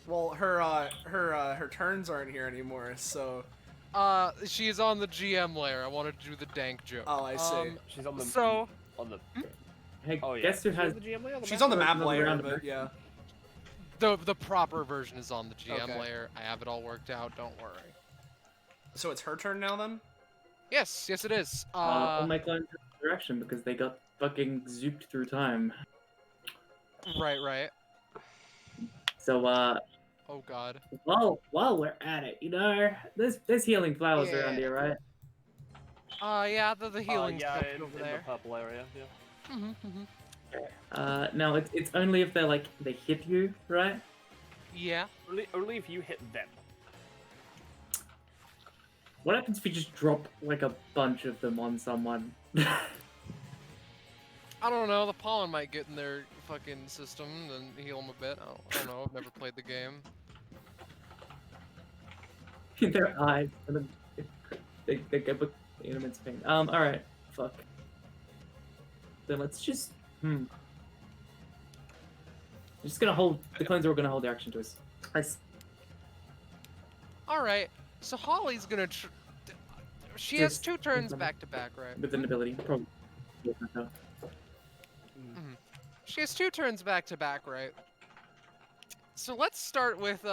Well, her turns aren't here anymore, so. She is on the GM layer. I wanted to do the dank joke. Oh, I see. She's on the So, on the. Hey, Oh yeah. guess who Is she on has the GM layer? She's on the map Another layer, round but of yeah. the proper version is on the GM Okay. layer. I have it all worked out. Don't worry. So it's her turn now then? Yes, it is. all my clients in direction because they got fucking zooped through time. Right. So Oh god. while we're at it, there's healing flowers around Yeah. here, right? Yeah, the healing yeah, section in over the there. purple area. Yeah. Now it's only if they hit you, right? Yeah. Only if you hit them. What happens if you just drop like a bunch of them on someone? I don't know. The pollen might get in their fucking system and heal them a bit. I don't know. I've never played the game. In their eyes, and then they get in immense pain. All right, fuck. Then let's just I'm just gonna hold the clones are gonna hold their action to us. All right. So Holly's gonna. She has 2 turns back to back, right? With an ability, probably. She has 2 turns back to back, right? So let's start with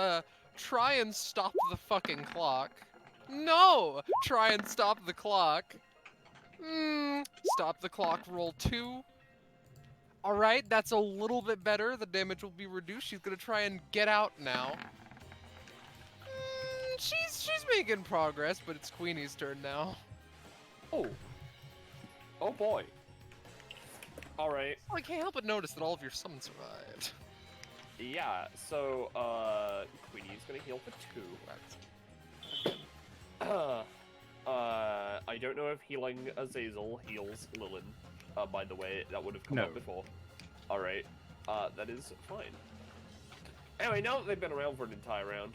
try and stop the fucking clock. No! Try and stop the clock. Stop the clock, roll 2. Alright, that's a little bit better. The damage will be reduced. She's gonna try and get out now. She's making progress, but it's Queenie's turn now. Oh. Oh boy. All right. I can't help but notice that all of your summons survived. Yeah, so, Queenie's gonna heal for 2. I don't know if healing Azazel heals Lilin. By the way, that would have come No. up before. Alright, that is fine. Anyway, now that they've been around for an entire round,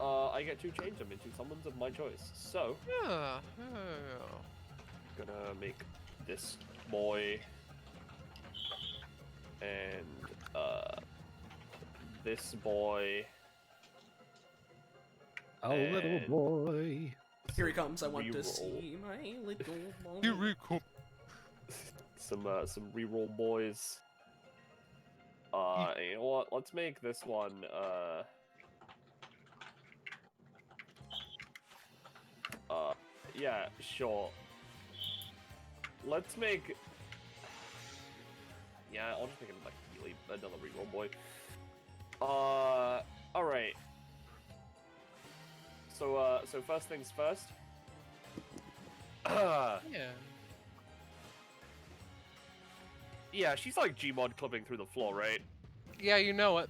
I get to change them into summons of my choice. So, Yeah. gonna make this boy and this boy. Oh, little And- boy. Here he comes. I want to Reroll. see my little boy. Here we come. Some reroll boys. You know what? Let's make this one. Yeah, sure. Let's make. Yeah, I'll just make him like Healy, another reroll boy. All right. So first things first. Yeah. Yeah, she's like Gmod clipping through the floor, right? Yeah, you know it.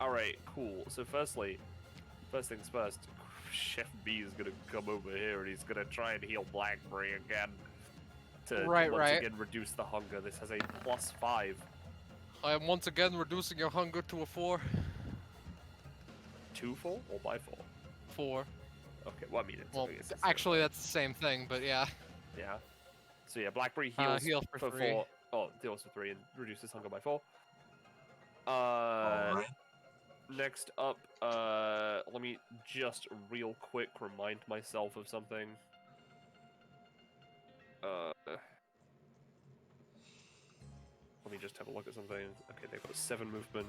Alright, cool. So first things first, Chef B is gonna come over here and he's gonna try and heal Blackberry again. To Right, once right. again reduce the hunger. This has a +5. I am once again reducing your hunger to a 4. 2 4 or by 4? 4. Okay, well I mean it's Well, I guess it's actually, that's the same thing, but yeah. yeah. So yeah, Blackberry heals Heal for 3. 4. Oh, heals for 3 and reduces hunger by 4. Alright. Next up, let me just real quick remind myself of something. Let me just have a look at something. Okay, they've got 7 movement.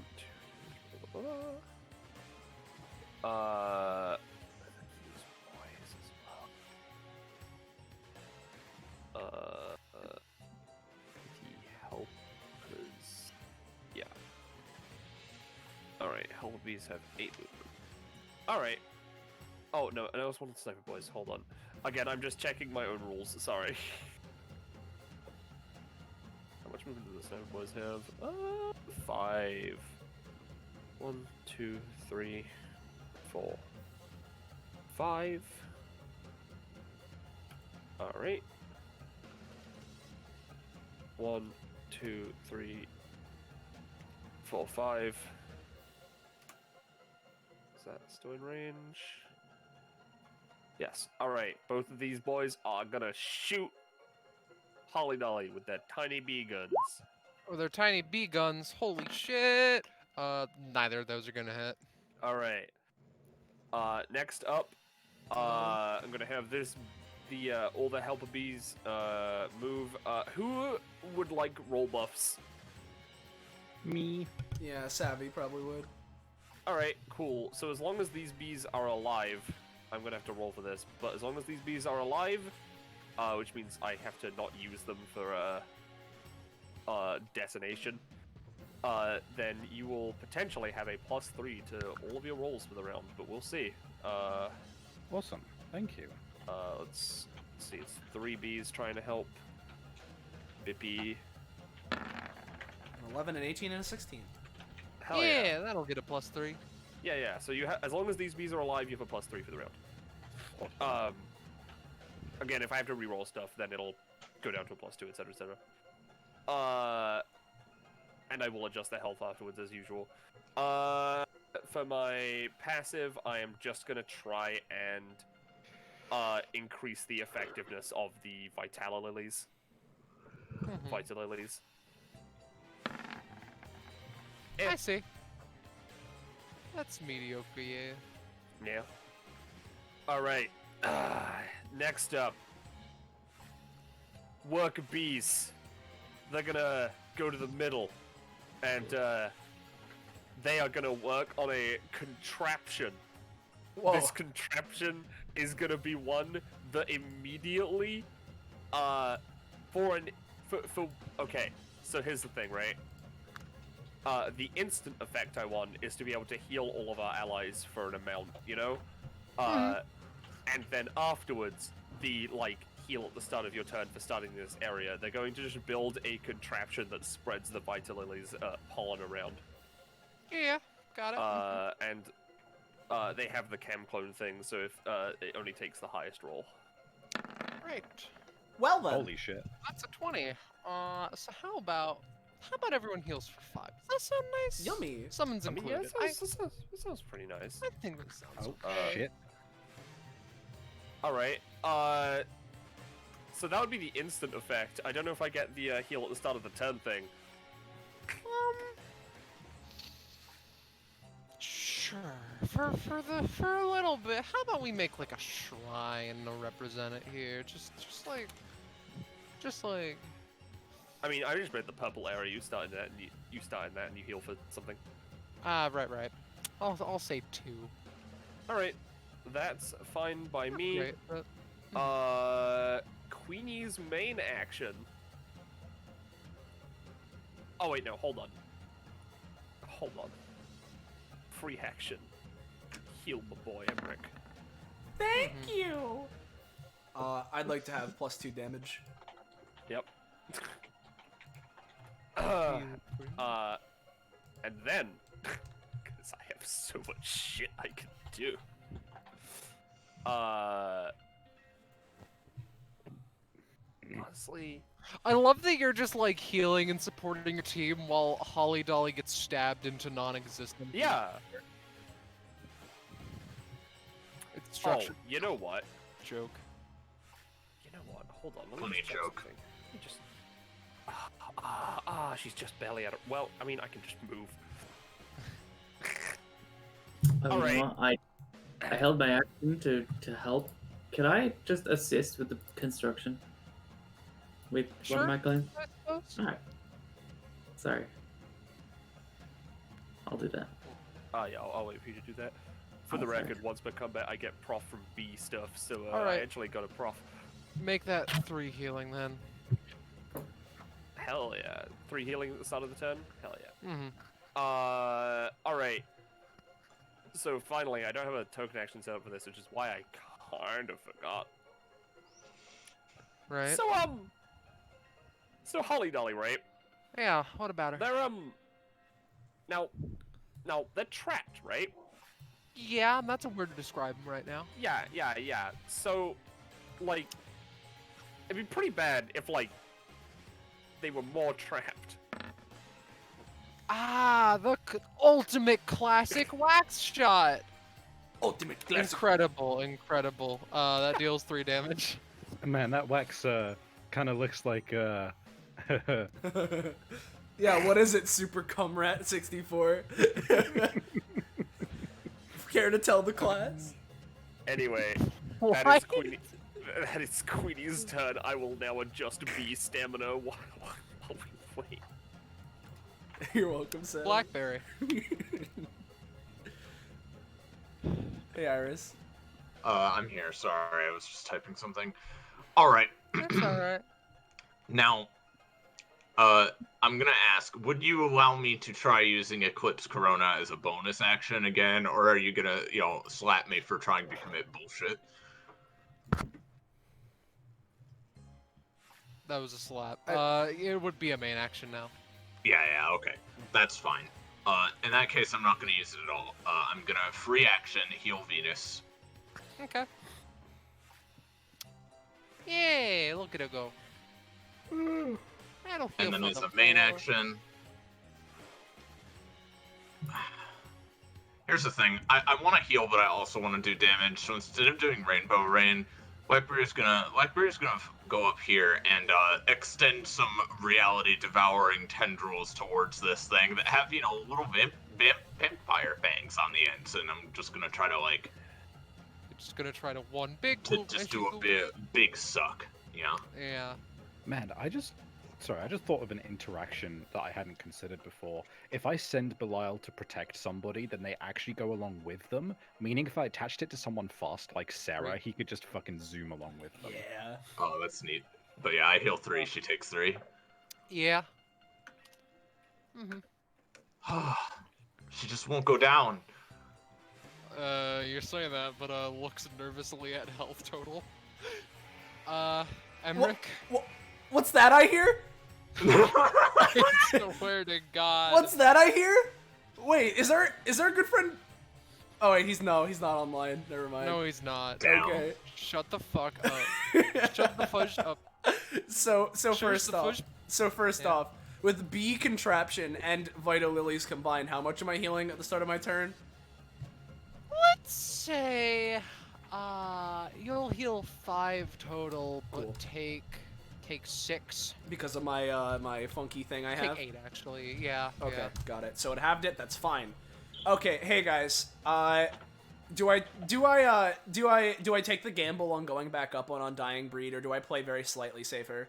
The helpers. Yeah. Alright, Helpbees have 8 movement. Alright. Oh, no, and I was one of the Sniper Boys. Hold on. Again, I'm just checking my own rules. Sorry. How much movement do the Sniper Boys have? 5. 1, 2, 3, 4, 5. Alright. 1, 2, 3, 4, 5. Is that still in range? Yes. Alright, both of these boys are gonna shoot Hally-Dolly with their tiny bee guns. Or their tiny bee guns. Holy shit! Neither of those are gonna hit. Alright. Next up, I'm gonna have all the helper bees move. Who would like roll buffs? Me. Yeah, Savvy probably would. Alright, cool. So as long as these bees are alive, I'm gonna have to roll for this, but as long as these bees are alive, which means I have to not use them for detonation, then you will potentially have a +3 to all of your rolls for the round, but we'll see. Awesome. Thank you. Let's see, it's 3 bees trying to help Bippy. An 11, an 18, and a 16. Hell yeah. That'll get a +3. Yeah, so as long as these bees are alive, you have a +3 for the round. Again, if I have to reroll stuff, then it'll go down to a +2, etc., etc. And I will adjust the health afterwards as usual. For my passive, I am just gonna try and increase the effectiveness of the Vitala Lilies. Vital Lilies. I see. That's mediocre, yeah. Yeah. Alright. Next up. Worker bees. They're gonna go to the middle. And they are gonna work on a contraption. Whoa. This contraption is gonna be one that immediately okay, so here's the thing, right? The instant effect I want is to be able to heal all of our allies for an amount, you know? And then afterwards, the, like, heal at the start of your turn for starting this area. They're going to just build a contraption that spreads the Vita Lily's pollen around. Yeah, got it. And they have the cam clone thing, so if it only takes the highest roll. Right. Well then. Holy shit. That's a 20. So how about everyone heals for 5? Does that sound nice? Yummy. Someone's I mean, yeah, included. it sounds pretty nice. I think that sounds Oh okay. shit. All right. So that would be the instant effect. I don't know if I get the heal at the start of the turn thing. Sure. For a little bit. How about we make like a shrine to represent it here? Just like. I mean, I just read the purple area. You start in that, and you start in that, and you heal for something. Right. I'll say 2. All right, that's fine by me. Great, but, Queenie's main action. Oh wait, no, hold on. Free action. Heal the boy, Emmerich. Thank you. I'd like to have +2 damage. Yep. And then, because I have so much shit I can do. Honestly, I love that you're just like healing and supporting your team while Holly-Dolly gets stabbed into non-existence. yeah. It's Oh, structured you know what? joke. You know what? Hold on. Let me Funny just check joke. something. Let me just. She's just barely out of. Well, I mean, I can just move. All right. right. I held my action to help. Can I just assist with the construction? With Sure. one of my claims? I suppose. Alright. Sorry. I'll do that. Yeah, I'll wait for you to do that. For Oh, the sorry. record, once per combat, I get prof from B stuff, so I Alright. actually got a prof. Make that 3 healing then. Hell yeah. 3 healing at the start of the turn? Hell yeah. Mm-hmm. Alright. So finally, I don't have a token action set up for this, which is why I kind of forgot. Right. So Holly-Dolly, right? Yeah. What about her? They're, now, they're trapped, right? Yeah, that's a word to describe them right now. Yeah. So, like, it'd be pretty bad if, like, they were more trapped. Ah, the ultimate classic wax shot. Ultimate classic. Incredible. That deals 3 damage. Man, that wax kind of looks like Yeah, what is it, Super Cumrat 64? Care to tell the class? Anyway, What? that is Queenie's turn. I will now adjust B stamina while we wait. You're welcome, Sam. Blackberry. Hey, Iris. I'm here. Sorry, I was just typing something. All right. That's alright. Now, I'm gonna ask, would you allow me to try using Eclipse Corona as a bonus action again, or are you gonna, slap me for trying to commit bullshit? That was a slap. It would be a main action now. Yeah, okay. That's fine. In that case, I'm not gonna use it at all. I'm gonna free action heal Venus. Okay. Yay, look at it go. That'll feel And then for as the a main floor. action... Here's the thing. I want to heal, but I also want to do damage. So instead of doing Rainbow Rain, Blackberry's gonna go up here and extend some reality-devouring tendrils towards this thing that have, little vampire fangs on the ends, and I'm just gonna try to You're just gonna try to one big to move just as do you a go. big suck. Yeah. Yeah. Man, I just thought of an interaction that I hadn't considered before. If I send Belial to protect somebody, then they actually go along with them. Meaning if I attached it to someone fast, like Sarah, Right. he could just fucking zoom along with them. Yeah. Oh, that's neat. But yeah, I heal 3. She takes 3. Yeah. Mhm. She just won't go down. You're saying that, but looks nervously at health total. Emric. What's that I hear? I swear to God. What's that I hear? Wait, is our good friend? Oh wait, he's not online. Never mind. No, he's not. Okay. Shut the fuck up. Shut the fudge up. So Shush first the off, fudge- Yeah. with B contraption and Vita Lilies combined, how much am I healing at the start of my turn? Let's say, you'll heal 5 total, but Cool. take 6. Because of my my funky thing I have. Take 8 actually. Yeah. Okay, Yeah. got it. So it halved it. That's fine. Okay, hey guys. Do I take the gamble on going back up on Undying Breed, or do I play very slightly safer?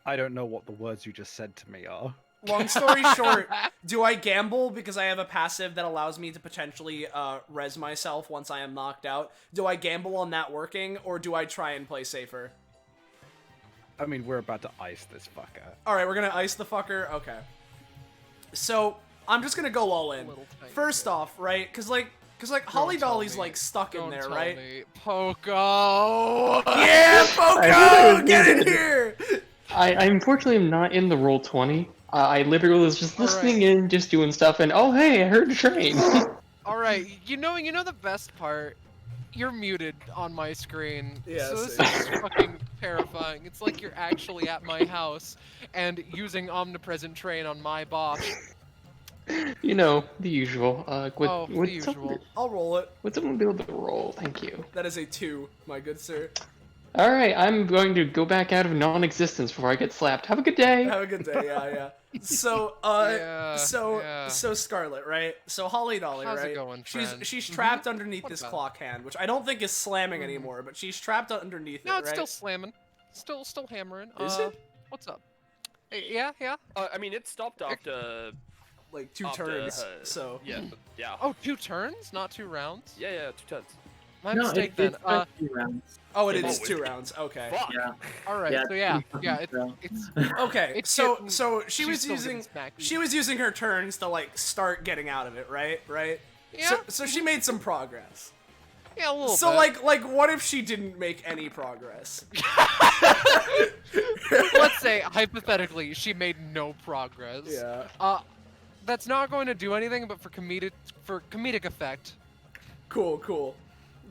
I don't know what the words you just said to me are. Long story short, do I gamble because I have a passive that allows me to potentially res myself once I am knocked out? Do I gamble on that working, or do I try and play safer? I mean, we're about to ice this fucker. Alright, we're gonna ice the fucker? Okay. So, I'm just gonna go all in. Little tiny First bit. off, right? Cause Hally-Dolly's me. like stuck in Don't there, tell right? me. Poco! Yeah, Poco! Get in here! I unfortunately am not in the Roll20. I literally was just listening in, just doing stuff, and oh hey, I heard a train. Alright, you know the best part? You're muted on my screen. Yeah, so this same. is fucking terrifying. It's like you're actually at my house and using omnipresent train on my boss. You know, the usual. The usual. I'll roll it. Would someone be able to roll? Thank you. That is a 2, my good sir. Alright, I'm going to go back out of non-existence before I get slapped. Have a good day! Have a good day, yeah. So, Yeah, so yeah. Scarlet, right? So Holly-Dolly, How's it right? going, friend? She's trapped underneath What's this up? clock hand, which I don't think is slamming anymore, but she's trapped underneath No, it, it's right? still slamming. Still hammering. Is it? What's up? Yeah. I mean, it stopped after. Like 2 after, turns, so... Yeah. Oh, 2 turns, not 2 rounds. Yeah, 2 turns. My No, mistake it's then. 2 rounds. Oh, it Oh, is it- 2 rounds, okay. Fuck. Yeah. All right. Yeah, So yeah, pretty yeah. fucking It's Okay, It's so getting- she she's was still getting using smacked. she was using her turns to like start getting out of it, right? Yeah. So she made some progress. Yeah, a little So bit. like what if she didn't make any progress? Let's say hypothetically she made no progress. Yeah. That's not going to do anything, but for comedic effect. Cool.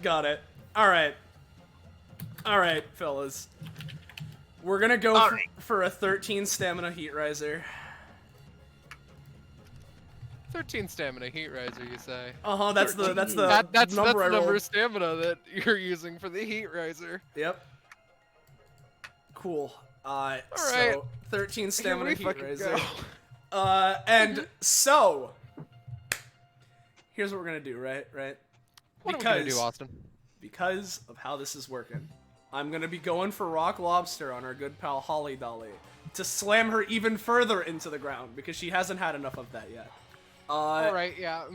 Got it. All right, fellas. We're gonna go for a 13 stamina heat riser. 13 stamina heat riser, you say? That's the That's number the I number rolled. of stamina that you're using for the heat riser. Yep. Cool. right. So 13 stamina Here we heat fucking riser. go. And so here's what we're gonna do, right? What are we gonna do, Austin? Because of how this is working, I'm gonna be going for Rock Lobster on our good pal Holly-Dolly to slam her even further into the ground because she hasn't had enough of that yet. Alright, yeah,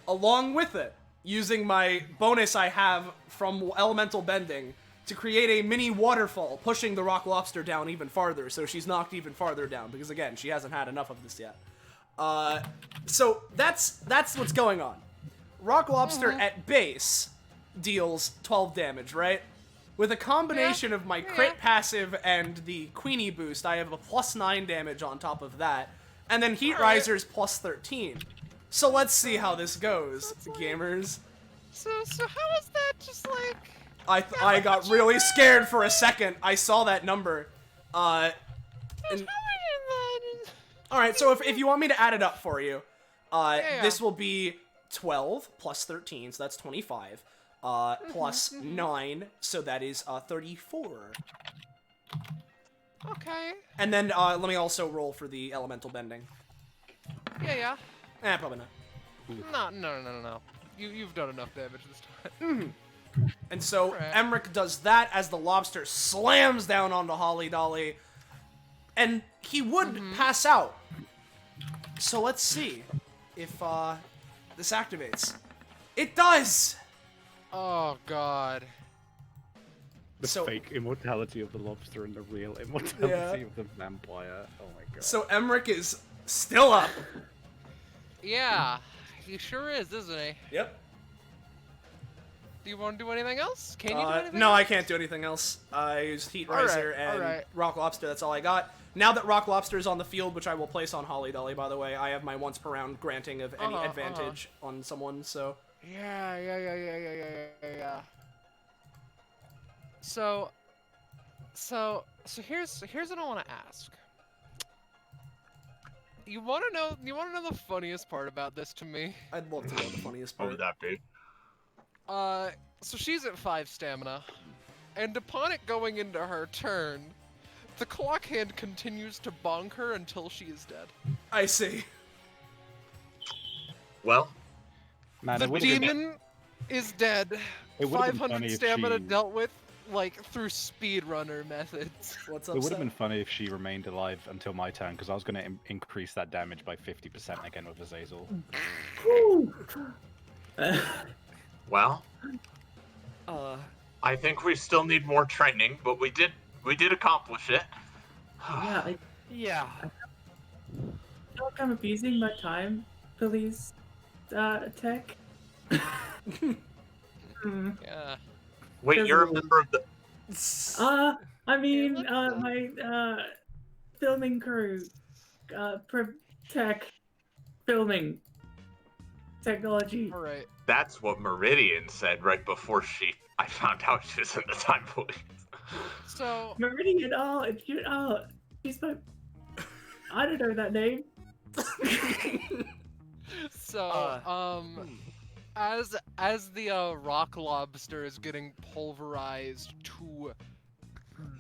Along with it, using my bonus I have from elemental bending to create a mini waterfall, pushing the Rock Lobster down even farther, so she's knocked even farther down, because again, she hasn't had enough of this yet. So that's what's going on. Rock Lobster at base deals 12 damage, right? With a combination of my crit passive and the Queenie boost, I have a +9 damage on top of that, and then Heat Riser's +13. So let's see how this goes, gamers. So how is that just like... I got really scared for a second. I saw that number. Alright, so if you want me to add it up for you, this will be 12 plus 13, so that's 25. Plus 9, so that is 34. Okay. And then let me also roll for the elemental bending. Yeah. Probably not. No. You've done enough damage this time. And so Alright. Emric does that as the lobster slams down onto Holly-Dolly, and he would pass out. So let's see if this activates. It does! Oh, God. The So- fake immortality of the lobster and the real immortality of the vampire. Oh my god. So Emric is still up. Yeah, he sure is, isn't he? Yep. Do you want to do anything else? Can you do anything No, else? I can't do anything else. I used Heat Alright, Riser and alright. Rock Lobster. That's all I got. Now that Rock Lobster is on the field, which I will place on Hally-Dolly, by the way, I have my once per round granting of any advantage on someone. So Yeah. So here's what I want to ask. You want to know the funniest part about this to me? I'd love to know the funniest What part. would that be? So she's at 5 stamina, and upon it going into her turn, the clock hand continues to bonk her until she is dead. I see. Well, Man, The it would've been- demon is dead. It would've been 500 funny if stamina she- dealt with, like, through speedrunner methods. What's It up, would Seth? have been funny if she remained alive until my turn, because I was going to increase that damage by 50% again with Azazel. well, Uh, I think we still need more training, but we did accomplish it. Yeah, yeah. I feel like I'm abusing my time, police, tech. Yeah. Wait, you're a There's a- member of the. I mean, look at my, filming crew, tech, filming, technology. Alright. That's what Meridian said right before I found out she was in the time police. So, Meridian, she's my, I don't know that name. as the rock lobster is getting pulverized to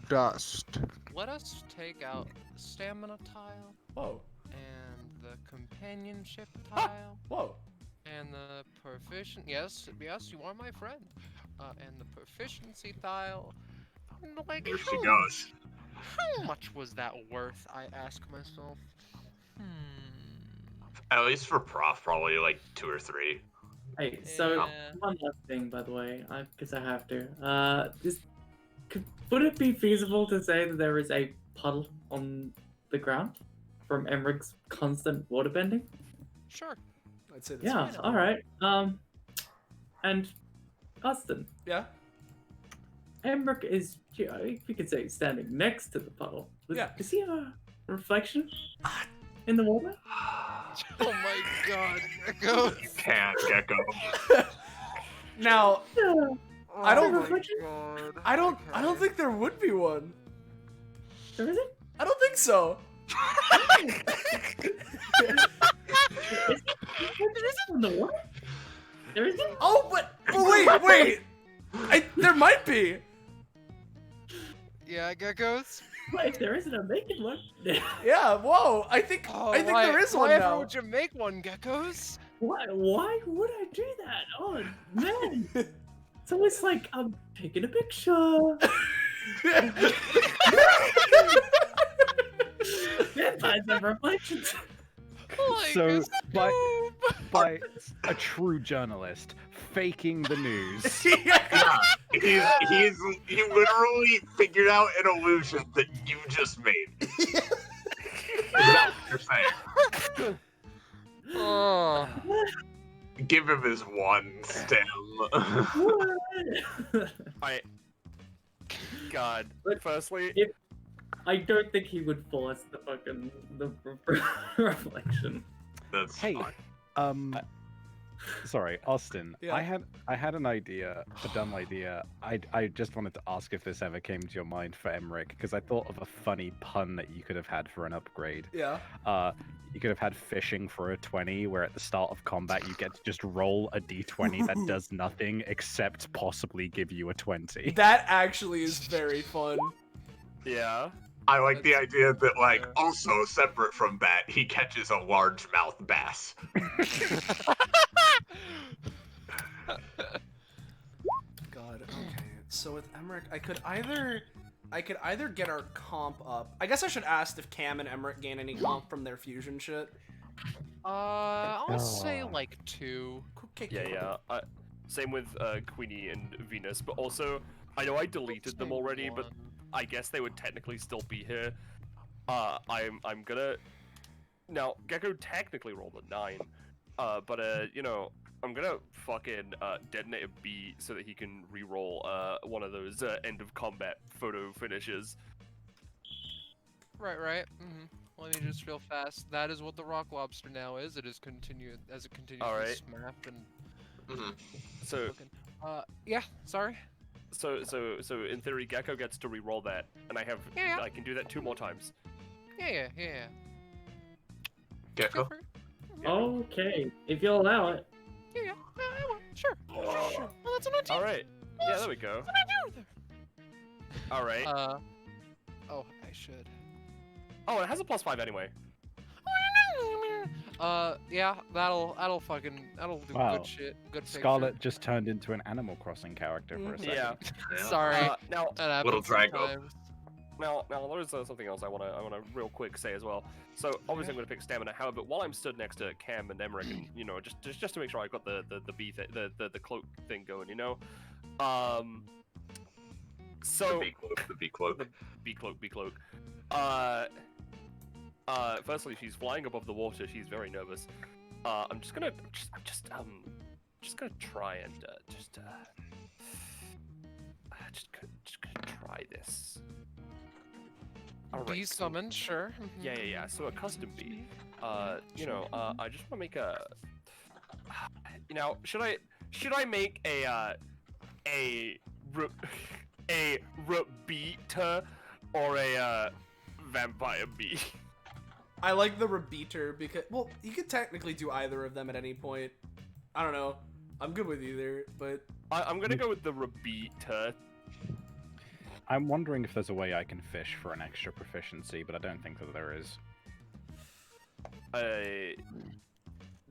dust, let us take out the stamina tile Whoa. and the companionship tile Whoa. and the proficient. Yes, you are my friend. And the proficiency tile. And, like, Here she how- goes. How much was that worth? I ask myself. At least for prof, probably like 2 or 3. Hey, so Yeah. one last thing, by the way, because I have to. Would it be feasible to say that there is a puddle on the ground from Emmeric's constant waterbending? Sure. I'd say that's Yeah. feasible. All right. And Austin, Yeah. Emric is, we could say, standing next to the puddle. Yeah. Is he a reflection in the water? Oh my god. Gecko. Can't, Gecko. Now, Yeah. I don't- Oh my god. I don't think there would be one. There isn't? I don't think so. There isn't in the water? There isn't? Oh, but wait. There might be. Yeah, geckos. What if there isn't a naked one? Yeah. Whoa. I think Why, there is one why now. would you make one, geckos? Why would I do that? Oh man! It's always like I'm taking a picture. Vampires have reflections. Like So, a by- scoop. By a true journalist, faking the news. Yeah, he literally figured out an illusion that you just made. Is that what you're saying? Oh. Give him his one stem. I. God. But- Firstly, I don't think he would force the reflection. That's Hey, fine. sorry, Austin. Yeah. I had an idea, a dumb idea. I just wanted to ask if this ever came to your mind for Emmerich, because I thought of a funny pun that you could have had for an upgrade. Yeah. You could have had fishing for a 20, where at the start of combat you get to just roll a d20 that does nothing except possibly give you a 20. That actually is very fun. yeah. I like the idea that, like, Yeah. also separate from that, he catches a largemouth bass. God. Okay. So with Emmerich, I could either get our comp up. I guess I should ask if Cam and Emmerich gain any comp from their fusion shit. I'll say Oh. like 2. Okay. Yeah. Same with Queenie and Venus, but also I know I deleted them Say already, but 1. I guess they would technically still be here. I'm gonna now Gecko technically rolled a 9, but you know I'm gonna fucking detonate a bee so that he can re-roll one of those end of combat photo finishes. Right. Let me just real fast. That is what the rock lobster now is. It is continued as it continues All to right. smap and So looking. Yeah. Sorry. so in theory, Gecko gets to re-roll that, and Yeah. I can do that 2 more times. Yeah. Gecko? Feel free. Okay, if you'll allow it. Yeah. I will. Sure. Well, that's what I do. All right. Yeah, there we go. That's what I do. All right. Oh, I should. Oh, it has a +5 anyway. Yeah, that'll do Wow. good shit. Good picture. Scarlet just turned into an Animal Crossing character for a second. Yeah. Sorry. Now, That happens Little Drago. sometimes. now, there's something else I wanna real quick say as well. So obviously I'm gonna pick stamina. However, while I'm stood next to Cam and Emmerich, and just to make sure I got the bee the cloak thing going, So The bee cloak. bee cloak. Firstly, she's flying above the water. She's very nervous. I'm just gonna try and just gonna try this. All Bee right, so- summoned, sure. Yeah. So a custom bee. I just want to make a. Should I make a rebeater or a vampire bee? I like the rebeater because, well, you could technically do either of them at any point. I don't know. I'm good with either, but I'm gonna go with the rebeater. I'm wondering if there's a way I can fish for an extra proficiency, but I don't think that there is. I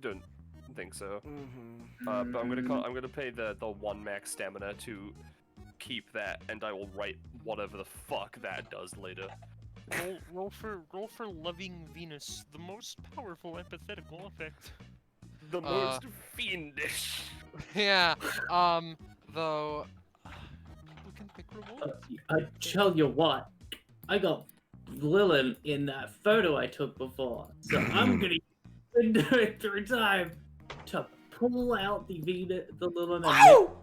don't think so. But I'm gonna pay the 1 max stamina to keep that, and I will write whatever the fuck that does later. Roll for loving Venus, the most powerful empathetical effect. The most fiendish. Yeah. Though we can pick rewards. I tell you what, I got Lilin in that photo I took before, so I'm gonna do it through time to pull out the Lilin. Ow!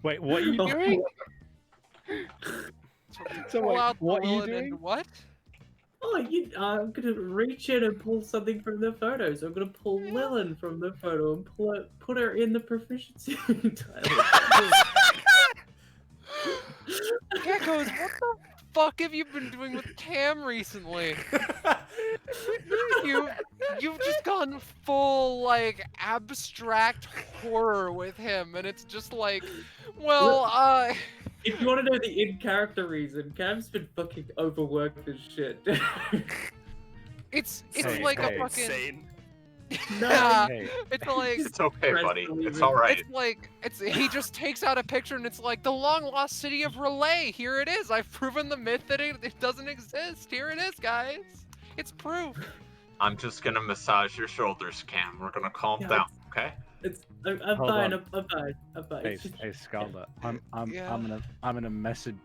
Wait, what are you doing? So Pull wait, out the what are you Lilith doing? and what? I'm gonna reach in and pull something from the photo. So I'm gonna pull Lilin from the photo and put her in the proficiency title. Geckos, what the fuck have you been doing with Cam recently? You've just gone full like abstract horror with him, and it's just like, well, If you want to know the in-character reason, Cam's been fucking overworked as shit. it's Hey, like hey. a fucking. Insane. Yeah, Hey, it's like. It's okay, Press buddy. believe It's it. alright. It's like he just takes out a picture and it's like the long lost city of Relay. Here it is. I've proven the myth that it doesn't exist. Here it is, guys. It's proof. I'm just gonna massage your shoulders, Cam. We're gonna calm Yeah, down, okay? I'm Hold fine. on. I'm fine. hey, Scarlet, I'm Yeah. gonna message.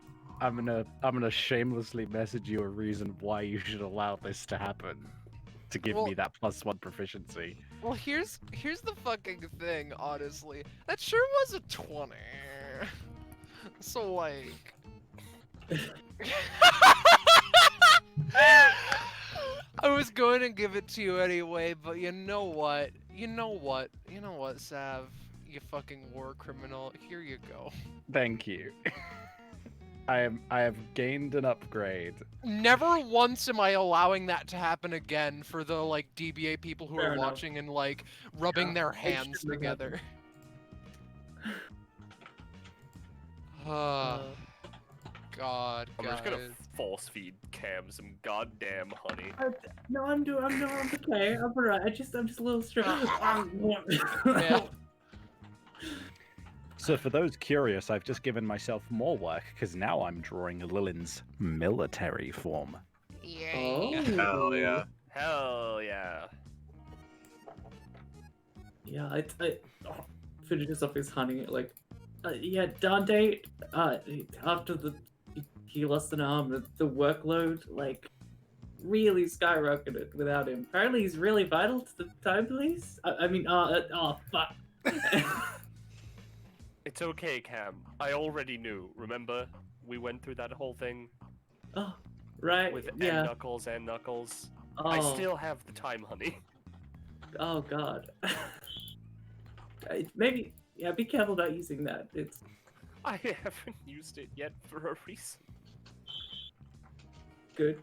I'm gonna shamelessly message you a reason why you should allow this to happen, to give Well- me that +1 proficiency. Well, here's the fucking thing. Honestly, that sure was a 20. So like. I was going to give it to you anyway, but you know what? You know what, Sav? You fucking war criminal. Here you go. Thank you. I have gained an upgrade. Never once am I allowing that to happen again for the like DBA people who Fair are enough. watching and like rubbing their it hands shouldn't have together. God, I'm guys. just gonna force feed Cam some goddamn honey. No, I'm okay. I'm alright. I'm just a little stressed. Yeah. So for those curious, I've just given myself more work because now I'm drawing Lilin's military form. Oh. Hell yeah. Hell yeah. Yeah, I finishes off his honey, like, yeah, Dante, after he lost an arm, the workload, like, really skyrocketed without him. Apparently, he's really vital to the time police. Fuck. It's okay, Cam. I already knew. Remember, we went through that whole thing Oh, right. with yeah. Knuckles and Knuckles. Oh. I still have the time, honey. Oh God. Maybe. Yeah. Be careful about using that. It's. I haven't used it yet for a reason. Good.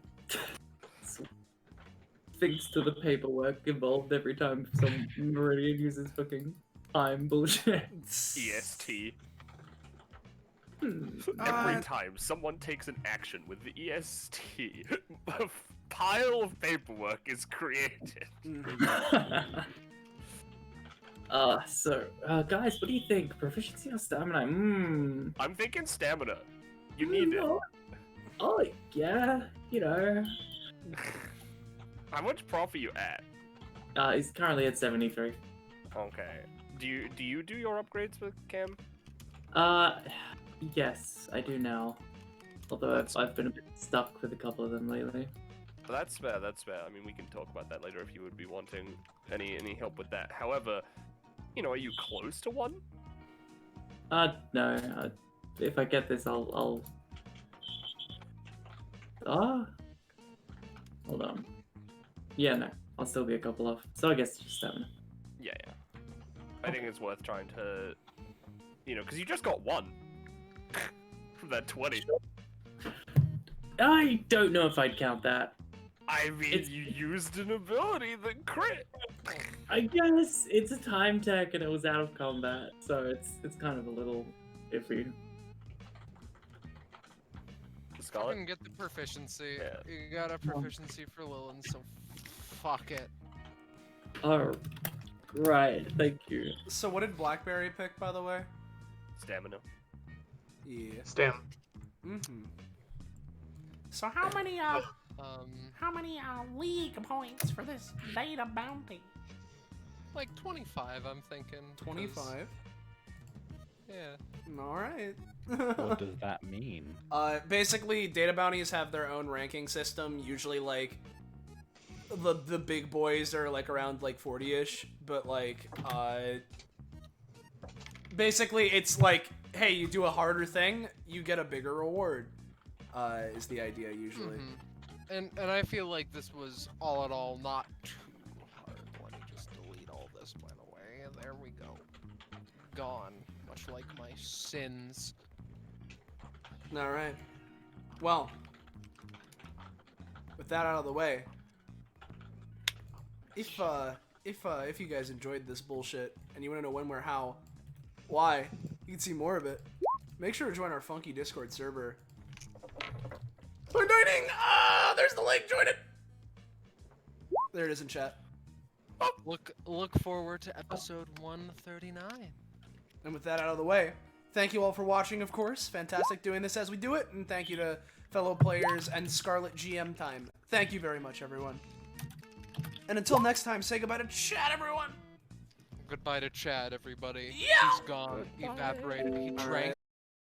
Thanks to the paperwork involved every time some Meridian uses fucking time bullshit. EST. Hmm. Every time someone takes an action with the EST, a pile of paperwork is created. Guys, what do you think? Proficiency or stamina? I'm thinking stamina. You need it. Oh, yeah, you know. How much prof are you at? He's currently at 73. Okay. Do you do your upgrades with Cam? Yes, I do now. Although I've been a bit stuck with a couple of them lately. That's fair, that's fair. I mean, we can talk about that later if you would be wanting any help with that. However, you know, are you close to one? No. If I get this, I'll... Hold on. Yeah, no. I'll still be a couple off. So I guess it's just stamina. Yeah. I think it's worth trying to, you know, because you just got one from that 20. I don't know if I'd count that. I mean, you used an ability that crit. I guess it's a time tech and it was out of combat, so it's kind of a little iffy. I Scarlet? can get the proficiency. Yeah. You got a proficiency for Lilin, so fuck it. Oh, right. Thank you. So what did Blackberry pick, by the way? Stamina. Yeah. Stam. Mm-hmm. So how many league points for this data bounty? Like 25, I'm thinking. 25. Yeah. All right. What does that mean? Basically, data bounties have their own ranking system. Usually, like the big boys are like around like 40-ish, but like basically it's like, hey, you do a harder thing, you get a bigger reward. Is the idea usually. And I feel like this was all in all not too hard. Let me just delete all this by the way. And there we go. Gone. Much like my sins. All right. Well, with that out of the way, if you guys enjoyed this bullshit and you want to know when, where, how, why, you can see more of it. Make sure to join our funky Discord server. We're joining! There's the link. Join it. There it is in chat. Look forward to episode 139. And with that out of the way, thank you all for watching, of course. Fantastic doing this as we do it. And thank you to fellow players and Scarlet GM time. Thank you very much, everyone. And until next time, say goodbye to Chad, everyone. Goodbye to Chad, everybody. Yeah! He's gone. Evaporated. He drank